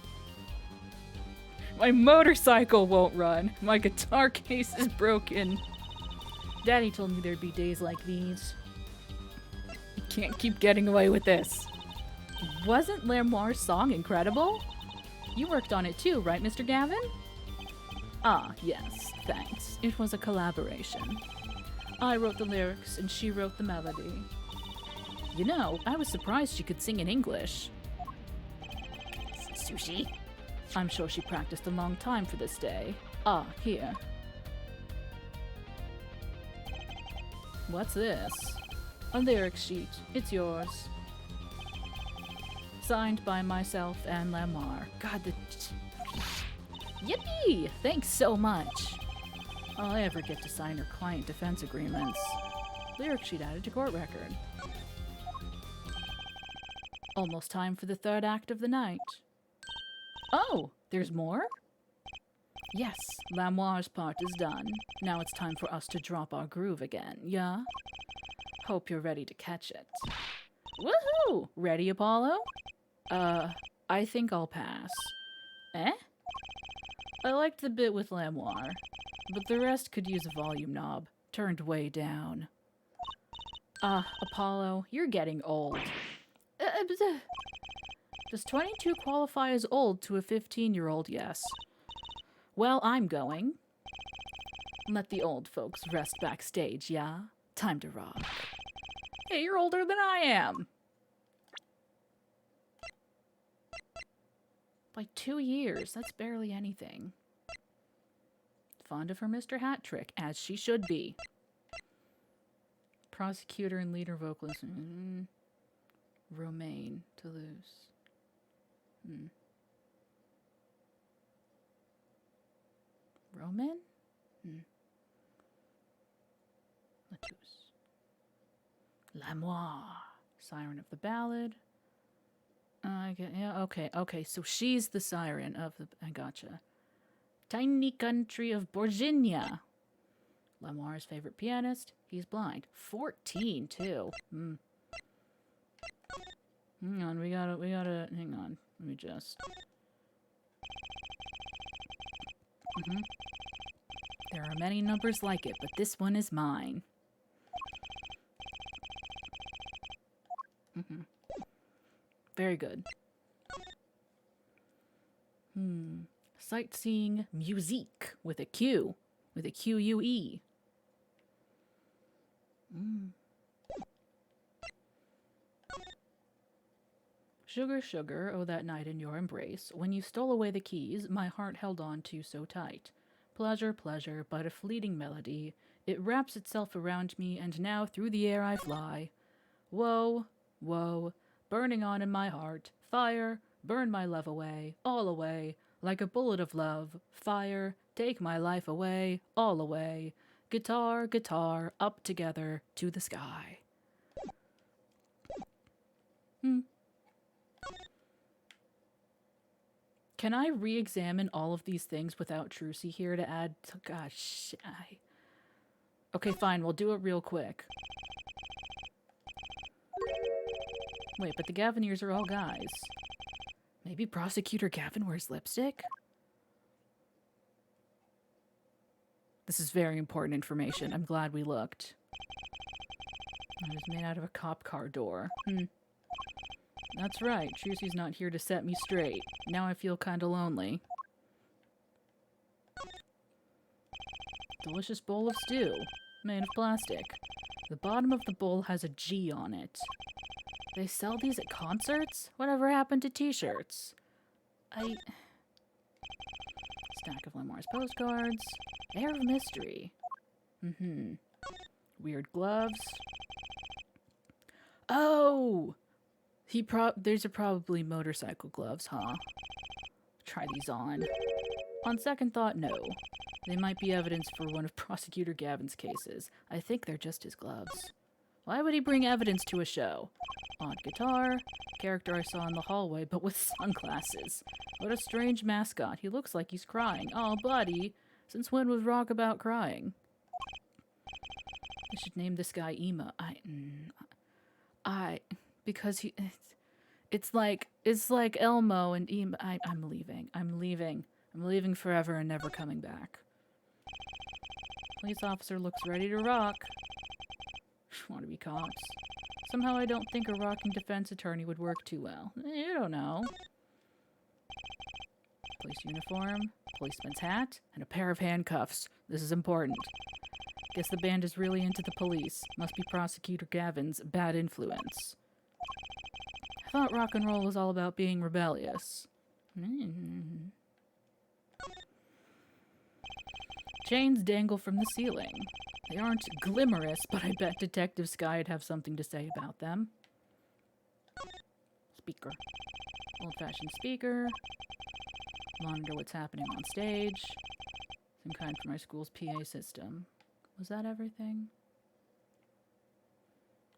Speaker 1: My motorcycle won't run. My guitar case is broken. Daddy told me there'd be days like these. You can't keep getting away with this. Wasn't Lamoire's song incredible? You worked on it too, right, Mr. Gavin? Ah, yes, thanks. It was a collaboration. I wrote the lyrics and she wrote the melody. You know, I was surprised she could sing in English. Sushi? I'm sure she practiced a long time for this day. Ah, here. What's this? A lyric sheet. It's yours. Signed by myself and Lamar. God, the... Yippee! Thanks so much. All I ever get to sign are client defense agreements. Lyric sheet added to court record. Almost time for the third act of the night. Oh, there's more? Yes, Lamoire's part is done. Now it's time for us to drop our groove again, yeah? Hope you're ready to catch it. Woohoo! Ready, Apollo? I think I'll pass. Eh? I liked the bit with Lamoire, but the rest could use a volume knob, turned way down. Apollo, you're getting old. Does 22 qualify as old to a 15-year-old? Yes. Well, I'm going. Let the old folks rest backstage, yeah? Time to rock. Hey, you're older than I am! By 2 years, that's barely anything. Fond of her Mr. Hat Trick, as she should be. Prosecutor and leader vocalist. Romaine, Toulouse. Roman? Latouche. Lamoire. Siren of the ballad. Yeah, okay, so she's the siren of the... I gotcha. Tiny country of Virginia. Lamoire's favorite pianist. He's blind. 14, too. Hang on, we gotta, hang on. Let me just... There are many numbers like it, but this one is mine. Very good. Sightseeing musique with a Q. With a Q-U-E. Sugar, sugar, oh that night in your embrace, when you stole away the keys, my heart held on to so tight. Pleasure, pleasure, but a fleeting melody. It wraps itself around me, and now through the air I fly. Woe, woe, burning on in my heart. Fire, burn my love away, all away. Like a bullet of love. Fire, take my life away, all away. guitar, guitar, up together to the sky. Can I re-examine all of these things without Trucy here to add to... Gosh, okay, fine, we'll do it real quick. Wait, but the Gaviniers are all guys. Maybe Prosecutor Gavin wears lipstick? This is very important information. I'm glad we looked. It was made out of a cop car door. That's right. Trucy's not here to set me straight. Now I feel kinda lonely. Delicious bowl of stew. Made of plastic. The bottom of the bowl has a G on it. They sell these at concerts? Whatever happened to t-shirts? Stack of Lemoire's postcards. Air of mystery. Weird gloves. Oh! These are probably motorcycle gloves, huh? Try these on. On second thought, no. They might be evidence for one of Prosecutor Gavin's cases. I think they're just his gloves. Why would he bring evidence to a show? Odd guitar. Character I saw in the hallway, but with sunglasses. What a strange mascot. He looks like he's crying. Oh, buddy. Since when was rock about crying? I should name this guy Emo. Because he... It's like Elmo and Emo. I'm leaving. I'm leaving forever and never coming back. Police officer looks ready to rock. Want to be cops. Somehow I don't think a rocking defense attorney would work too well. You don't know. Police uniform, policeman's hat, and a pair of handcuffs. This is important. Guess the band is really into the police. Must be Prosecutor Gavin's bad influence. I thought rock and roll was all about being rebellious. Chains dangle from the ceiling. They aren't glimmerous, but I bet Detective Sky'd have something to say about them. Speaker. Old-fashioned speaker. Monitor what's happening on stage. Some kind for my school's PA system. Was that everything?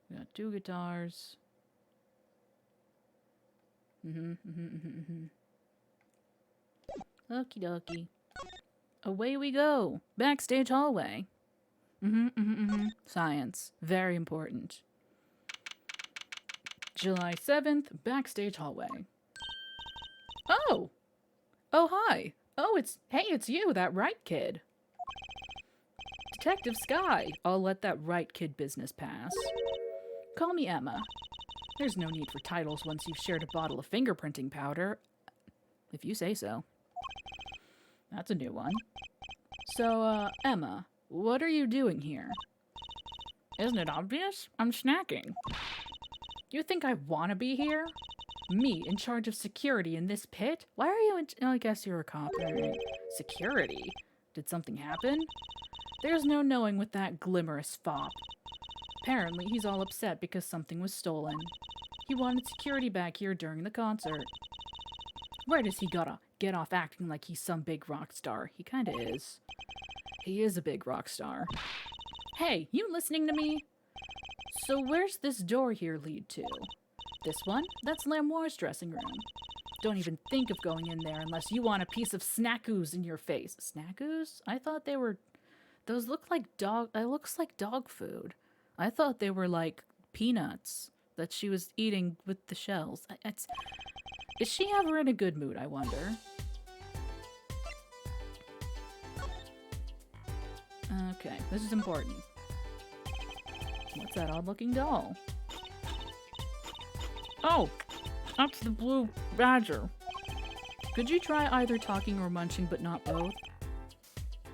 Speaker 1: We got 2 guitars. Okie dokie. Away we go. Backstage hallway. Science. Very important. July 7th, backstage hallway. Oh! Oh, hi. Oh, it's you, that Wright kid. Detective Sky. I'll let that Wright kid business pass. Call me Emma. There's no need for titles once you've shared a bottle of fingerprinting powder. If you say so. That's a new one. So, Emma, what are you doing here? Isn't it obvious? I'm snacking. You think I want to be here? Me, in charge of security in this pit? Why are you in... Oh, I guess you're a cop. Right. Security? Did something happen? There's no knowing with that glimmerous fop. Apparently, he's all upset because something was stolen. He wanted security back here during the concert. Where does he gotta get off acting like he's some big rock star? He kinda is. He is a big rock star. Hey, you listening to me? So where's this door here lead to? This one? That's Lamoire's dressing room. Don't even think of going in there unless you want a piece of snack-ooze in your face. Snack-ooze? I thought they were... Those look like dog... It looks like dog food. I thought they were like peanuts that she was eating with the shells. Is she ever in a good mood, I wonder? Okay, this is important. What's that odd-looking doll? Oh, that's the blue badger. Could you try either talking or munching, but not both?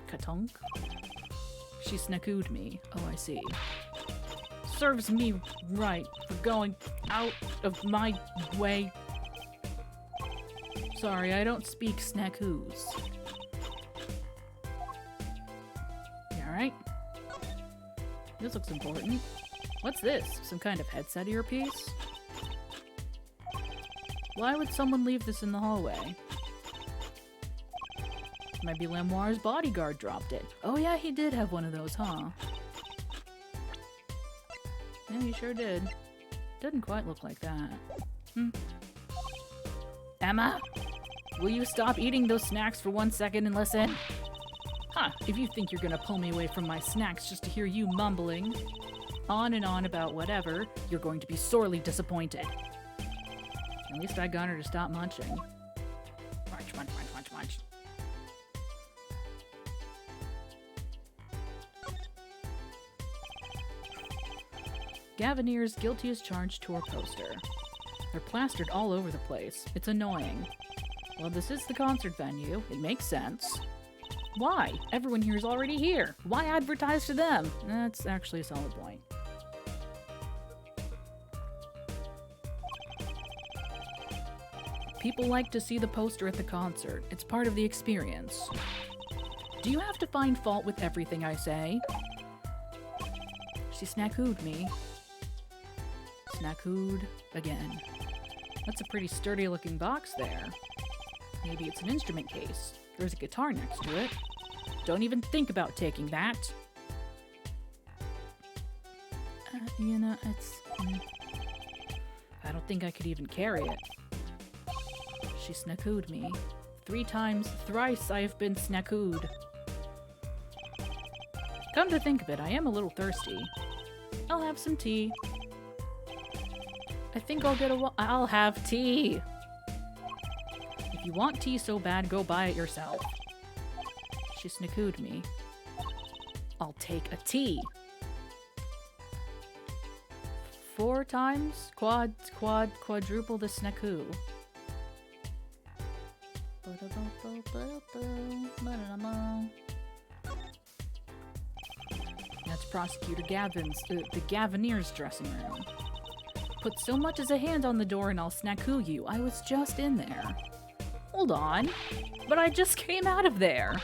Speaker 1: Katunk? She snackooed me. Oh, I see. Serves me right for going out of my way. Sorry, I don't speak snackoos. You alright? This looks important. What's this? Some kind of headset earpiece? Why would someone leave this in the hallway? Maybe Lemoire's bodyguard dropped it. Oh yeah, he did have one of those, huh? Yeah, he sure did. Doesn't quite look like that. Emma? Will you stop eating those snacks for 1 second and listen? Huh, if you think you're gonna pull me away from my snacks just to hear you mumbling on and on about whatever, you're going to be sorely disappointed. At least I got her to stop munching. Munch, munch, munch, munch, munch. Gavanir's guilty as charged tour poster. They're plastered all over the place. It's annoying. Well, this is the concert venue. It makes sense. Why? Everyone here is already here. Why advertise to them? That's actually a solid point. People like to see the poster at the concert. It's part of the experience. Do you have to find fault with everything I say? She snackooed me. Snackooed again. That's a pretty sturdy looking box there. Maybe it's an instrument case. There's a guitar next to it. Don't even think about taking that. You know, it's... I don't think I could even carry it. She snackooed me. 3 times, thrice I have been snackooed. Come to think of it, I am a little thirsty. I'll have some tea. I think I'll get I'll have tea! If you want tea so bad, go buy it yourself. She snackooed me. I'll take a tea. 4 times? Quadruple the snackoo. That's Prosecutor Gavin's, the Gavanir's dressing room. Put so much as a hand on the door and I'll snackoo you. I was just in there. Hold on. But I just came out of there.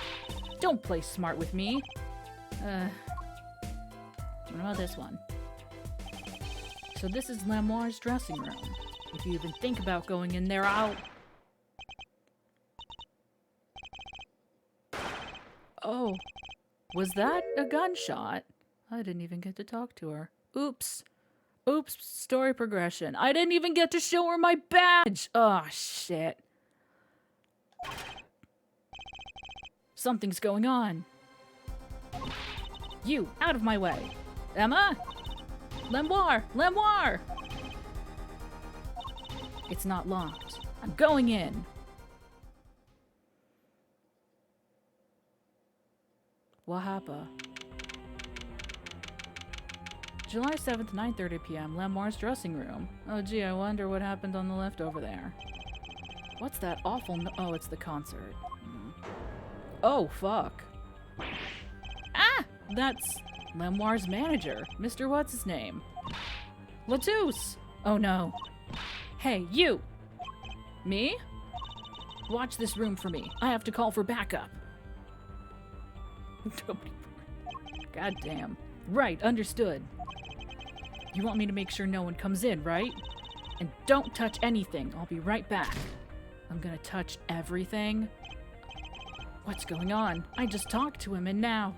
Speaker 1: Don't play smart with me. What about this one? So this is Lemoire's dressing room. If you even think about going in there, I'll... Oh, was that a gunshot? I didn't even get to talk to her. Oops. Oops, story progression. I didn't even get to show her my badge! Oh, shit. Something's going on. You, out of my way. Emma? Lemoire! Lemoire! It's not locked. I'm going in. What happened? July 7th, 9:30 p.m., Lemoire's dressing room. Oh gee, I wonder what happened on the left over there. What's that awful oh, it's the concert. Oh, fuck. Ah! That's Lemoire's manager, Mr. What's-his-name. Latouche! Oh no. Hey, you! Me? Watch this room for me. I have to call for backup. God damn. Right, understood. You want me to make sure no one comes in, right? And don't touch anything. I'll be right back. I'm gonna touch everything? What's going on? I just talked to him and now...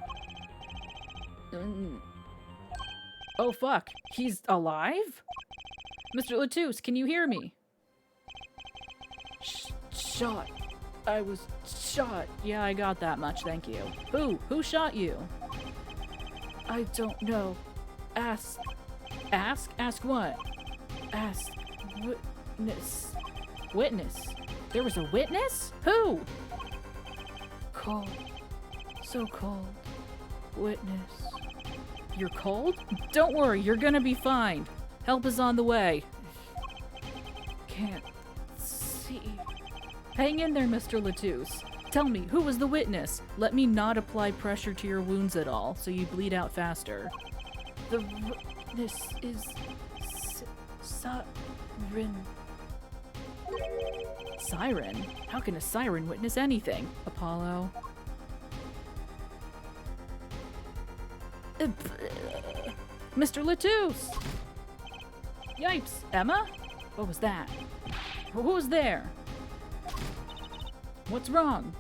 Speaker 1: Oh fuck, he's alive? Mr. Latouche, can you hear me? Shot. I was shot. Yeah, I got that much, thank you. Who shot you? I don't know. Ask? Ask what? Ask witness. Witness? There was a witness? Who? Cold. So cold. Witness. You're cold? Don't worry, you're gonna be fine. Help is on the way. Can't see. Hang in there, Mr. Latouche. Tell me, who was the witness? Let me not apply pressure to your wounds at all, so you bleed out faster. The witness is... Siren. Siren? How can a siren witness anything? Apollo. Mr. Latouche! Yipes! Emma? What was that? Who was there? What's wrong?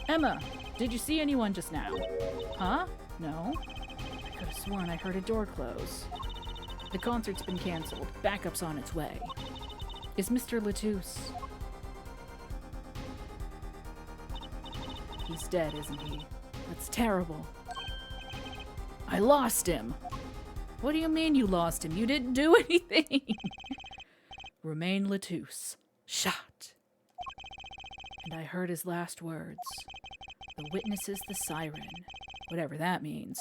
Speaker 1: Emma, did you see anyone just now? Huh? No. I could have sworn I heard a door close. The concert's been canceled. Backup's on its way. Is Mr. Latouche? He's dead, isn't he? That's terrible. I lost him. What do you mean you lost him? You didn't do anything. Romain Latouche. Shot. And I heard his last words. The witness is the siren. Whatever that means.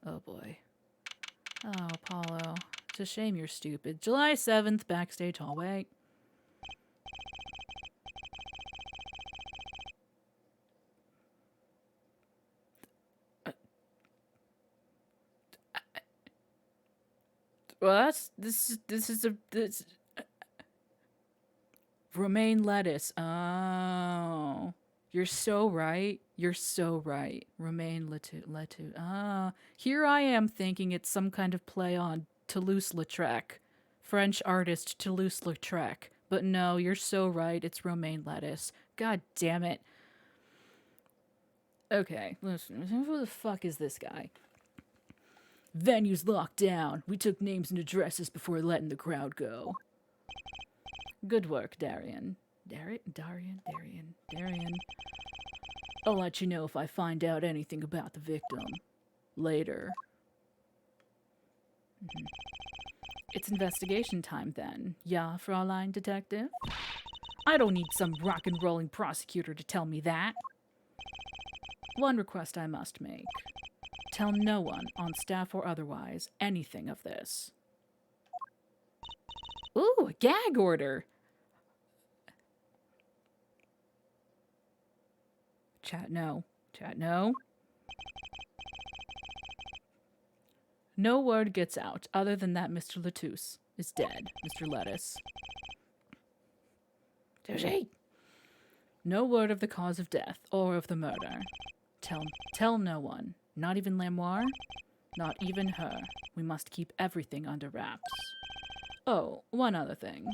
Speaker 1: Oh boy. Oh, Apollo. It's a shame you're stupid. July 7th, backstage hallway. Well, this is romaine lettuce. Oh, you're so right. You're so right. Romaine lettuce. Ah, here I am thinking it's some kind of play on Toulouse-Lautrec, French artist Toulouse-Lautrec. But no, you're so right. It's romaine lettuce. God damn it. Okay, listen. Who the fuck is this guy? Venue's locked down. We took names and addresses before letting the crowd go. Good work, Darian. Darian. I'll let you know if I find out anything about the victim. Later. It's investigation time then. Ja, Fraulein Detective? I don't need some rock and rolling prosecutor to tell me that. One request I must make. Tell no one, on staff or otherwise, anything of this. Ooh, a gag order! Chat no. Chat no. No word gets out, other than that Mr. Latouche is dead, Mr. Lettuce. No word of the cause of death, or of the murder. Tell no one. Not even Lamoire? Not even her. We must keep everything under wraps. Oh, one other thing.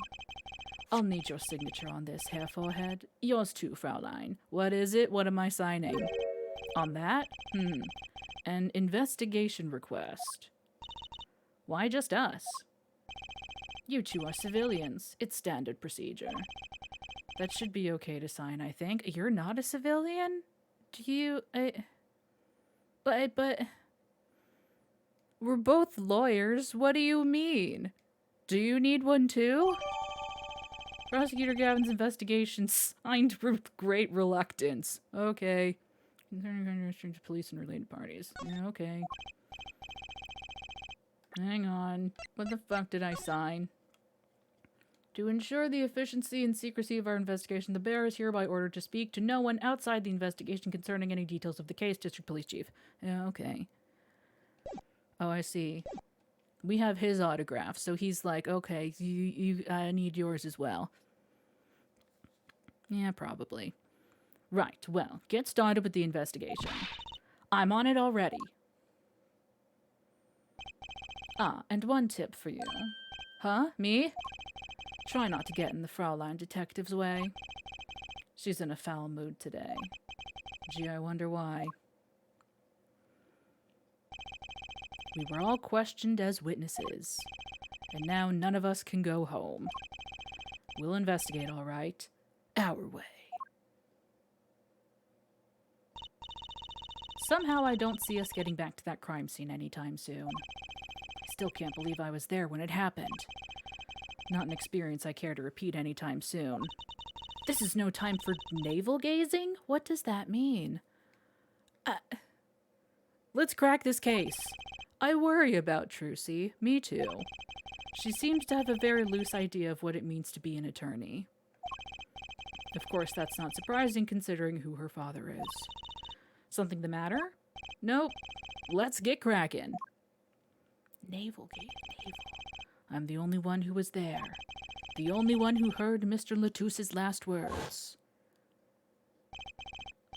Speaker 1: I'll need your signature on this, Herr Forehead. Yours too, Fraulein. What is it? What am I signing? On that? An investigation request. Why just us? You two are civilians. It's standard procedure. That should be okay to sign, I think. You're not a civilian? Do you... But... We're both lawyers. What do you mean? Do you need one too? Prosecutor Gavin's investigation signed with great reluctance. Okay. Concerning to police and related parties. Yeah, okay. Hang on. What the fuck did I sign? To ensure the efficiency and secrecy of our investigation, the bearer is hereby ordered to speak to no one outside the investigation concerning any details of the case, District Police Chief. Yeah, okay. Oh, I see. We have his autograph, so he's like, okay, I need yours as well. Yeah, probably. Right, well, get started with the investigation. I'm on it already. Ah, and one tip for you. Huh? Me? Try not to get in the Fraulein Detective's way. She's in a foul mood today. Gee, I wonder why. We were all questioned as witnesses, and now none of us can go home. We'll investigate, all right. Our way. Somehow I don't see us getting back to that crime scene anytime soon. I still can't believe I was there when it happened. Not an experience I care to repeat anytime soon. This is no time for navel-gazing? What does that mean? Let's crack this case. I worry about Trucy. Me too. She seems to have a very loose idea of what it means to be an attorney. Of course, that's not surprising considering who her father is. Something the matter? Nope. Let's get cracking. Navel-gazing, navel. I'm the only one who was there. The only one who heard Mr. Latouche's last words.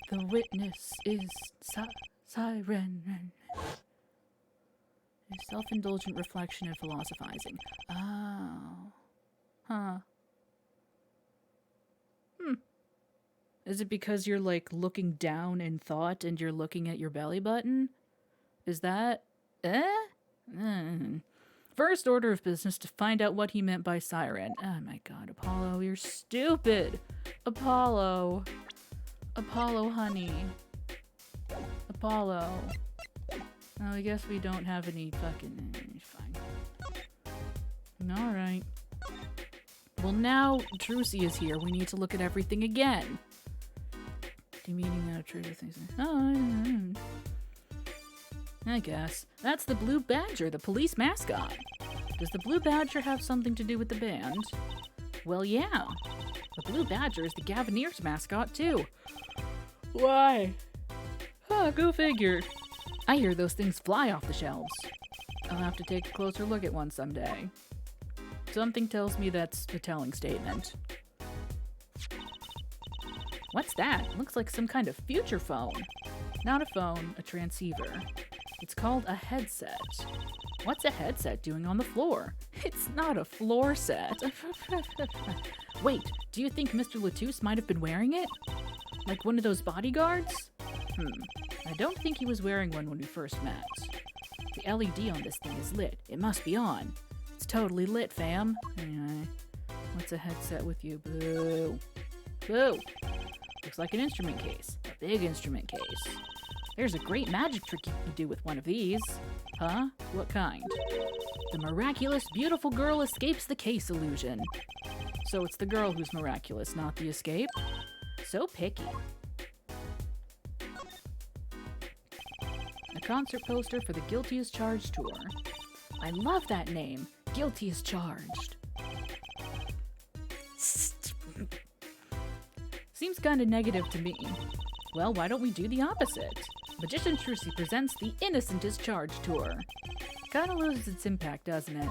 Speaker 1: The witness is siren. A self-indulgent reflection and philosophizing. Oh. Huh. Is it because you're, like, looking down in thought and you're looking at your belly button? Is that... First order of business to find out what he meant by siren. Oh my god, Apollo, you're stupid! Apollo. Apollo, honey. Apollo. Oh, I guess we don't have any fucking... Fine. Alright. Well, now Trucy is here. We need to look at everything again. Demeaning out of trigger things. Oh, I guess. That's the Blue Badger, the police mascot. Does the Blue Badger have something to do with the band? Well, yeah. The Blue Badger is the Gaviniers mascot, too. Why? Huh, go figure. I hear those things fly off the shelves. I'll have to take a closer look at one someday. Something tells me that's a telling statement. What's that? Looks like some kind of future phone. Not a phone, a transceiver. It's called a headset. What's a headset doing on the floor? It's not a floor set. Wait, do you think Mr. Latouche might have been wearing it? Like one of those bodyguards? I don't think he was wearing one when we first met. The LED on this thing is lit. It must be on. It's totally lit, fam. Anyway, what's a headset with you? Boo. Boo. Looks like an instrument case. A big instrument case. There's a great magic trick you can do with one of these. Huh? What kind? The miraculous beautiful girl escapes the case illusion. So it's the girl who's miraculous, not the escape? So picky. A concert poster for the Guilty as Charged tour. I love that name. Guilty as Charged. Seems kinda negative to me. Well, why don't we do the opposite? Magician Trucy presents the Innocent as Charged tour. Kinda loses its impact, doesn't it?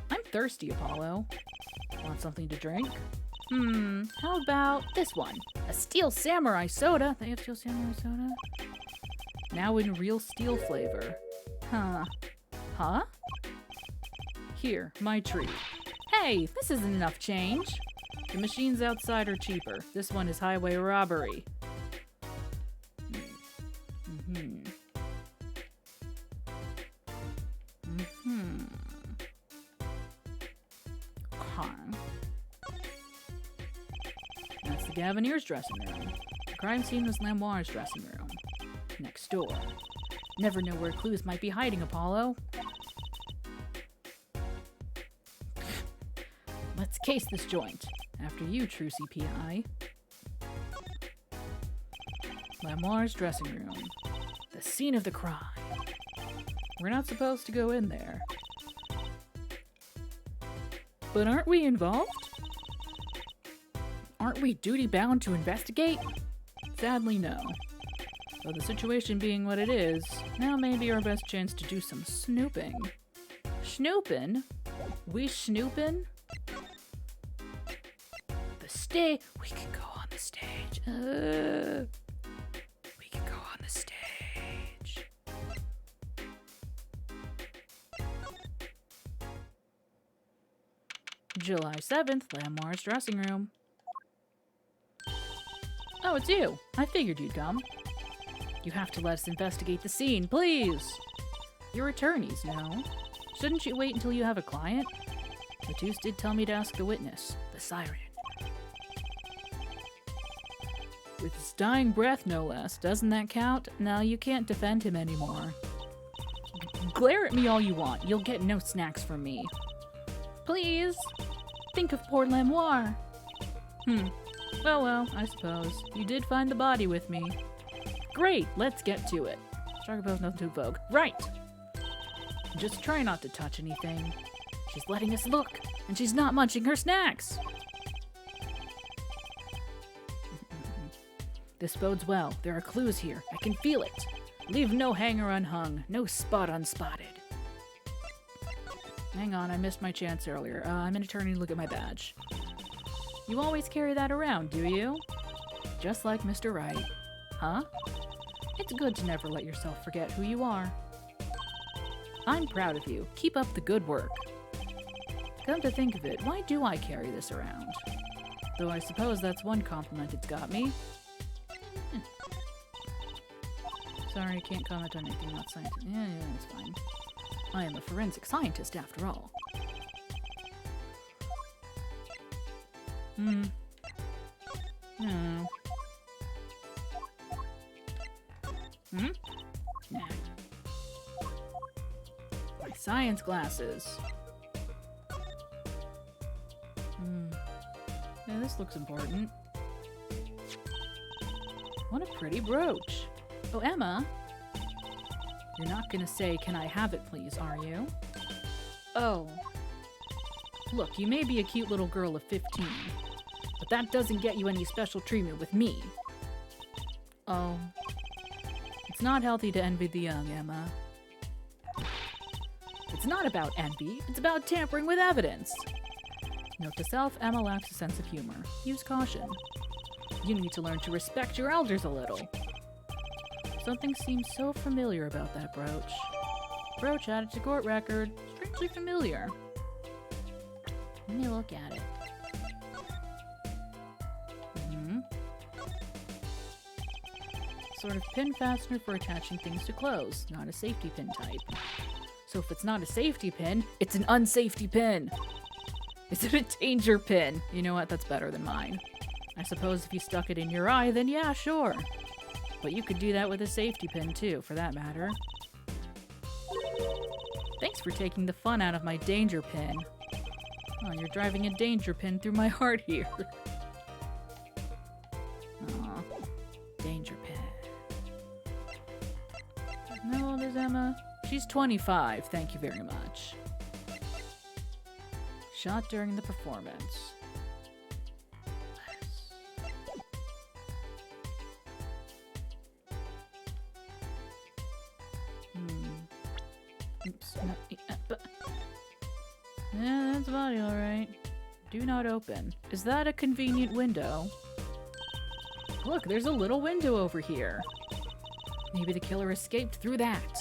Speaker 1: I'm thirsty, Apollo. Want something to drink? How about this one? A Steel Samurai soda. They have Steel Samurai soda? Now in real steel flavor. Huh? Here, my treat. Hey, this isn't enough change. The machines outside are cheaper. This one is highway robbery. That's the Gaviniers' dressing room. The crime scene was Lamoire's dressing room. Next door. Never know where clues might be hiding, Apollo. Let's case this joint. After you, Trucy P.I. Lamoire's dressing room. The scene of the crime. We're not supposed to go in there. But aren't we involved? Aren't we duty-bound to investigate? Sadly, no. Though the situation being what it is, now may be our best chance to do some snooping. Snoopin'? We snoopin'? We can go on the stage. We can go on the stage. July 7th, Lamoire's dressing room. Oh, it's you. I figured you'd come. You have to let us investigate the scene, please. You're attorneys, no? Shouldn't you wait until you have a client? Latouche did tell me to ask the witness, the siren. With his dying breath, no less. Doesn't that count? No, you can't defend him anymore. Glare at me all you want. You'll get no snacks from me. Please. Think of poor Lamoire. Well, I suppose. You did find the body with me. Great, let's get to it. Strike a pose, nothing to evoke. Right. Just try not to touch anything. She's letting us look, and she's not munching her snacks. This bodes well. There are clues here. I can feel it. Leave no hanger unhung, no spot unspotted. Hang on, I missed my chance earlier. I'm an attorney, look at my badge. You always carry that around, do you? Just like Mr. Wright. Huh? It's good to never let yourself forget who you are. I'm proud of you. Keep up the good work. Come to think of it, why do I carry this around? Though I suppose that's one compliment it's got me. Hmm. Sorry, can't comment on anything not scientific. Yeah, that's fine. I am a forensic scientist after all. Hmm. No. Hmm? Nah. My science glasses. Yeah, this looks important. What a pretty brooch. Oh, Emma. You're not gonna say, "Can I have it, please," are you? Oh. Look, you may be a cute little girl of 15, but that doesn't get you any special treatment with me. Oh. It's not healthy to envy the young, Emma. It's not about envy, it's about tampering with evidence. Note to self, Emma lacks a sense of humor. Use caution. You need to learn to respect your elders a little. Something seems so familiar about that brooch. Brooch added to court record. Strangely familiar. Let me look at it. Sort of pin fastener for attaching things to clothes, not a safety pin type. So if it's not a safety pin, it's an unsafety pin. Is it a danger pin? You know what? That's better than mine. I suppose if you stuck it in your eye, then yeah, sure. But you could do that with a safety pin too, for that matter. Thanks for taking the fun out of my danger pin. Oh, you're driving a danger pin through my heart here. Aw, danger pin. How old is Emma? She's 25, thank you very much. Shot during the performance. Oops. No, yeah, that's body, alright. Do not open. Is that a convenient window? Look, there's a little window over here. Maybe the killer escaped through that.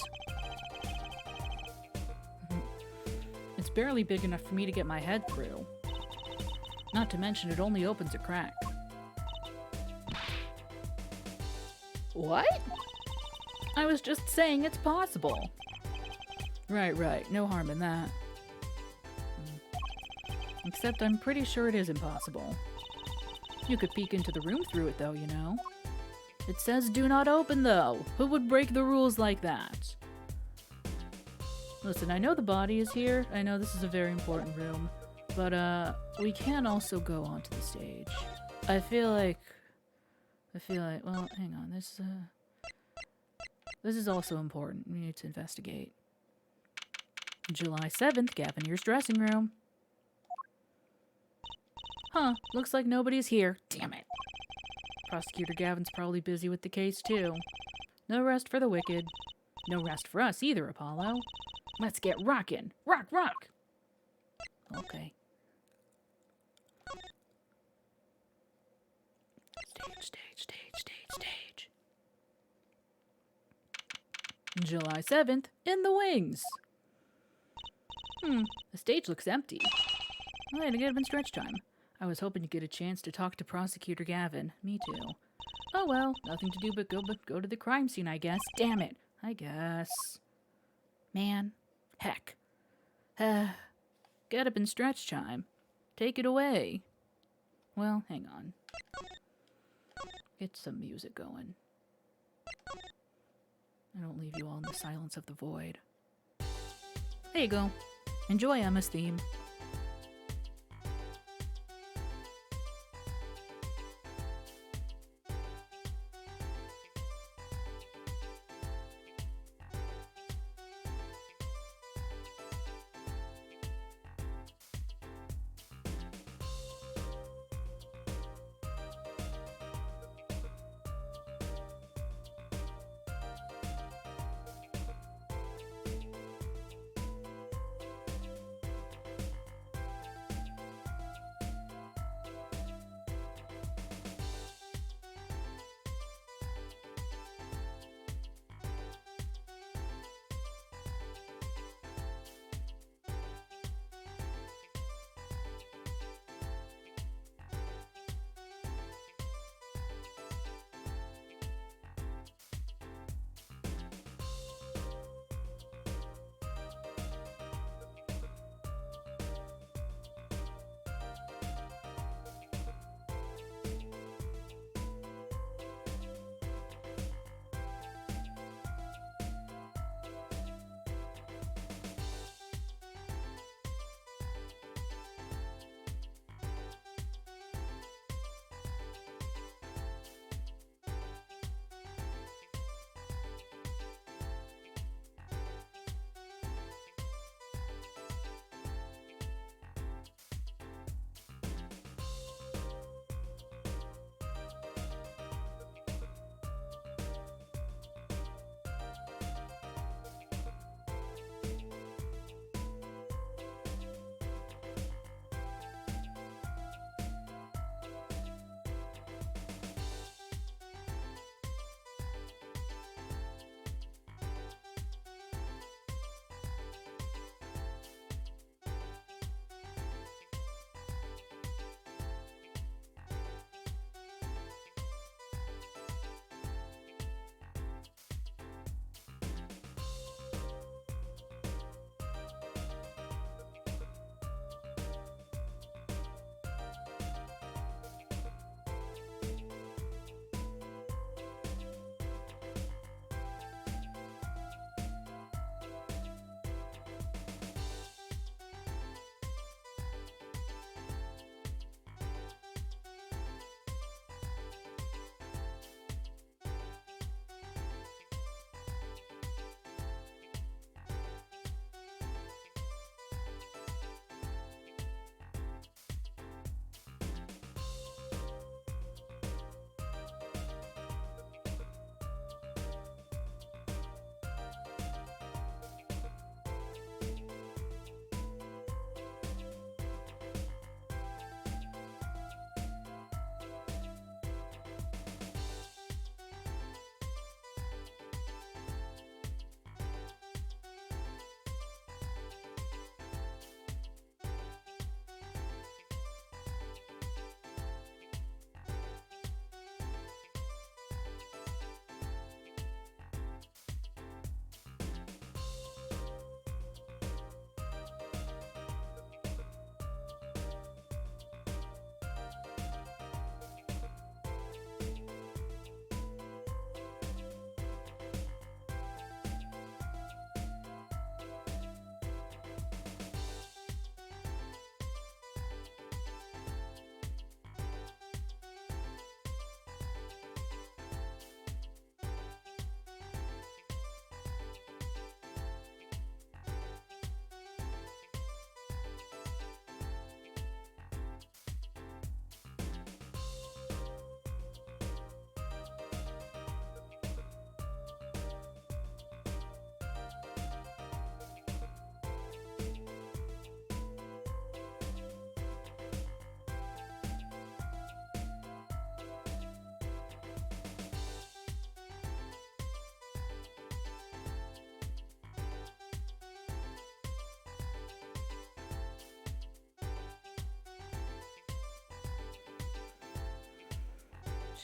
Speaker 1: It's barely big enough for me to get my head through. Not to mention it only opens a crack. What? I was just saying it's possible. Right. No harm in that. Except I'm pretty sure it is impossible. You could peek into the room through it though, you know. It says do not open though. Who would break the rules like that? Listen, I know the body is here. I know this is a very important room. But, we can also go onto the stage. I feel like, well, hang on. This is also important. We need to investigate. July 7th, Gavinier's dressing room. Huh, looks like nobody's here. Damn it. Prosecutor Gavin's probably busy with the case, too. No rest for the wicked. No rest for us either, Apollo. Let's get rockin'. Rock! Okay. Stage. July 7th, in the wings. The stage looks empty. Wait, I get up in stretch time. I was hoping to get a chance to talk to Prosecutor Gavin. Me too. Oh well, nothing to do but go to the crime scene, I guess. Damn it. I guess. Man. Heck. Get up in stretch time. Take it away. Well, hang on. Get some music going. I don't leave you all in the silence of the void. There you go. Enjoy Emma's theme.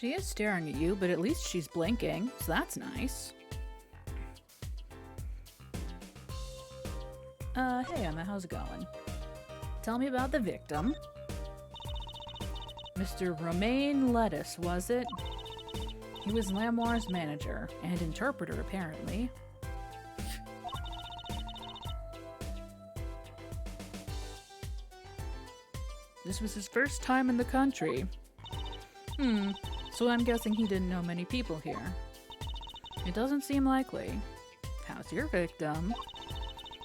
Speaker 1: She is staring at you, but at least she's blinking, so that's nice. Hey Emma, how's it going? Tell me about the victim. Mr. Romain Lettuce, was it? He was Lamoire's manager and interpreter, apparently. This was his first time in the country. So I'm guessing he didn't know many people here. It doesn't seem likely. How's your victim?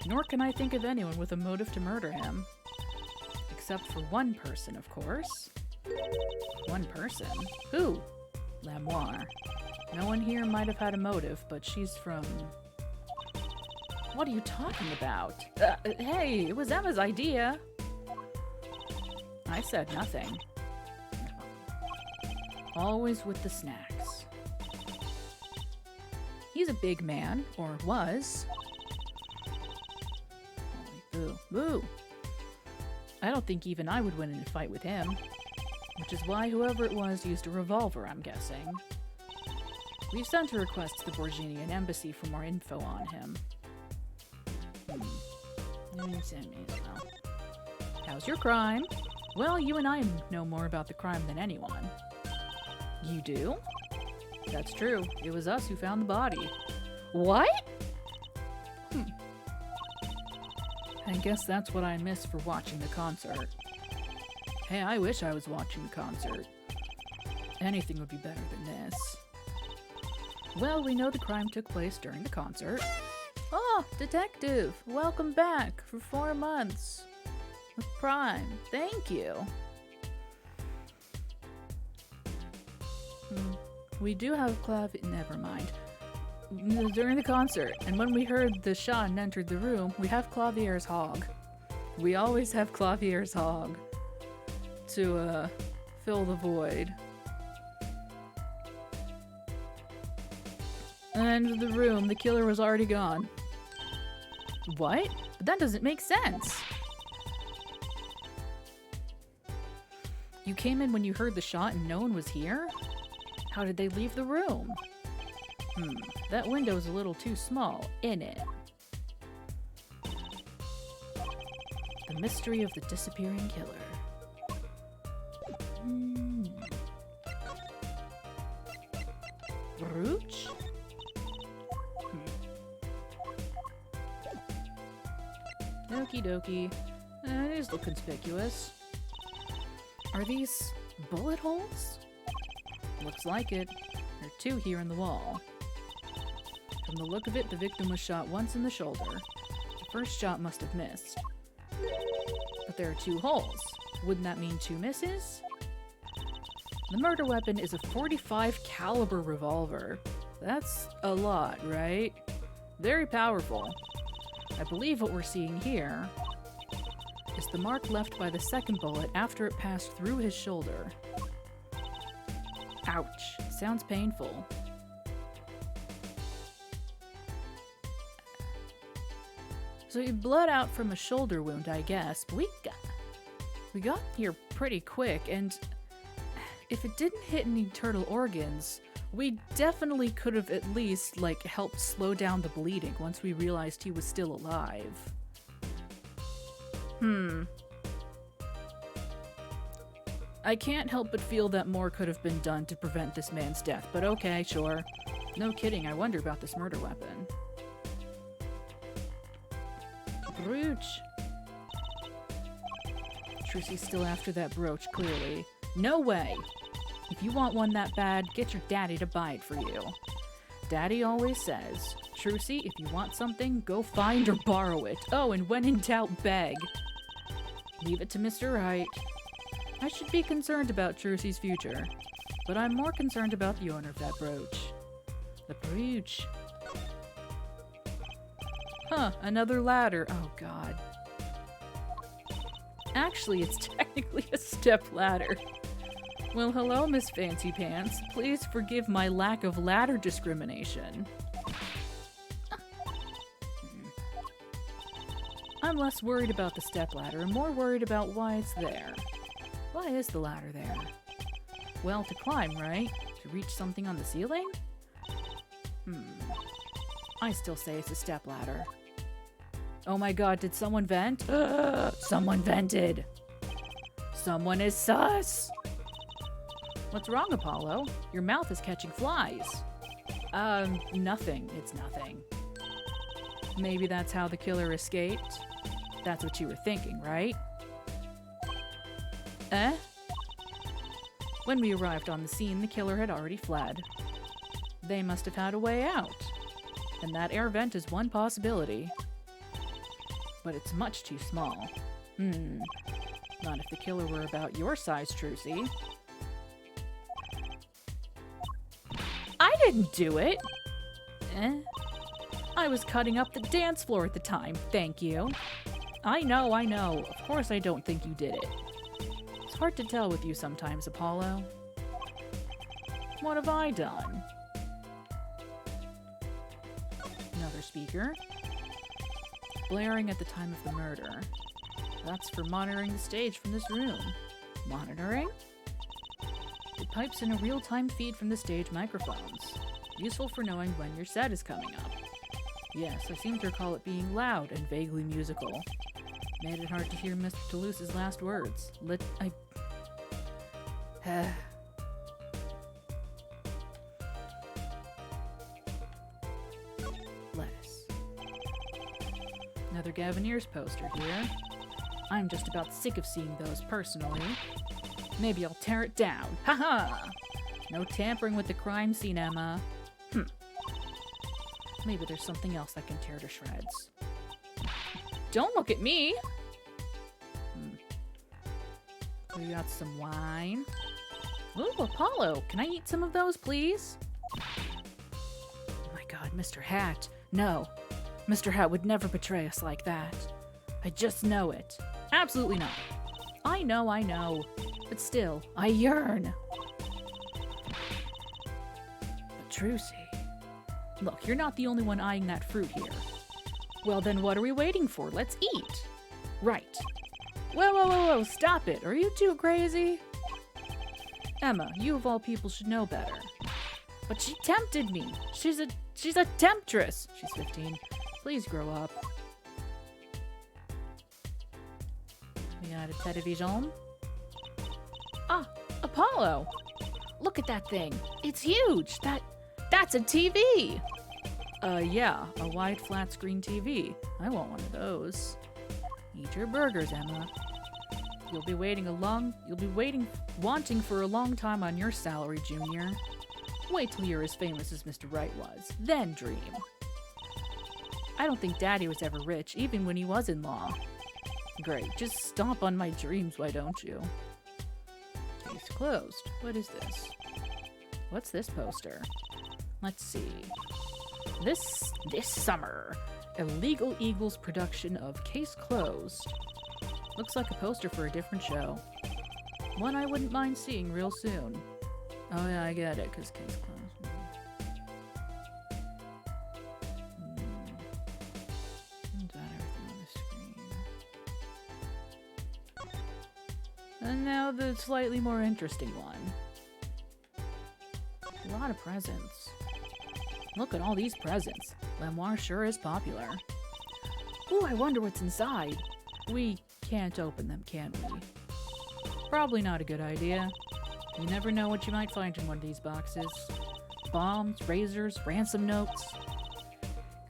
Speaker 1: Nor can I think of anyone with a motive to murder him. Except for one person, of course. One person? Who? Lamoire. No one here might have had a motive, but she's from... What are you talking about? Hey, it was Emma's idea. I said nothing. Always with the snacks. He's a big man, or was. Holy boo. Boo! I don't think even I would win in a fight with him. Which is why whoever it was used a revolver, I'm guessing. We've sent a request to the Borginian embassy for more info on him. Send me as well. How's your crime? Well, you and I know more about the crime than anyone. You do? That's true. It was us who found the body. What? I guess that's what I missed for watching the concert. Hey, I wish I was watching the concert. Anything would be better than this. Well, we know the crime took place during the concert. Oh, detective! Welcome back for 4 months. With Prime. Thank you. We do have never mind. During the concert, and when we heard the shot and entered the room, we have Clavier's hog. We always have Clavier's hog to fill the void. And the room, the killer was already gone. What? But that doesn't make sense. You came in when you heard the shot and no one was here? How did they leave the room? That window's a little too small, innit? The mystery of the disappearing killer. Brooch? Okie dokie. These look conspicuous. Are these bullet holes? Looks like it. There are 2 here in the wall. From the look of it, the victim was shot once in the shoulder. The first shot must have missed. But there are 2 holes. Wouldn't that mean 2 misses? The murder weapon is a .45 caliber revolver. That's a lot, right? Very powerful. I believe what we're seeing here is the mark left by the second bullet after it passed through his shoulder. Ouch. Sounds painful. So he bled out from a shoulder wound, I guess, but we got here pretty quick, and if it didn't hit any internal organs, we definitely could have at least, helped slow down the bleeding once we realized he was still alive. I can't help but feel that more could have been done to prevent this man's death, but okay, sure. No kidding, I wonder about this murder weapon. Brooch. Trucy's still after that brooch, clearly. No way! If you want one that bad, get your daddy to buy it for you. Daddy always says, Trucy, if you want something, go find or borrow it. Oh, and when in doubt, beg. Leave it to Mr. Right. I should be concerned about Trucy's future, but I'm more concerned about the owner of that brooch. The brooch. Huh, another ladder. Oh, God. Actually, it's technically a step ladder. Well, hello, Miss Fancy Pants. Please forgive my lack of ladder discrimination. I'm less worried about the stepladder and more worried about why it's there. Why is the ladder there? Well, to climb, right? To reach something on the ceiling? I still say it's a stepladder. Oh my god, did someone vent? Someone vented! Someone is sus! What's wrong, Apollo? Your mouth is catching flies. Nothing. It's nothing. Maybe that's how the killer escaped? That's what you were thinking, right? Eh? When we arrived on the scene, the killer had already fled. They must have had a way out. And that air vent is one possibility. But it's much too small. Not if the killer were about your size, Trucy. I didn't do it! Eh? I was cutting up the dance floor at the time, thank you. I know. Of course I don't think you did it. It's hard to tell with you sometimes, Apollo. What have I done? Another speaker. Blaring at the time of the murder. That's for monitoring the stage from this room. Monitoring? It pipes in a real-time feed from the stage microphones. Useful for knowing when your set is coming up. Yes, I seem to recall it being loud and vaguely musical. Made it hard to hear Mr. Toulouse's last words. Lettuce. Another Gavineers poster here. I'm just about sick of seeing those personally. Maybe I'll tear it down. Haha! No tampering with the crime scene, Emma. Maybe there's something else that can tear to shreds. Don't look at me! We got some wine. Ooh, Apollo, can I eat some of those, please? Oh my god, Mr. Hat. No. Mr. Hat would never betray us like that. I just know it. Absolutely not. I know. But still, I yearn. But Trucy... Look, you're not the only one eyeing that fruit here. Well, then what are we waiting for? Let's eat. Right. Whoa, stop it. Are you too crazy? Emma, you of all people should know better. But she tempted me. She's a temptress. She's 15. Please grow up. We got a television. Ah, Apollo. Look at that thing. It's huge. That's a TV! Yeah, a wide flat screen TV. I want one of those. Eat your burgers, Emma. You'll be wanting for a long time on your salary, Junior. Wait till you're as famous as Mr. Wright was, then dream. I don't think Daddy was ever rich, even when he was in law. Great, just stomp on my dreams, why don't you? Case closed. What is this? What's this poster? Let's see. This summer, Illegal Eagles production of Case Closed. Looks like a poster for a different show. One I wouldn't mind seeing real soon. Oh yeah, I get it, because Case Closed. Is that everything on the screen? And now the slightly more interesting one. A lot of presents. Look at all these presents. Lemoire sure is popular. Ooh, I wonder what's inside. We can't open them, can we? Probably not a good idea. You never know what you might find in one of these boxes. Bombs, razors, ransom notes.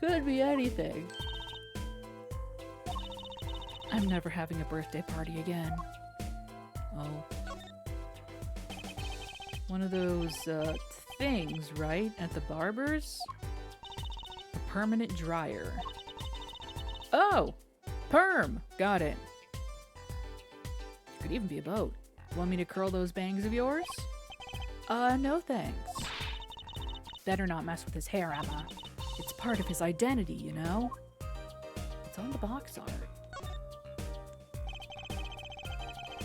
Speaker 1: Could be anything. I'm never having a birthday party again. Oh. One of those, things, right? At the barber's? A permanent dryer. Oh! Perm! Got it. Could even be a boat. Want me to curl those bangs of yours? No thanks. Better not mess with his hair, Emma. It's part of his identity, you know? It's on the box art.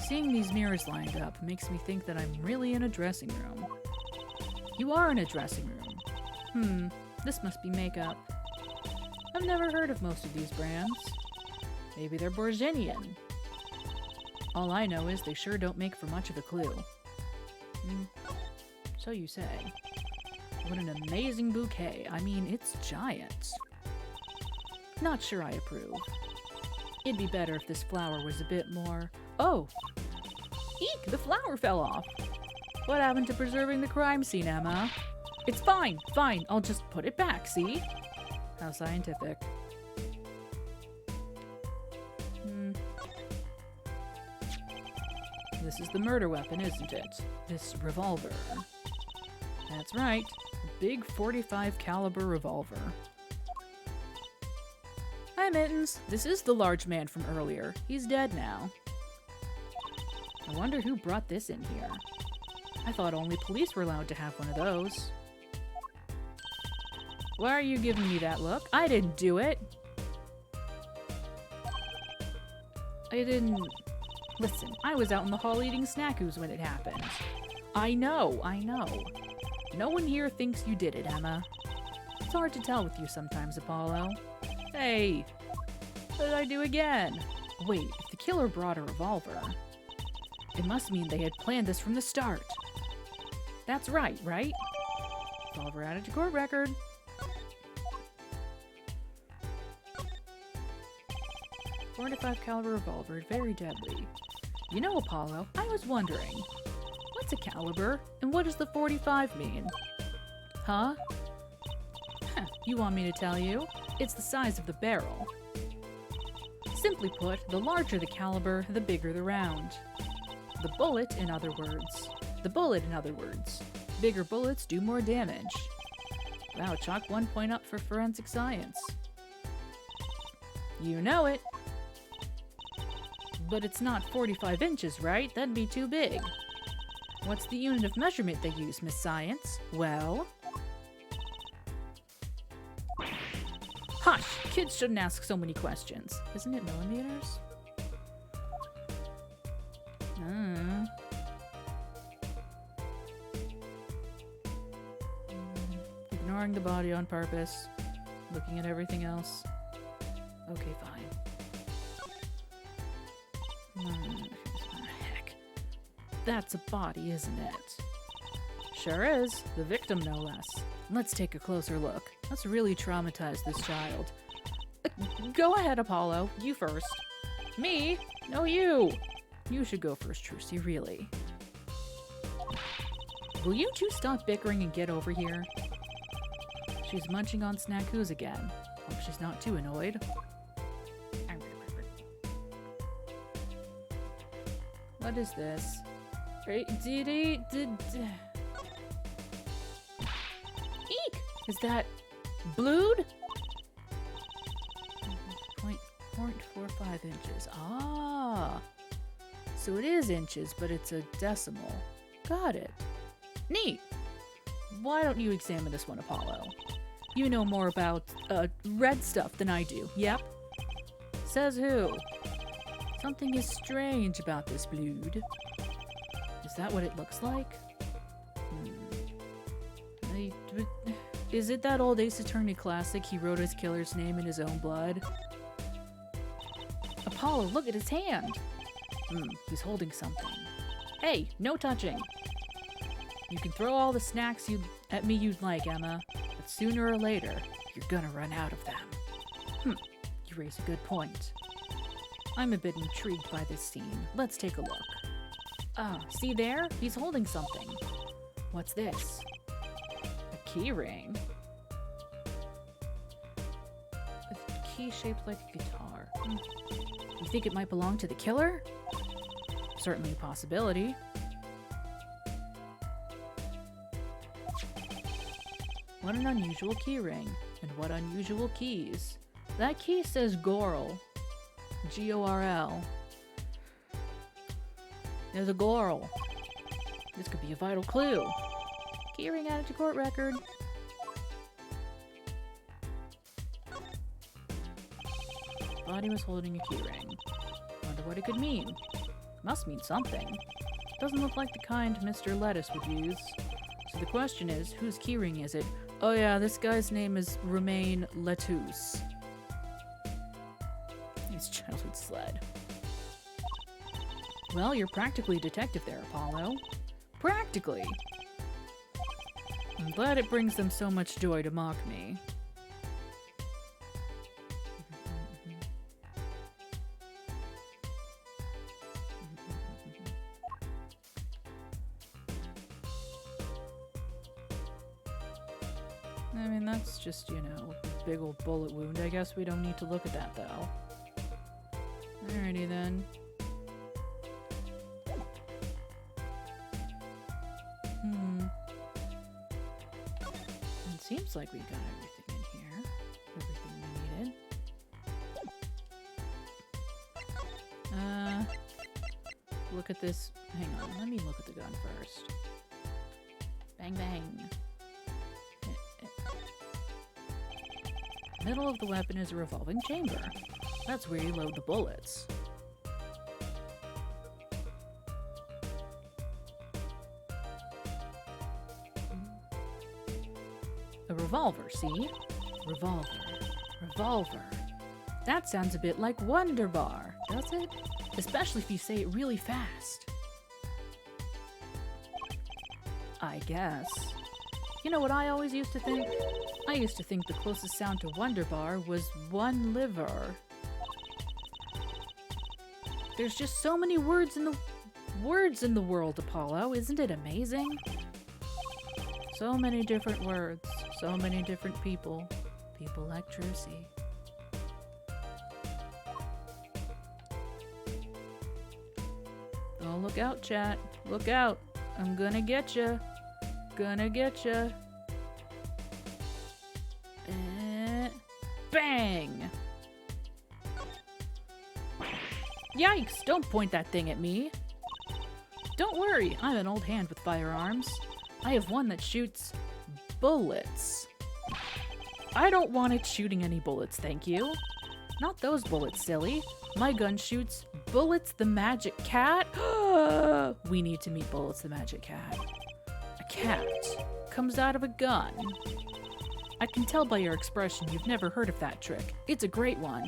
Speaker 1: Seeing these mirrors lined up makes me think that I'm really in a dressing room. You are in a dressing room. This must be makeup. I've never heard of most of these brands. Maybe they're Bourguignon. All I know is they sure don't make for much of a clue. So you say. What an amazing bouquet. I mean, it's giant. Not sure I approve. It'd be better if this flower was a bit more... Oh! Eek! The flower fell off! What happened to preserving the crime scene, Emma? It's fine, fine. I'll just put it back, see? How scientific. This is the murder weapon, isn't it? This revolver. That's right. A big 45 caliber revolver. Hi, Mittens. This is the large man from earlier. He's dead now. I wonder who brought this in here. I thought only police were allowed to have one of those. Why are you giving me that look? I didn't do it. I didn't... Listen, I was out in the hall eating snackoos when it happened. I know, I know. No one here thinks you did it, Emma. It's hard to tell with you sometimes, Apollo. Hey, what did I do again? Wait, if the killer brought a revolver, it must mean they had planned this from the start. That's right? Revolver added to court record. .45 caliber revolver, very deadly. You know, Apollo, I was wondering, what's a caliber, and what does the 45 mean? Huh? You want me to tell you? It's the size of the barrel. Simply put, the larger the caliber, the bigger the round. The bullet, in other words. Bigger bullets do more damage. Wow, chalk 1 point up for forensic science. You know it. But it's not 45 inches, right? That'd be too big. What's the unit of measurement they use, Miss Science? Well... Hush! Kids shouldn't ask so many questions. Isn't it millimeters? Ignoring the body on purpose. Looking at everything else. Okay, fine. Heck. That's a body, isn't it? Sure is. The victim, no less. Let's take a closer look. Let's really traumatize this child. Go ahead, Apollo. You first. Me? No, you. You should go first, Trucy, really. Will you two stop bickering and get over here? She's munching on snackoos again. Hope she's not too annoyed. What is this? Eek! Is that blued? 0.45 inches. Ah! So it is inches, but it's a decimal. Got it. Neat! Why don't you examine this one, Apollo? You know more about, red stuff than I do. Yep. Says who? Something is strange about this blued. Is that what it looks like? Is it that old Ace Attorney classic he wrote his killer's name in his own blood? Apollo, look at his hand! He's holding something. Hey, no touching! You can throw all the snacks at me you'd like, Emma, but sooner or later, you're gonna run out of them. You raise a good point. I'm a bit intrigued by this scene. Let's take a look. Ah, see there? He's holding something. What's this? A key ring? A key shaped like a guitar. You think it might belong to the killer? Certainly a possibility. What an unusual key ring. And what unusual keys. That key says Gorl. G-O-R-L. There's a Gorl. This could be a vital clue. Keyring added to court record. Body was holding a keyring. Wonder what it could mean. Must mean something. Doesn't look like the kind Mr. Lettuce would use. So the question is, whose keyring is it? Oh yeah, this guy's name is Romain Lettuce. His childhood sled. Well, you're practically a detective there, Apollo. Practically. I'm glad it brings them so much joy to mock me. I mean, that's just, you know, a big old bullet wound. I guess we don't need to look at that, though. Alrighty, then. It seems like we got everything in here. Everything we needed. Look at this. Hang on, let me look at the gun first. Bang, bang. Middle of the weapon is a revolving chamber. That's where you load the bullets. A revolver, see? Revolver. Revolver. That sounds a bit like Wonder Bar, does it? Especially if you say it really fast. I guess. You know what I always used to think? I used to think the closest sound to Wonder Bar was one liver. There's just so many words in the world, Apollo. Isn't it amazing? So many different words, so many different people. People like Trucy. Oh, look out, chat. Look out. I'm gonna get ya. Gonna get ya. Bang! Yikes! Don't point that thing at me. Don't worry, I'm an old hand with firearms. I have one that shoots bullets. I don't want it shooting any bullets, thank you. Not those bullets, silly. My gun shoots Bullets the Magic Cat. We need to meet Bullets the Magic Cat. A cat comes out of a gun. I can tell by your expression you've never heard of that trick. It's a great one.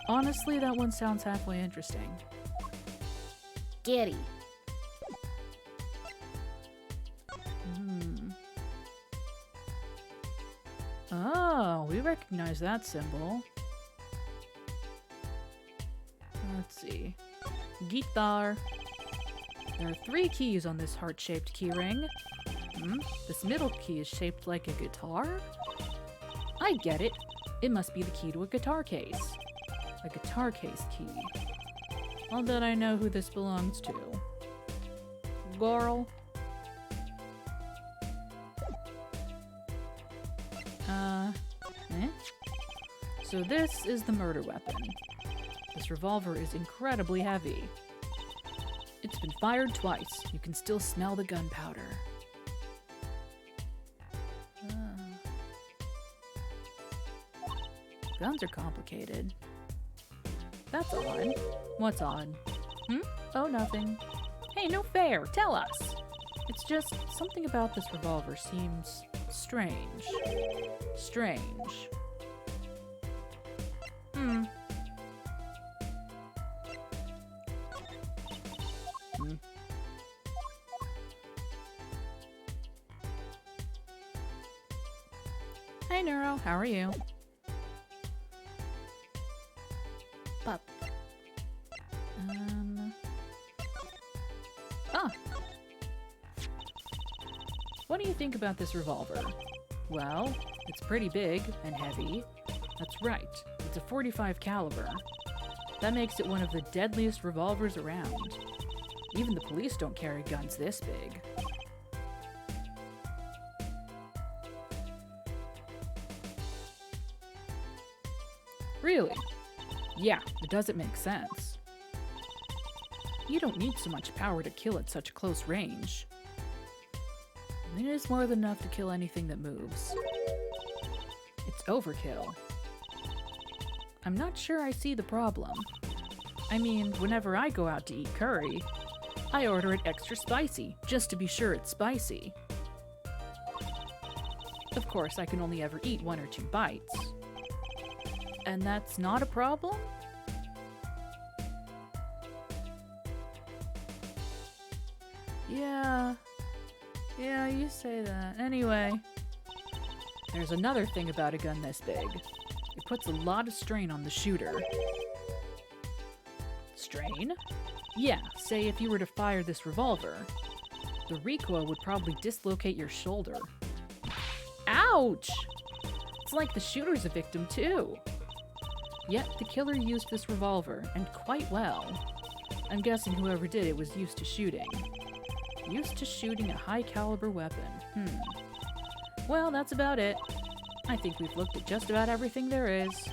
Speaker 1: Honestly, that one sounds halfway interesting. Giddy. Oh, we recognize that symbol. Let's see. Guitar. There are 3 keys on this heart-shaped keyring. This middle key is shaped like a guitar? I get it. It must be the key to a guitar case. A guitar case key. I'll bet I know who this belongs to. Girl. So this is the murder weapon. This revolver is incredibly heavy. It's been fired twice. You can still smell the gunpowder. Guns are complicated. That's odd. What's odd? Oh, nothing. Hey, no fair. Tell us. It's just something about this revolver seems strange. Strange. Hey, Neuro. How are you? Pup. What do you think about this revolver? Well, it's pretty big and heavy. That's right. It's a .45 caliber. That makes it one of the deadliest revolvers around. Even the police don't carry guns this big. Really? Yeah, it doesn't make sense. You don't need so much power to kill at such a close range. It is more than enough to kill anything that moves. It's overkill. I'm not sure I see the problem. I mean, whenever I go out to eat curry, I order it extra spicy, just to be sure it's spicy. Of course, I can only ever eat 1 or 2 bites. And that's not a problem? Yeah, Yeah, you say that. Anyway, there's another thing about a gun this big. It puts a lot of strain on the shooter. Strain? Yeah, say if you were to fire this revolver, the recoil would probably dislocate your shoulder. Ouch! It's like the shooter's a victim too. Yet the killer used this revolver, and quite well. I'm guessing whoever did it was used to shooting. Used to shooting a high-caliber weapon. Well, that's about it. I think we've looked at just about everything there is.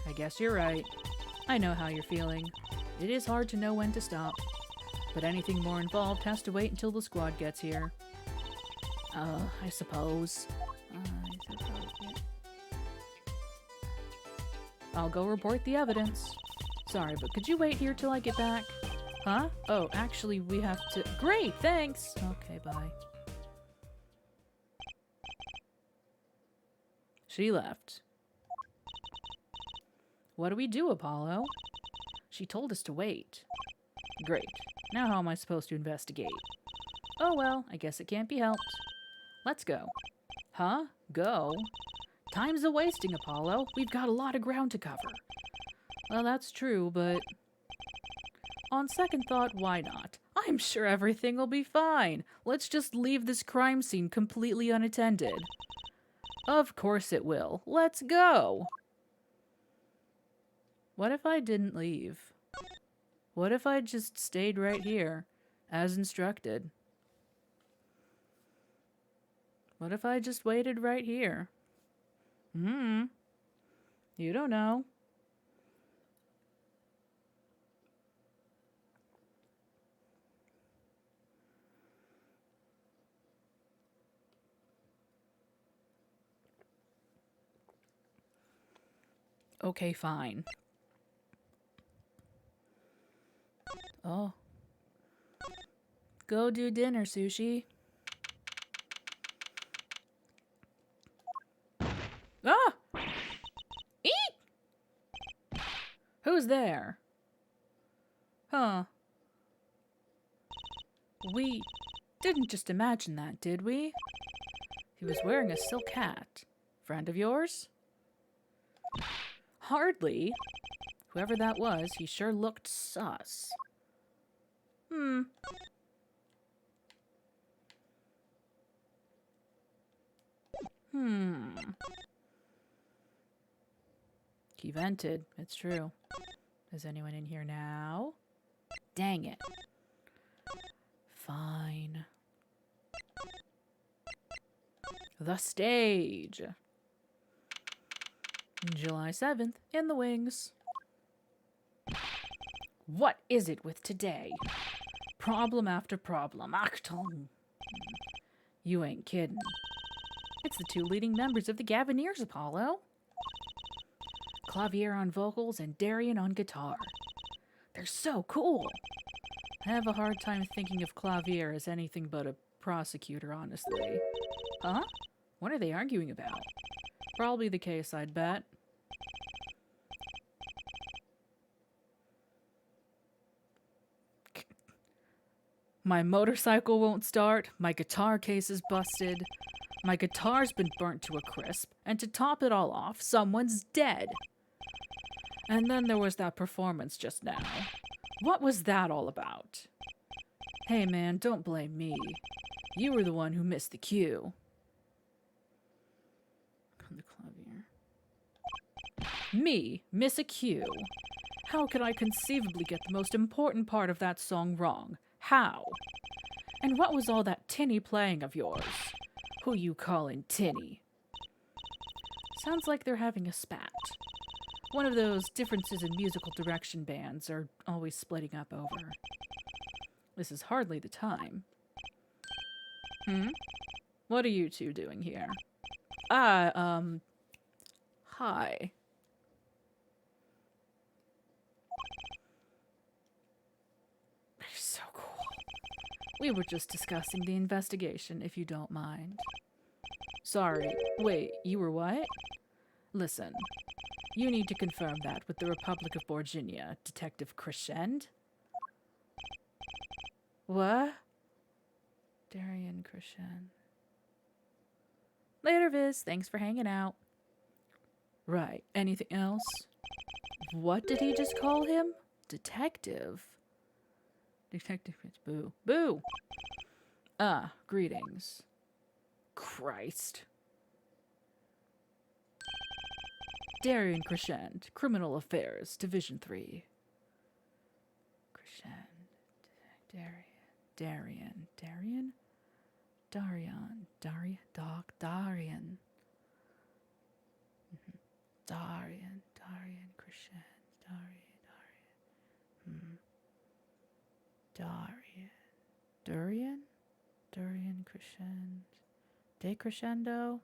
Speaker 1: I guess you're right. I know how you're feeling. It is hard to know when to stop. But anything more involved has to wait until the squad gets here. I suppose. Yeah. I'll go report the evidence. Sorry, but could you wait here till I get back? Huh? Oh, actually, we have to... Great, thanks! Okay, bye. She left. What do we do, Apollo? She told us to wait. Great. Now how am I supposed to investigate? Oh well, I guess it can't be helped. Let's go. Huh? Go? Time's a-wasting, Apollo. We've got a lot of ground to cover. Well, that's true, but... On second thought, why not? I'm sure everything will be fine. Let's just leave this crime scene completely unattended. Of course it will. Let's go! What if I didn't leave? What if I just stayed right here, as instructed? What if I just waited right here? You don't know. Okay, fine. Oh. Go do dinner, Sushi. Ah! Eat! Who's there? Huh. We didn't just imagine that, did we? He was wearing a silk hat. Friend of yours? Hardly. Whoever that was, he sure looked sus. He vented. It's true. Is anyone in here now? Dang it. Fine. The stage. July 7th, in the wings. What is it with today? Problem after problem. Achtung. You ain't kidding. It's the two leading members of the Gavineers, Apollo. Clavier on vocals and Darian on guitar. They're so cool. I have a hard time thinking of Clavier as anything but a prosecutor, honestly. Huh? What are they arguing about? Probably the case, I'd bet. My motorcycle won't start, my guitar case is busted, my guitar's been burnt to a crisp, and to top it all off, someone's dead. And then there was that performance just now. What was that all about? Hey man, don't blame me. You were the one who missed the cue. Me, miss a cue? How could I conceivably get the most important part of that song wrong? How? And what was all that tinny playing of yours? Who you callin' tinny? Sounds like they're having a spat. One of those differences in musical direction bands are always splitting up over. This is hardly the time. What are you two doing here? Hi. So cool. We were just discussing the investigation, if you don't mind. Sorry, wait, you were what? Listen, you need to confirm that with the Republic of Virginia, Detective Crescend. What? Darian Christian. Later, Viz. Thanks for hanging out. Right. Anything else? What did he just call him? Detective. Detective. Boo. Boo! Greetings. Christ. Darian Crescent, Criminal Affairs, Division 3. Crescent. Darian. Crescent. Durian Crescent. Decrescendo?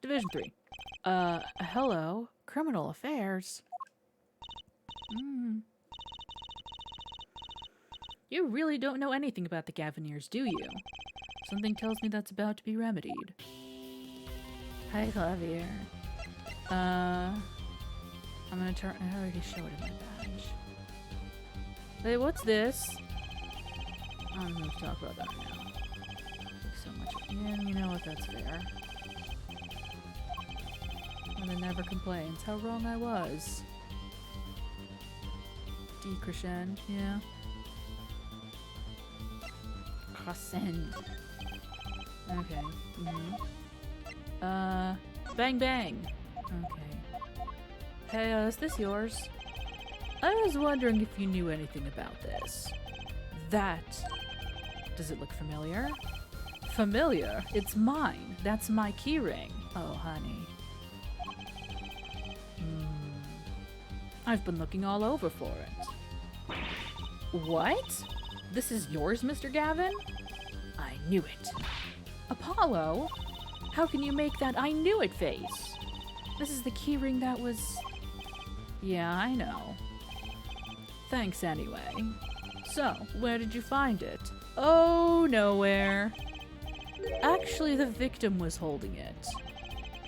Speaker 1: Division 3. Hello. Criminal Affairs. You really don't know anything about the Gaviniers, do you? Something tells me that's about to be remedied. Hi, Clavier. I'm gonna turn. I already showed him my badge. Hey, what's this? I'm gonna talk about that now. Takes so much. Yeah, you know what? That's fair. And then never complains. How wrong I was. Decrescend, yeah. Crescend. Okay. Bang bang. Okay. Hey, is this yours? I was wondering if you knew anything about this. That. Does it look familiar? Familiar? It's mine. That's my keyring. Oh, honey. I've been looking all over for it. What? This is yours, Mr. Gavin? I knew it. Apollo? How can you make that I knew it face? This is the keyring that was... Yeah, I know. Thanks anyway. So, where did you find it? Oh, nowhere. Actually, the victim was holding it.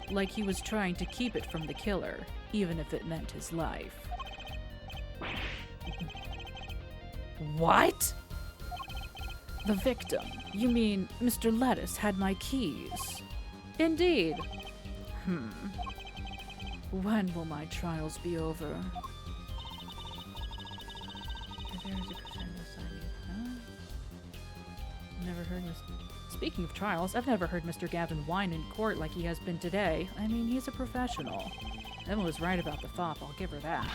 Speaker 1: Like he was trying to keep it from the killer, even if it meant his life. What? The victim? You mean Mr. Lettuce had my keys? Indeed. When will my trials be over? Never heard this. Speaking of trials, I've never heard Mr. Gavin whine in court like he has been today. I mean, he's a professional. Emma was right about the fop, I'll give her that.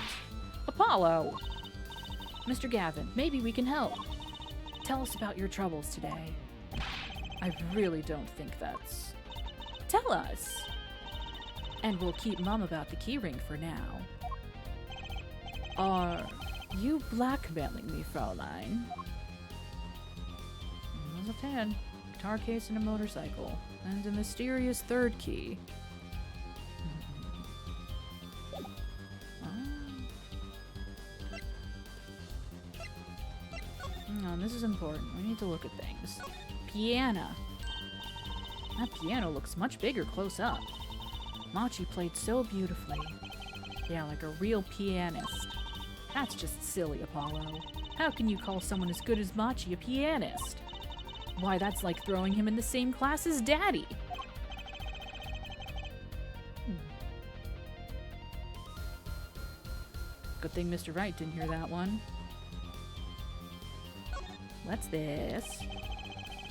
Speaker 1: Apollo! Mr. Gavin, maybe we can help. Tell us about your troubles today. I really don't think that's... Tell us! And we'll keep mum about the keyring for now. Are you blackmailing me, Fraulein? There's a tan, guitar case and a motorcycle, and a mysterious third key. Oh, this is important. We need to look at things. Piano. That piano looks much bigger close up. Machi played so beautifully. Yeah, like a real pianist. That's just silly, Apollo. How can you call someone as good as Machi a pianist? Why, that's like throwing him in the same class as Daddy. Good thing Mr. Wright didn't hear that one. What's this?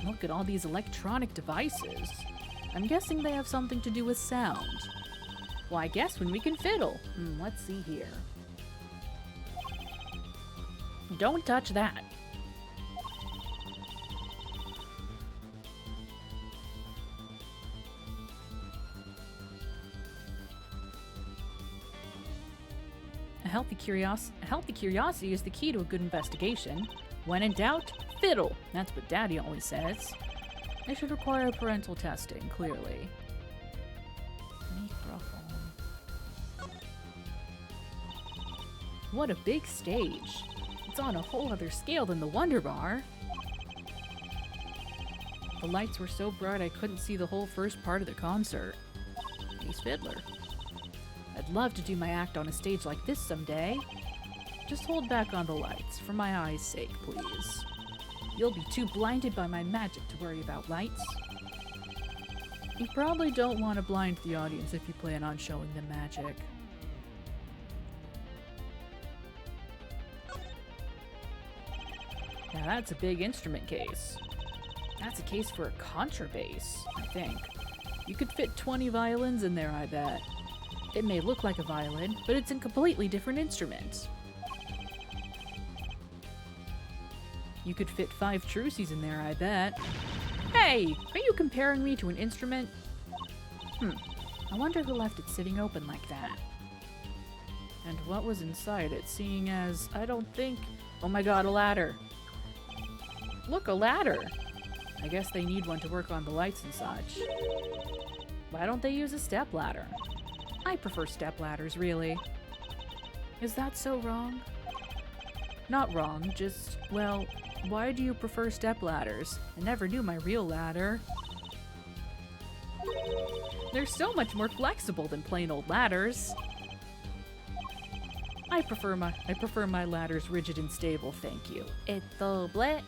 Speaker 1: Look at all these electronic devices. I'm guessing they have something to do with sound. Well, I guess when we can fiddle. Let's see here. Don't touch that. A healthy curiosity is the key to a good investigation. When in doubt, fiddle. That's what Daddy always says. It should require parental testing, clearly. What a big stage. It's on a whole other scale than the Wonder Bar. The lights were so bright I couldn't see the whole first part of the concert. He's fiddler. I'd love to do my act on a stage like this someday. Just hold back on the lights, for my eyes' sake, please. You'll be too blinded by my magic to worry about lights. You probably don't want to blind the audience if you plan on showing them magic. Now that's a big instrument case. That's a case for a contrabass, I think. You could fit 20 violins in there, I bet. It may look like a violin, but it's a completely different instrument. You could fit 5 truces in there, I bet. Hey! Are you comparing me to an instrument? I wonder who left it sitting open like that. And what was inside it, seeing as I don't think... Oh my god, a ladder! Look, a ladder! I guess they need one to work on the lights and such. Why don't they use a step ladder? I prefer step ladders, really. Is that so wrong? Not wrong, just, well, why do you prefer step ladders? I never knew my real ladder. They're so much more flexible than plain old ladders. I prefer my ladders rigid and stable, thank you. Et doble.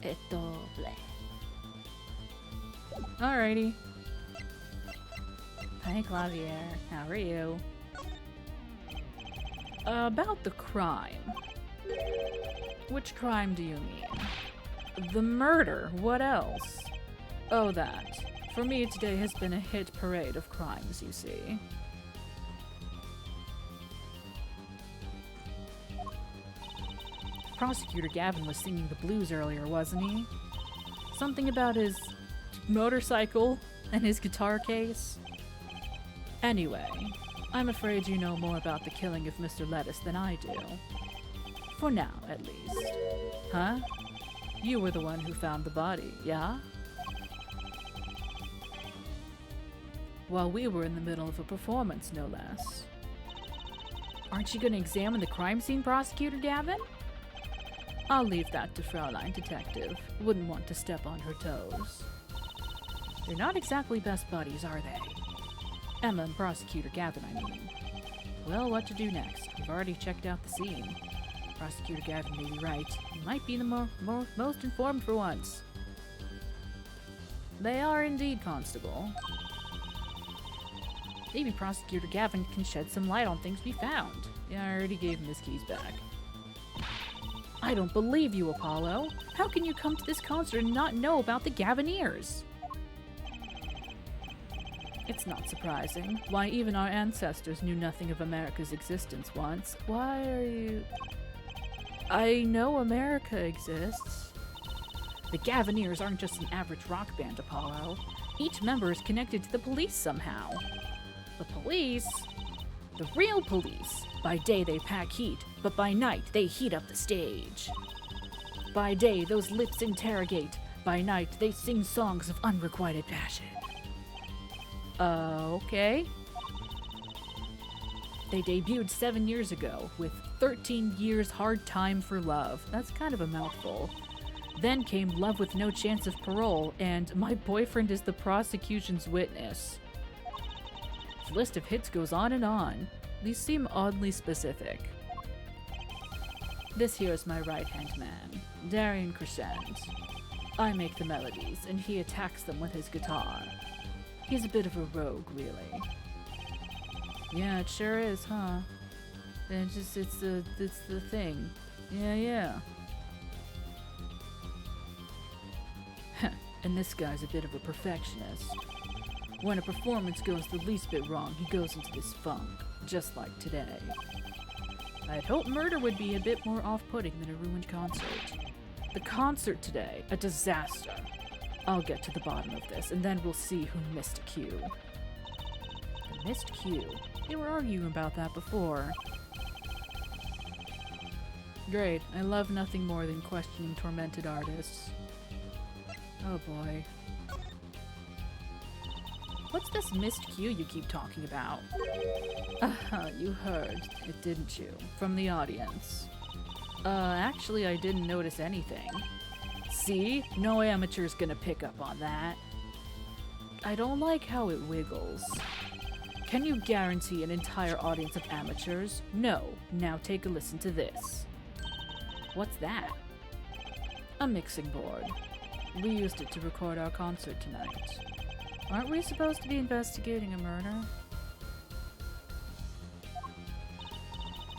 Speaker 1: Et doble. Alrighty. Hi, Clavier. How are you? About the crime. Which crime do you mean? The murder. What else? Oh, that. For me, today has been a hit parade of crimes, you see. Prosecutor Gavin was singing the blues earlier, wasn't he? Something about his motorcycle and his guitar case. Anyway, I'm afraid you know more about the killing of Mr. Lettuce than I do. For now, at least. Huh? You were the one who found the body, yeah? While we were in the middle of a performance, no less. Aren't you gonna examine the crime scene, Prosecutor Gavin? I'll leave that to Fraulein Detective. Wouldn't want to step on her toes. They're not exactly best buddies, are they? Emma and Prosecutor Gavin, I mean. Well, what to do next? We've already checked out the scene. Prosecutor Gavin may be right. He might be the most informed for once. They are indeed, Constable. Maybe Prosecutor Gavin can shed some light on things we found. Yeah, I already gave him his keys back. I don't believe you, Apollo. How can you come to this concert and not know about the Gavineers? It's not surprising. Why, even our ancestors knew nothing of America's existence once. Why are you... I know America exists. The Gavineers aren't just an average rock band, Apollo. Each member is connected to the police somehow. The police? The real police. By day they pack heat, but by night they heat up the stage. By day those lips interrogate, by night they sing songs of unrequited passion. Okay. They debuted 7 years ago with 13 Years Hard Time for Love. That's kind of a mouthful. Then came Love with No Chance of Parole and My Boyfriend is the Prosecution's Witness. The list of hits goes on and on. These seem oddly specific. This here's my right-hand man, Darian Crescent. I make the melodies, and he attacks them with his guitar. He's a bit of a rogue, really. Yeah, it sure is, huh? It's the thing. Yeah. And this guy's a bit of a perfectionist. When a performance goes the least bit wrong, he goes into this funk, just like today. I'd hope murder would be a bit more off-putting than a ruined concert. The concert today, a disaster. I'll get to the bottom of this, and then we'll see who missed a cue. The missed cue? They were arguing about that before. Great, I love nothing more than questioning tormented artists. Oh boy. What's this missed cue you keep talking about? You heard it, didn't you? From the audience. Actually I didn't notice anything. See? No amateur's gonna pick up on that. I don't like how it wiggles. Can you guarantee an entire audience of amateurs? No. Now take a listen to this. What's that? A mixing board. We used it to record our concert tonight. Aren't we supposed to be investigating a murder?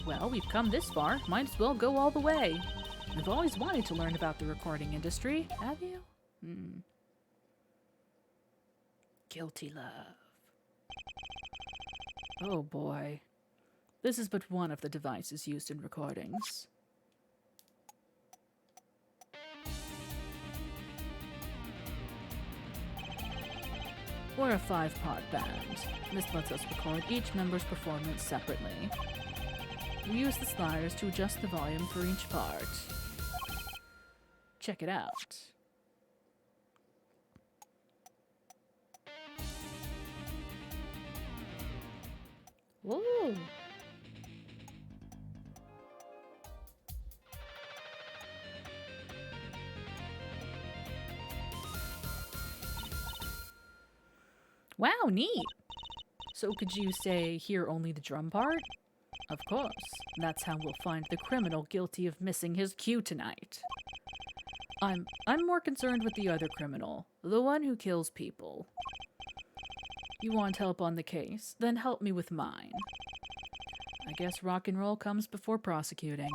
Speaker 1: Well, we've come this far. Might as well go all the way. You've always wanted to learn about the recording industry, have you? Guilty love. Oh boy. This is but one of the devices used in recordings. We're a 5-part band. This lets us record each member's performance separately. We use the sliders to adjust the volume for each part. Check it out. Whoa! Wow, neat! So could you say, hear only the drum part? Of course. That's how we'll find the criminal guilty of missing his cue tonight. I'm more concerned with the other criminal, the one who kills people. You want help on the case? Then help me with mine. I guess rock and roll comes before prosecuting.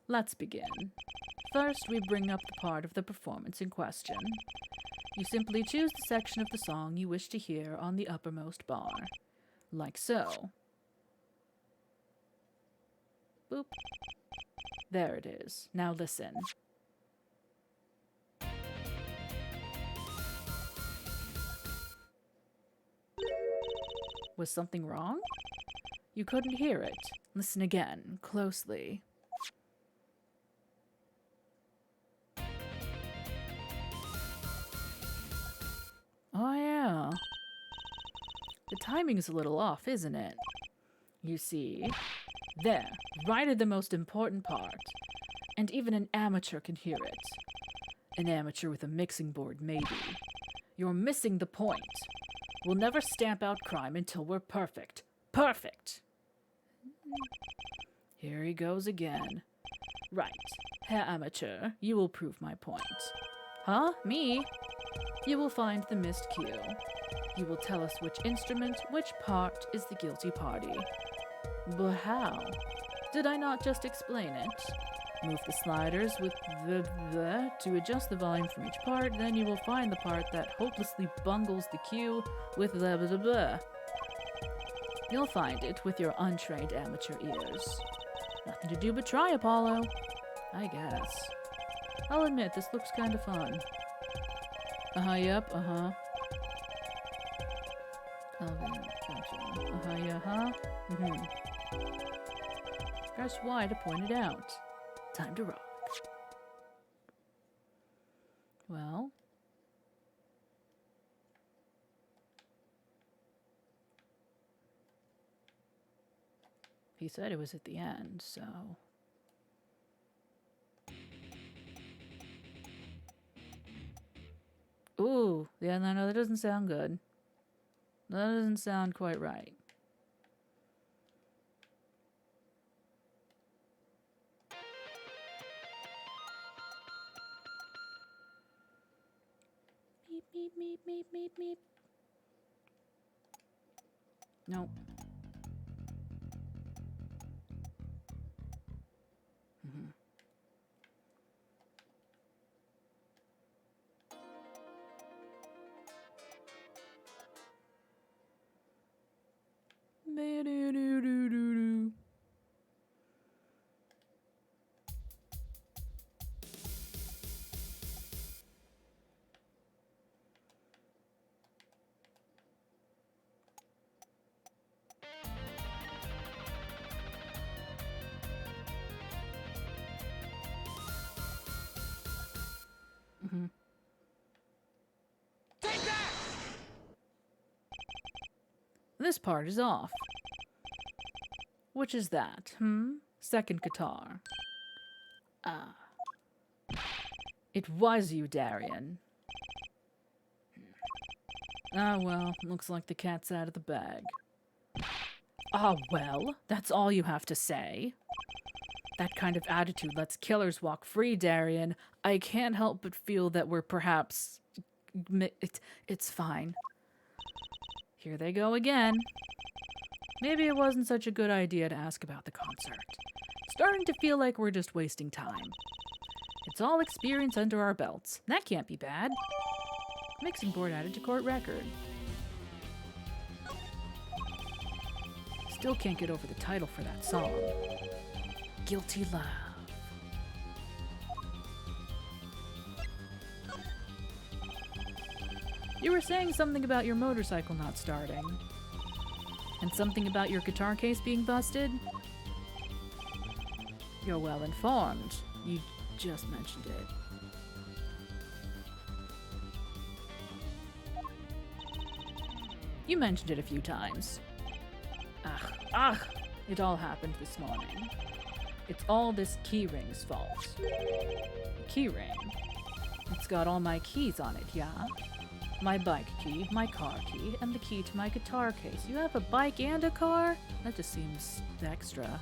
Speaker 1: Let's begin. First, we bring up the part of the performance in question. You simply choose the section of the song you wish to hear on the uppermost bar. Like so. Boop. There it is. Now listen. Was something wrong? You couldn't hear it. Listen again, closely. Oh yeah. The timing is a little off, isn't it? You see, there, right at the most important part. And even an amateur can hear it. An amateur with a mixing board, maybe. You're missing the point. We'll never stamp out crime until we're perfect. Perfect! Here he goes again. Right. Herr Amateur, you will prove my point. Huh? Me? You will find the missed cue. You will tell us which instrument, which part is the guilty party. But how? Did I not just explain it? Move the sliders with the to adjust the volume from each part, then you will find the part that hopelessly bungles the cue with the. You'll find it with your untrained amateur ears. Nothing to do but try, Apollo. I guess. I'll admit, this looks kind of fun. Yep, Alvin, gotcha. Yeah, Press Y to point it out. Time to rock. Well. He said it was at the end, so. Ooh, yeah, no, that doesn't sound good. That doesn't sound quite right. Meep, meep, meep, meep, meep, meep. Nope. Do-do-do-do-do-do.
Speaker 2: Take that!
Speaker 1: This part is off. Which is that, Second guitar. Ah. It was you, Darian. Ah, well, looks like the cat's out of the bag. Ah, well, that's all you have to say. That kind of attitude lets killers walk free, Darian. I can't help but feel that we're perhaps... It's fine. Here they go again. Maybe it wasn't such a good idea to ask about the concert. Starting to feel like we're just wasting time. It's all experience under our belts. That can't be bad. Mixing board added to court record. Still can't get over the title for that song. Guilty Love. You were saying something about your motorcycle not starting. And something about your guitar case being busted? You're well informed. You just mentioned it. You mentioned it a few times. It all happened this morning. It's all this keyring's fault. Keyring? It's got all my keys on it, yeah? My bike key, my car key, and the key to my guitar case. You have a bike and a car? That just seems extra.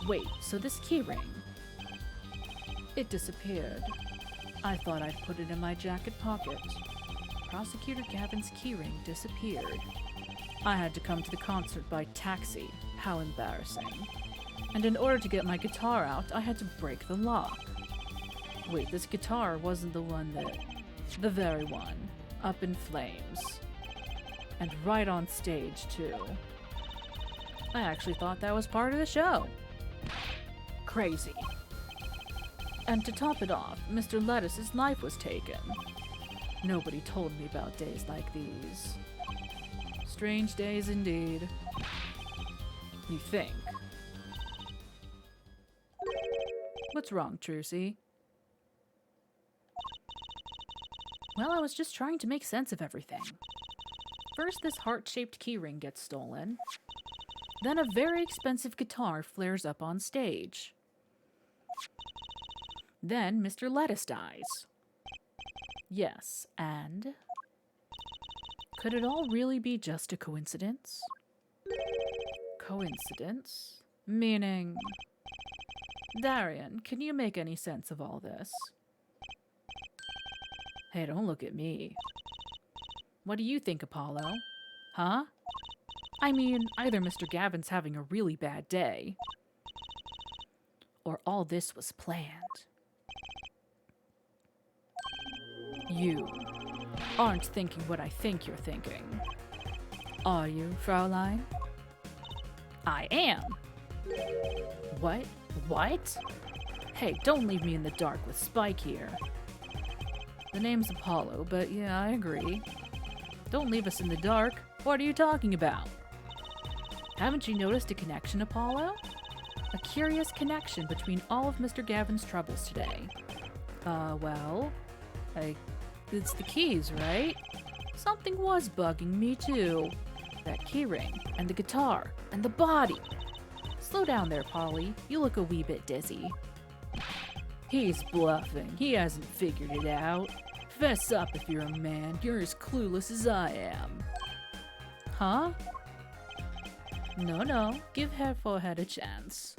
Speaker 1: Wait, so this keyring... It disappeared. I thought I'd put it in my jacket pocket. Prosecutor Gavin's keyring disappeared. I had to come to the concert by taxi. How embarrassing. And in order to get my guitar out, I had to break the lock. Wait, this guitar wasn't the one that... The very one. Up in flames. And right on stage, too. I actually thought that was part of the show. Crazy. And to top it off, Mr. Lettuce's life was taken. Nobody told me about days like these. Strange days indeed. You think. What's wrong, Trucy? Well, I was just trying to make sense of everything. First, this heart-shaped keyring gets stolen. Then a very expensive guitar flares up on stage. Then Mr. Lettuce dies. Yes, and... Could it all really be just a coincidence? Coincidence? Meaning... Darian, can you make any sense of all this? Hey, don't look at me. What do you think, Apollo? Huh? I mean, either Mr. Gavin's having a really bad day, or all this was planned. You aren't thinking what I think you're thinking. Are you, Fraulein? I am. What? What? Hey, don't leave me in the dark with Spike here. The name's Apollo, but yeah, I agree. Don't leave us in the dark. What are you talking about? Haven't you noticed a connection, Apollo? A curious connection between all of Mr. Gavin's troubles today. Well, it's the keys, right? Something was bugging me too. That keyring, and the guitar, and the body. Slow down there, Polly. You look a wee bit dizzy. He's bluffing. He hasn't figured it out. Fess up if you're a man. You're as clueless as I am. Huh? No. Give her forehead a chance.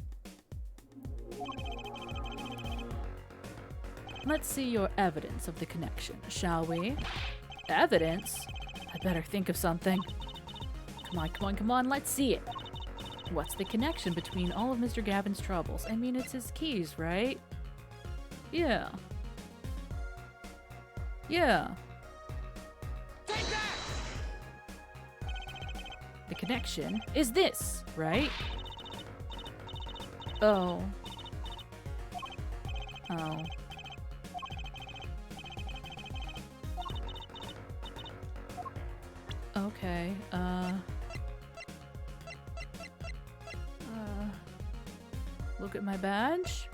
Speaker 1: Let's see your evidence of the connection, shall we? Evidence? I better think of something. Come on, let's see it. What's the connection between all of Mr. Gavin's troubles? I mean, it's his keys, right? Yeah.
Speaker 2: Take that!
Speaker 1: The connection is this, right? Oh. Okay, look at my badge.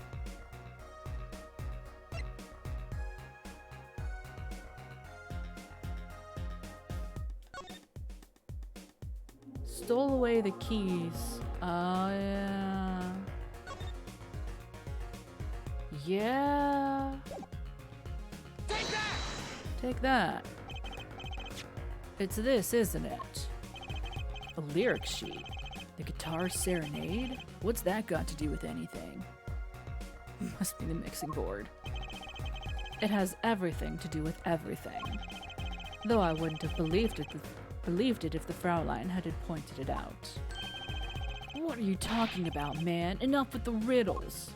Speaker 1: Stole away the keys. Yeah. Yeah.
Speaker 2: Take that!
Speaker 1: Take that. It's this, isn't it? A lyric sheet. The guitar serenade? What's that got to do with anything? Must be the mixing board. It has everything to do with everything. Though I wouldn't have believed it if the Fraulein had pointed it out. What are you talking about, man? Enough with the riddles!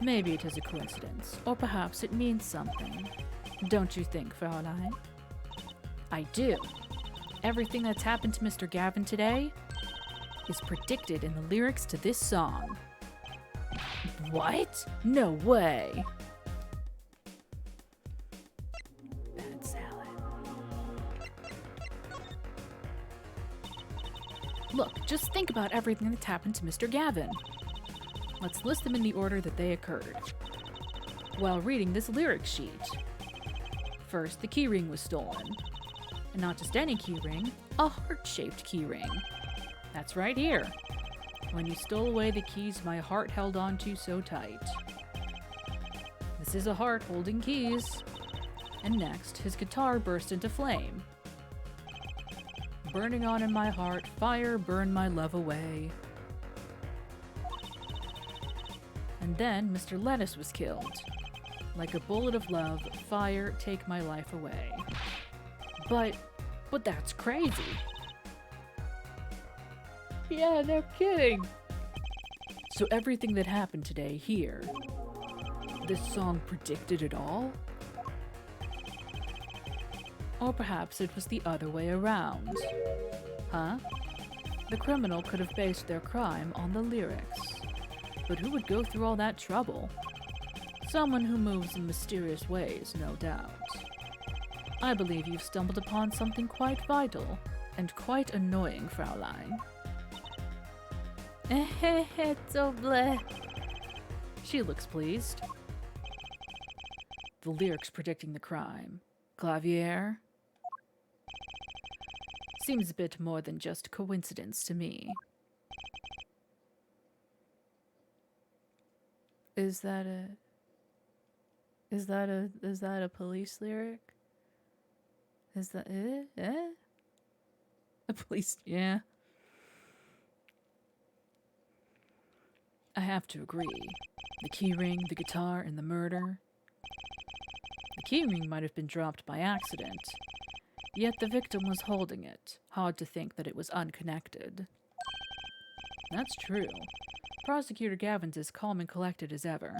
Speaker 1: Maybe it is a coincidence, or perhaps it means something. Don't you think, Fraulein? I do. Everything that's happened to Mr. Gavin today is predicted in the lyrics to this song. What? No way! Bad salad. Look, just think about everything that's happened to Mr. Gavin. Let's list them in the order that they occurred. While reading this lyric sheet. First, the keyring was stolen. And not just any keyring, a heart-shaped keyring. That's right here. When you stole away the keys my heart held on to so tight. This is a heart holding keys. And next, his guitar burst into flame. Burning on in my heart, fire burn my love away. And then Mr. Lettuce was killed. Like a bullet of love, fire take my life away. But that's crazy. Yeah, no kidding. So everything that happened today here, this song predicted it all? Or perhaps it was the other way around. Huh? The criminal could have based their crime on the lyrics. But who would go through all that trouble? Someone who moves in mysterious ways, no doubt. I believe you've stumbled upon something quite vital and quite annoying, Fraulein. So bleh. She looks pleased. The lyrics predicting the crime. Clavier? Seems a bit more than just coincidence to me. Is that a police lyric? Is that a police? Yeah. I have to agree. The keyring, the guitar, and the murder. The keyring might have been dropped by accident, yet the victim was holding it. Hard to think that it was unconnected. That's true. Prosecutor Gavin's as calm and collected as ever.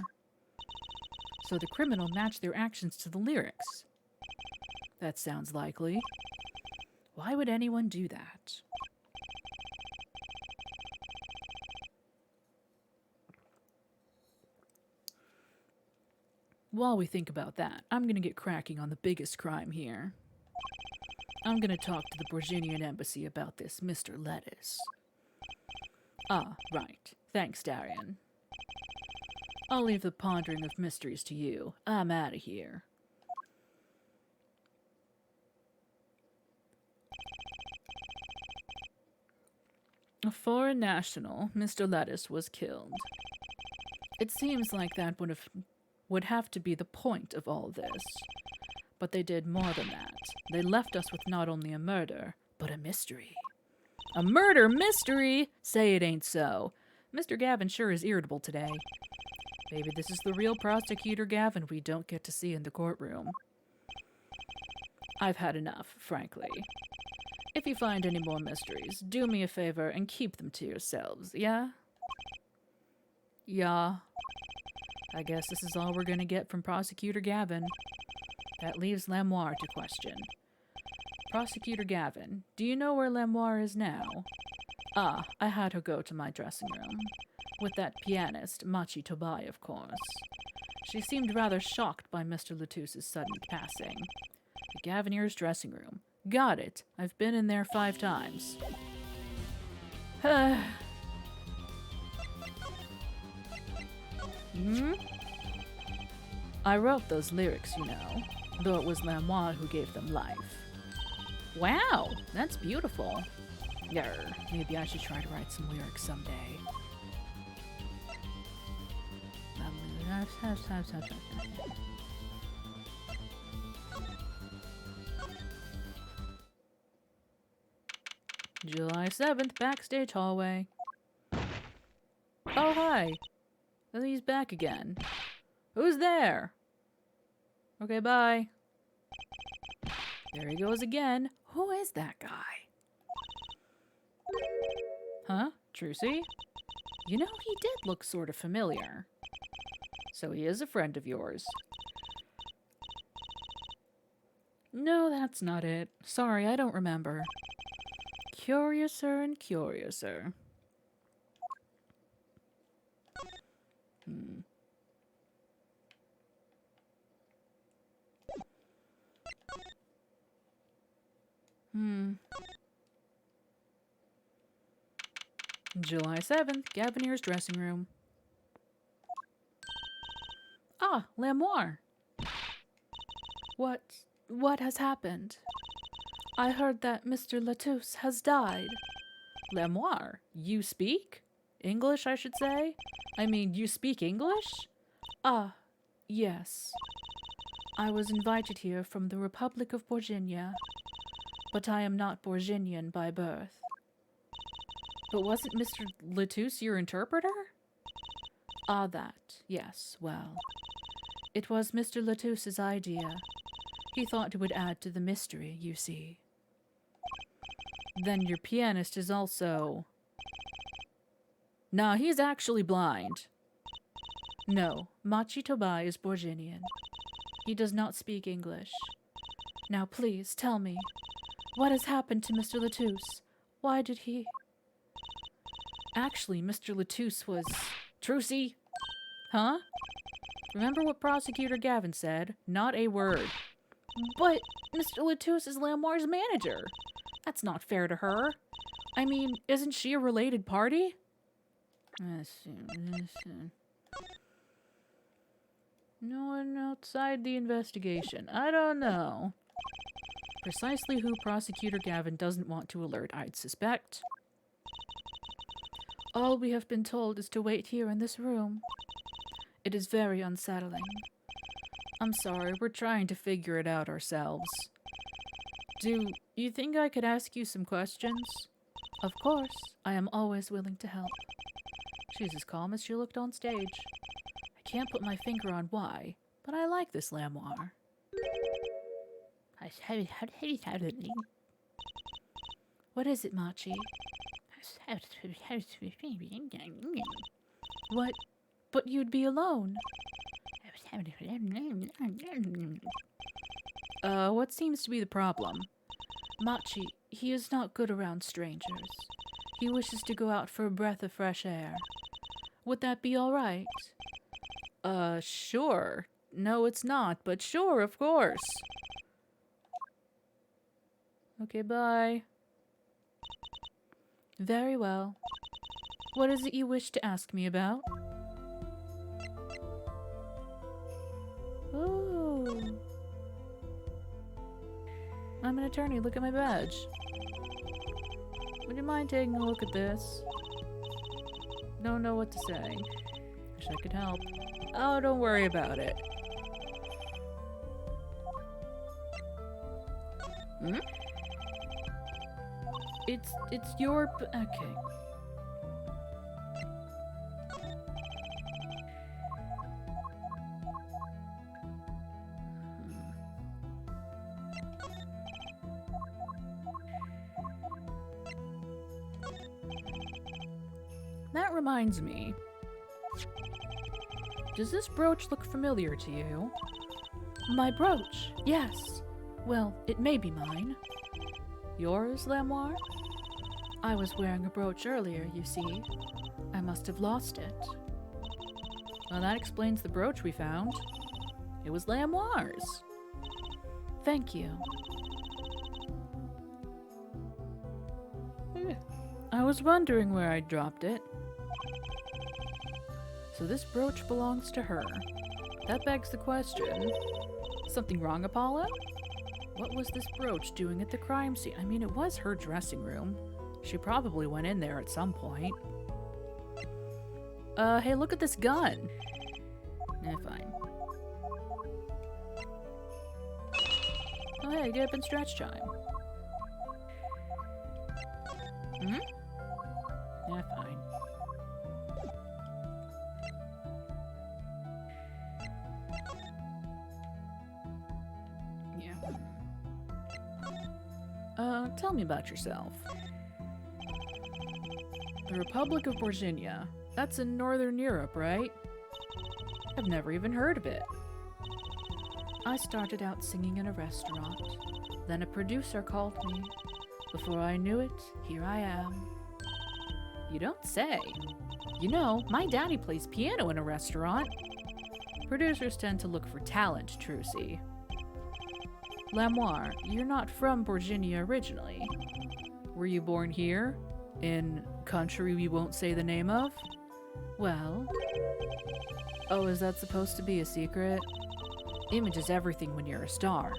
Speaker 1: So the criminal matched their actions to the lyrics. That sounds likely. Why would anyone do that? While we think about that, I'm gonna get cracking on the biggest crime here. I'm gonna talk to the Borginian embassy about this Mr. Lettuce. Ah, right. Thanks, Darian. I'll leave the pondering of mysteries to you. I'm out of here. A foreign national, Mr. Lettuce, was killed. It seems like that would have to be the point of all this. But they did more than that. They left us with not only a murder, but a mystery. A murder mystery? Say it ain't so. Mr. Gavin sure is irritable today. Maybe this is the real prosecutor Gavin we don't get to see in the courtroom. I've had enough, frankly. If you find any more mysteries, do me a favor and keep them to yourselves, yeah? Yeah. I guess this is all we're gonna get from Prosecutor Gavin. That leaves Lamoire to question. Prosecutor Gavin, do you know where Lamoire is now? Ah, I had her go to my dressing room. With that pianist, Machi Tobai, of course. She seemed rather shocked by Mr. Lettuce's sudden passing. The Gavineer's dressing room. Got it. I've been in there 5 times. Hmm? I wrote those lyrics, you know, though it was Lamoire who gave them life. Wow, that's beautiful. Yarr, maybe I should try to write some lyrics someday. July 7th, backstage hallway. Oh, hi. And he's back again. Who's there? Okay, bye. There he goes again. Who is that guy? Huh? Trucy? You know, he did look sort of familiar. So he is a friend of yours. No, that's not it. Sorry, I don't remember. Curiouser and curiouser. July 7th, Gavinier's dressing room. Ah, Lamoire. What has happened? I heard that Mr. Latouche has died. Lamoire, you speak? English, I should say? I mean, you speak English? Ah, yes. I was invited here from the Republic of Borginia, but I am not Borginian by birth. But wasn't Mr. Latouche your interpreter? Ah, that. Yes, well. It was Mr. Latouche's idea. He thought it would add to the mystery, you see. Then your pianist is also... Nah, he's actually blind. No, Machi Tobai is Borginian. He does not speak English. Now please, tell me, what has happened to Mr. Latouche? Why did he... Actually, Mr. Latouche was... Trucy? Huh? Remember what Prosecutor Gavin said? Not a word. But Mr. Latouche is Lamoire's manager. That's not fair to her. I mean, isn't she a related party? No one outside the investigation. I don't know. Precisely who Prosecutor Gavin doesn't want to alert, I'd suspect. All we have been told is to wait here in this room. It is very unsettling. I'm sorry, we're trying to figure it out ourselves. Do you think I could ask you some questions? Of course, I am always willing to help. She's as calm as she looked on stage. I can't put my finger on why, but I like this Lamoire. What is it, Machi? What? But you'd be alone. What seems to be the problem? Machi, he is not good around strangers. He wishes to go out for a breath of fresh air. Would that be all right? Sure. No, it's not, but sure, of course. Okay, bye. Very well. What is it you wish to ask me about? Ooh. I'm an attorney. Look at my badge. Would you mind taking a look at this? Don't know what to say. Wish I could help. Oh, don't worry about it. Hmm? It's your... Okay. That reminds me. Does this brooch look familiar to you? My brooch? Yes. Well, it may be mine. Yours, Lamoire? I was wearing a brooch earlier, you see. I must have lost it. Well, that explains the brooch we found. It was Lamoire's. Thank you. I was wondering where I dropped it. So this brooch belongs to her. That begs the question. Something wrong, Apollo? What was this brooch doing at the crime scene? I mean, it was her dressing room. She probably went in there at some point. Hey, look at this gun. Fine. Oh, hey, get up and stretch time. Hmm? Fine. Yeah. Tell me about yourself. The Republic of Virginia. That's in Northern Europe, right? I've never even heard of it. I started out singing in a restaurant. Then a producer called me. Before I knew it, here I am. You don't say. You know, my daddy plays piano in a restaurant. Producers tend to look for talent, Trucy. Lamoire, you're not from Virginia originally. Were you born here? In country we won't say the name of? Well... Oh, is that supposed to be a secret? Image is everything when you're a star.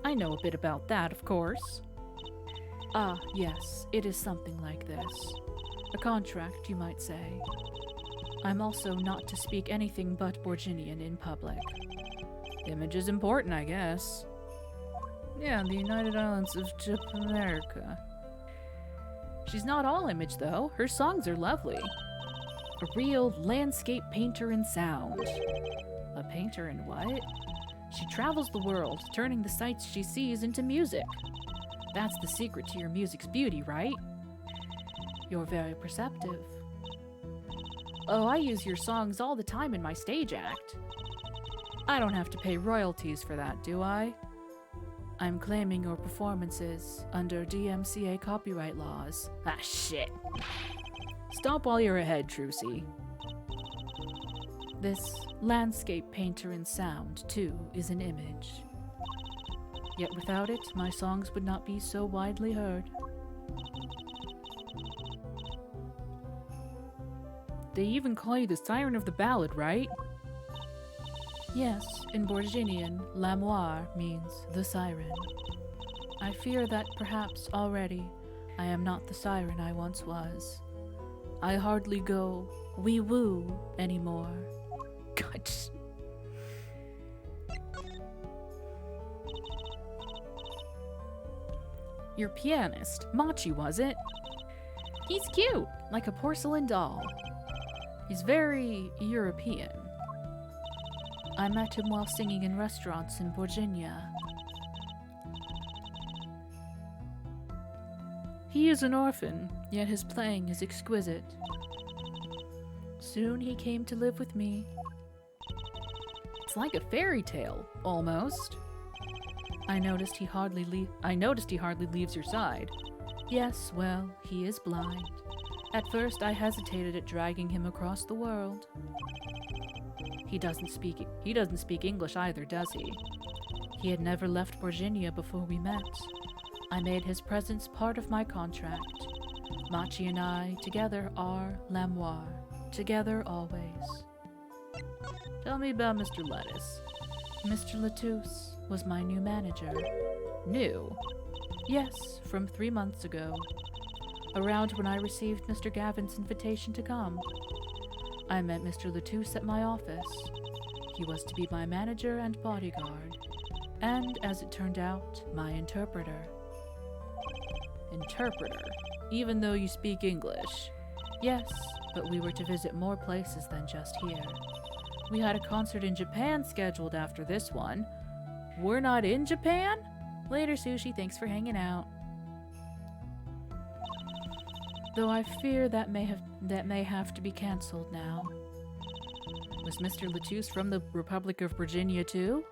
Speaker 1: I know a bit about that, of course. Ah, yes, it is something like this. A contract, you might say. I'm also not to speak anything but Borginian in public. Image is important, I guess. Yeah, the United Islands of America. She's not all Image, though. Her songs are lovely. A real landscape painter in sound. A painter in what? She travels the world, turning the sights she sees into music. That's the secret to your music's beauty, right? You're very perceptive. Oh, I use your songs all the time in my stage act. I don't have to pay royalties for that, do I? I'm claiming your performances under DMCA copyright laws. Ah, shit. Stop while you're ahead, Trucy. This landscape painter in sound, too, is an image. Yet without it, my songs would not be so widely heard. They even call you the Siren of the Ballad, right? Yes, in Borginian, Lamoire means the siren. I fear that perhaps already I am not the siren I once was. I hardly go wee-woo anymore. God. Your pianist, Machi, was it? He's cute, like a porcelain doll. He's very European. I met him while singing in restaurants in Virginia. He is an orphan, yet his playing is exquisite. Soon he came to live with me. It's like a fairy tale, almost. I noticed he hardly leaves your side. Yes, well, he is blind. At first I hesitated at dragging him across the world. He doesn't speak English either, does he? He had never left Virginia before we met. I made his presence part of my contract. Machi and I, together, are Lamoire. Together always. Tell me about Mr. Lettuce. Mr. Lettuce was my new manager. New? Yes, from 3 months ago. Around when I received Mr. Gavin's invitation to come. I met Mr. Lettuce at my office. He was to be my manager and bodyguard. And, as it turned out, my interpreter. Interpreter? Even though you speak English? Yes, but we were to visit more places than just here. We had a concert in Japan scheduled after this one. We're not in Japan? Later, Sushi. Thanks for hanging out. Though I fear that may have to be cancelled now. Was Mr. Lettuce from the Republic of Virginia too?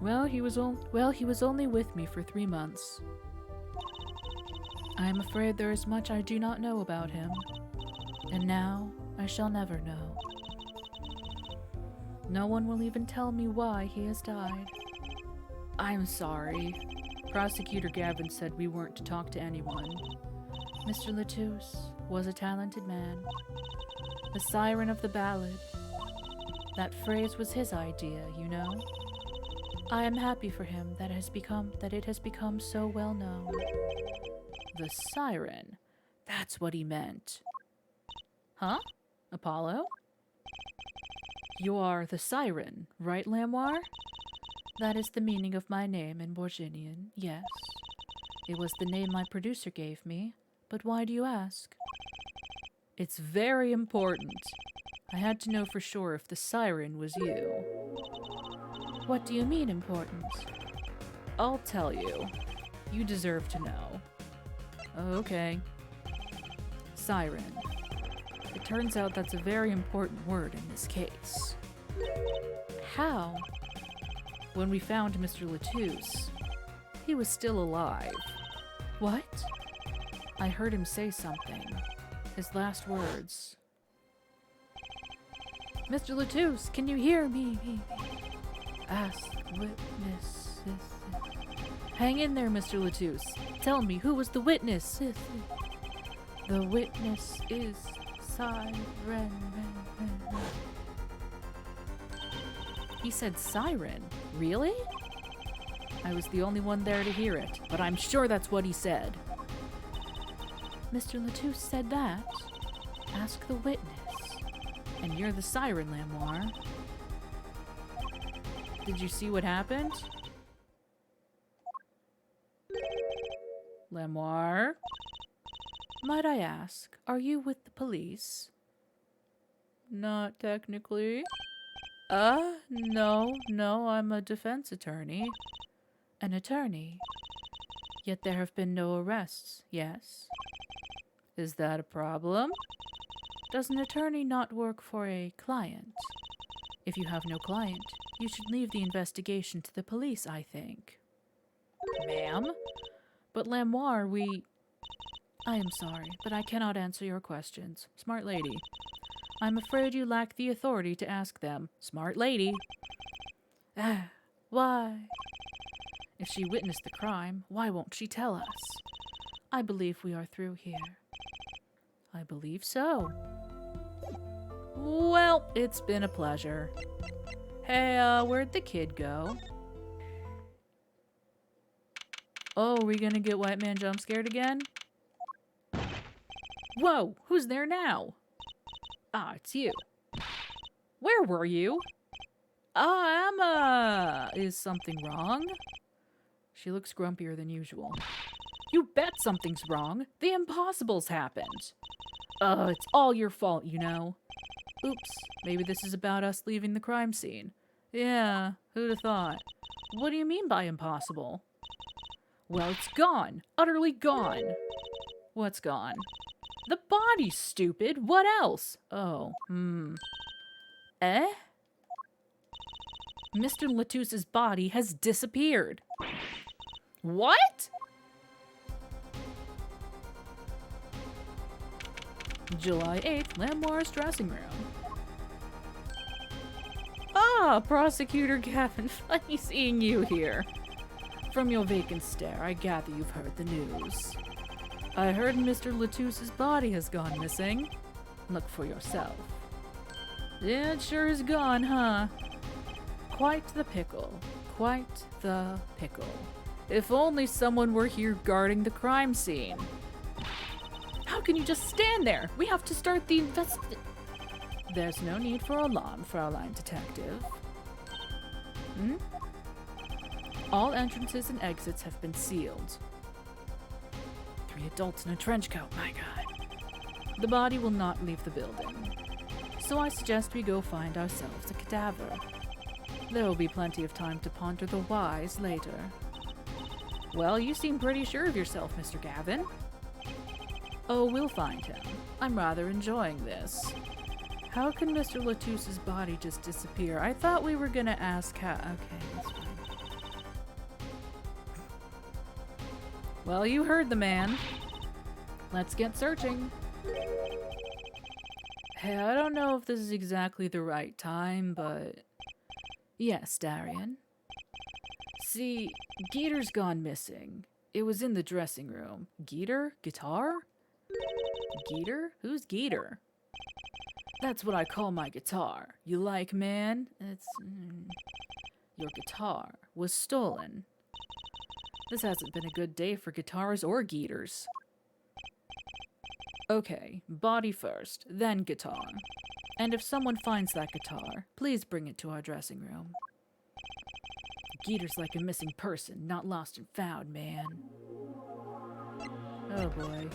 Speaker 1: Well, he was only with me for 3 months. I am afraid there is much I do not know about him, and now I shall never know. No one will even tell me why he has died. I'm sorry. Prosecutor Gavin said we weren't to talk to anyone. Mr. Lettuce was a talented man. The siren of the ballad. That phrase was his idea, you know. I am happy for him that it has become so well known. The siren. That's what he meant. Huh? Apollo? You are the siren, right, Lamoire?
Speaker 3: That is the meaning of my name in Borginian, yes. It was the name my producer gave me, but why do you ask?
Speaker 1: It's very important. I had to know for sure if the siren was you.
Speaker 3: What do you mean important?
Speaker 1: I'll tell you. You deserve to know. Okay. Siren. It turns out that's a very important word in this case.
Speaker 3: How?
Speaker 1: When we found Mr. Latouche, he was still alive.
Speaker 3: What?
Speaker 1: I heard him say something. His last words.
Speaker 3: Mr. Latouche, can you hear me? Ask witnesses.
Speaker 1: Hang in there, Mr. Latouche. Tell me, who was the witness?
Speaker 3: The witness is Siren.
Speaker 1: He said siren. Really? I was the only one there to hear it, but I'm sure that's what he said.
Speaker 3: Mr. Latouche said that. Ask the witness.
Speaker 1: And you're the siren, Lamoire. Did you see what happened? Lamoire?
Speaker 3: Might I ask, are you with the police?
Speaker 1: Not technically. No, I'm a defense attorney.
Speaker 3: An attorney? Yet there have been no arrests, yes?
Speaker 1: Is that a problem?
Speaker 3: Does an attorney not work for a client? If you have no client, you should leave the investigation to the police, I think.
Speaker 1: Ma'am? But Lamoire,
Speaker 3: I am sorry, but I cannot answer your questions. Smart lady. I'm afraid you lack the authority to ask them.
Speaker 1: Smart lady.
Speaker 3: Why?
Speaker 1: If she witnessed the crime, why won't she tell us?
Speaker 3: I believe we are through here.
Speaker 1: I believe so. Well, it's been a pleasure. Hey, where'd the kid go? Oh, are we gonna get White Man jump scared again? Whoa, who's there now? Ah, it's you. Where were you? Emma! Is something wrong? She looks grumpier than usual. You bet something's wrong. The impossible's happened. It's all your fault, you know. Oops, maybe this is about us leaving the crime scene. Yeah, who'd have thought? What do you mean by impossible? Well, it's gone. Utterly gone. What's gone? The body, stupid. What else? Oh, Eh? Mr. Latouche's body has disappeared. What? July 8th, Lamoire's dressing room. Ah, Prosecutor Gavin, funny seeing you here. From your vacant stare, I gather you've heard the news. I heard Mr. Latouche's body has gone missing. Look for yourself. Yeah, it sure is gone, huh? Quite the pickle. Quite the pickle. If only someone were here guarding the crime scene. How can you just stand there? We have to start the There's no need for alarm, Fraulein Detective. All entrances and exits have been sealed. 3 adults in a trench coat, my god. The body will not leave the building. So I suggest we go find ourselves a cadaver. There will be plenty of time to ponder the whys later. Well, you seem pretty sure of yourself, Mr. Gavin. Oh, we'll find him. I'm rather enjoying this. How can Mr. Latouche's body just disappear? I thought we were gonna ask how. Okay, that's fine. Well, you heard the man. Let's get searching. Hey, I don't know if this is exactly the right time, but... Yes, Darian. See, Geeter's gone missing. It was in the dressing room. Geeter? Guitar? Geeter? Who's Geeter? That's what I call my guitar. You like, man? It's... Your guitar was stolen. This hasn't been a good day for guitars or Geeters. Okay, body first, then guitar. And if someone finds that guitar, please bring it to our dressing room. Geeter's like a missing person, not lost and found, man. Oh boy.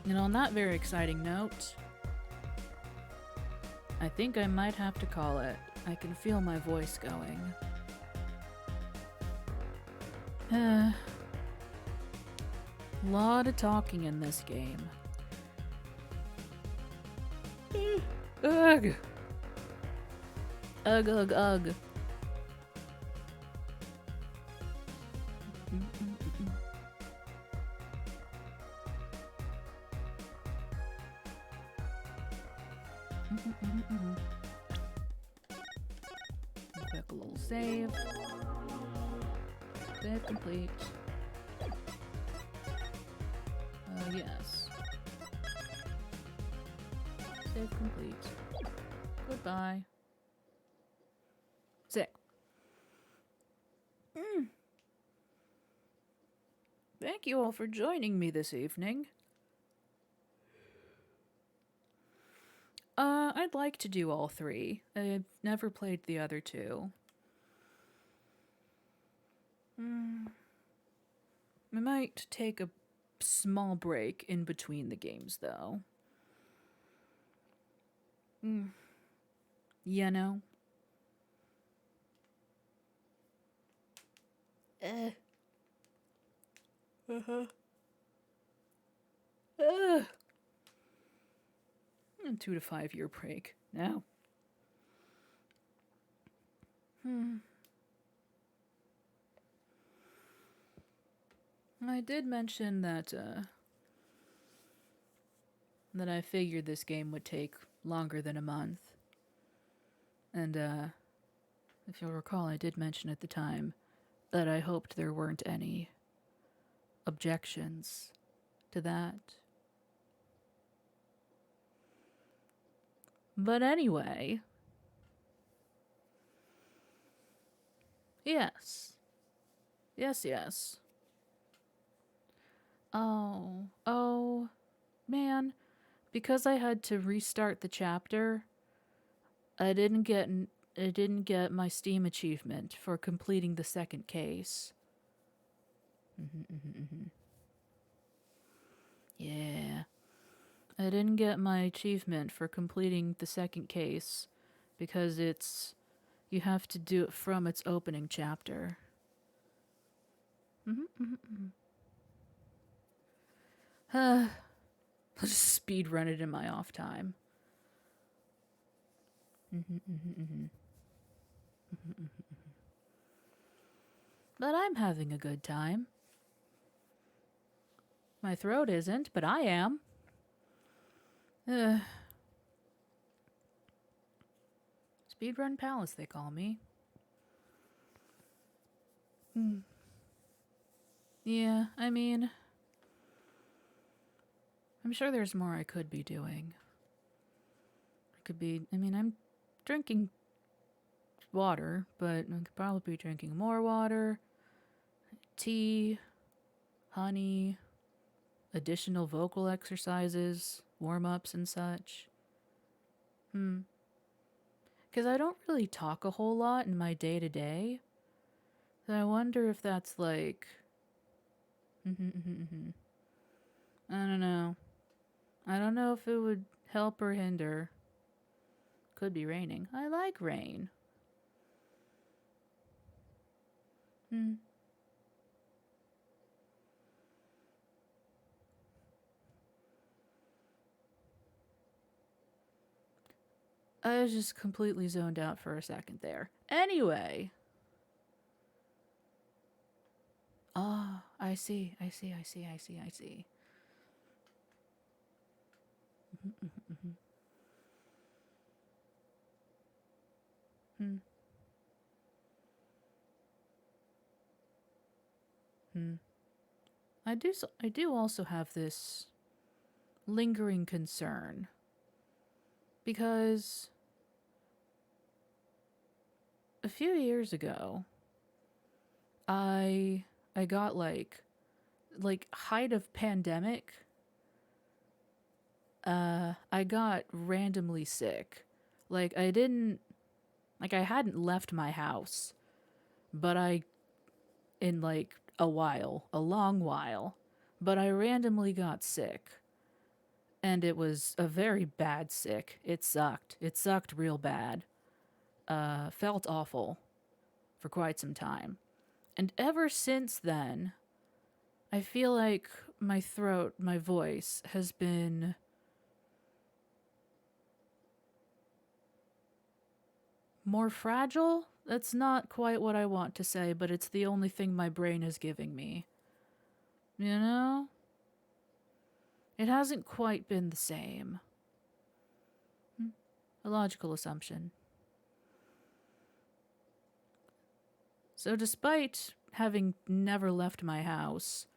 Speaker 1: And on that very exciting note, I think I might have to call it. I can feel my voice going. Lot of talking in this game. Ugh! Ugh, ugh, ugh. Quick little save. Save complete. Yes. Save complete. Goodbye. Sick. Thank you all for joining me this evening. I'd like to do all three. I've never played the other two. I might take a small break in between the games, though. You know? A 2 to 5 year break. Now. I did mention that that I figured this game would take longer than a month. And if you'll recall, I did mention at the time that I hoped there weren't any objections to that. But anyway, yes. Yes. Oh, man. Because I had to restart the chapter, I didn't get my Steam achievement for completing the second case. Yeah. I didn't get my achievement for completing the second case because you have to do it from its opening chapter. I'll just speed run it in my off time. But I'm having a good time. My throat isn't, but I am. Speedrun Palace, they call me. Yeah, I mean, I'm sure there's more I could be doing. I'm drinking water, but I could probably be drinking more water, tea, honey, additional vocal exercises, warm-ups and such. Because I don't really talk a whole lot in my day-to-day. So I wonder if that's like... I don't know. I don't know if it would help or hinder. Could be raining. I like rain. I was just completely zoned out for a second there. Anyway. Ah, I see. I do also have this lingering concern. Because a few years ago, I got like height of pandemic, I got randomly sick. Like I hadn't left my house, but in like a long while, but I randomly got sick. And it was a very bad sick. It sucked. It sucked real bad. Felt awful for quite some time. And ever since then, I feel like my throat, my voice has been more fragile. That's not quite what I want to say, but it's the only thing my brain is giving me. You know? It hasn't quite been the same. A logical assumption. So despite having never left my house,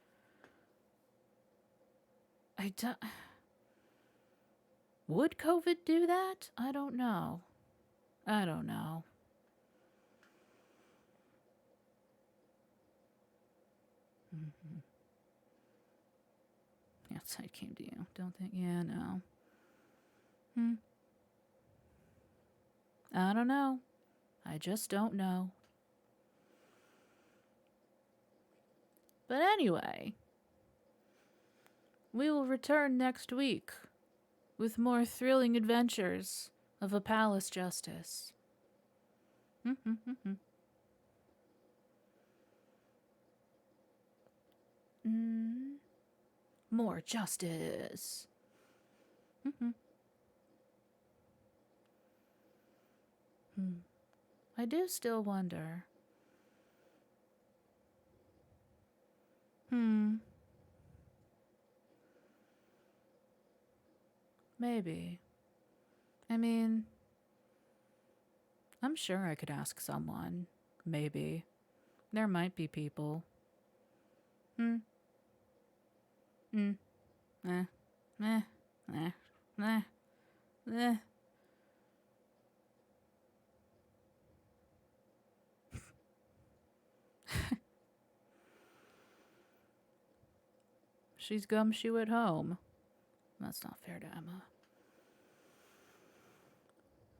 Speaker 1: would COVID do that? I don't know. Mm-hmm. Outside came to you. Don't think. Yeah, no. I don't know. I just don't know. But anyway, we will return next week with more thrilling adventures of a palace justice. More justice. I do still wonder. Maybe. I mean, I'm sure I could ask someone. Maybe. There might be people. Eh. Eh. Eh. Eh. Eh. She's gumshoe at home. That's not fair to Emma.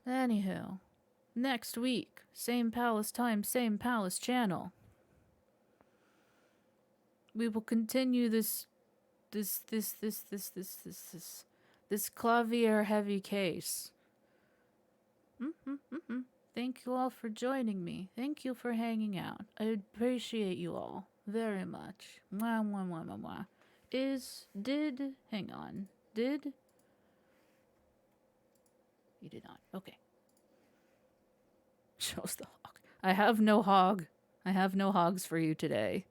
Speaker 1: Anywho, next week, same palace time, same palace channel. We will continue this clavier heavy case. Thank you all for joining me. Thank you for hanging out. I appreciate you all very much. Mwah, mwah, mwah, mwah, mwah. Hang on. Did? You did not. Okay. Shows the hog. I have no hog. I have no hogs for you today.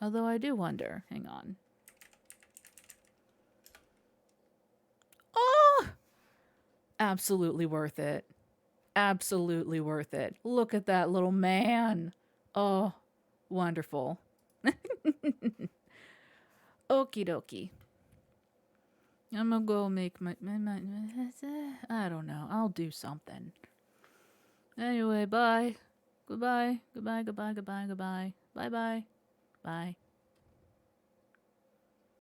Speaker 1: Although I do wonder. Hang on. Oh! Absolutely worth it. Absolutely worth it. Look at that little man. Oh, wonderful. Okie dokie. I'm gonna go make my I don't know. I'll do something. Anyway, bye. Goodbye. Goodbye, goodbye, goodbye, goodbye. Bye-bye. Bye.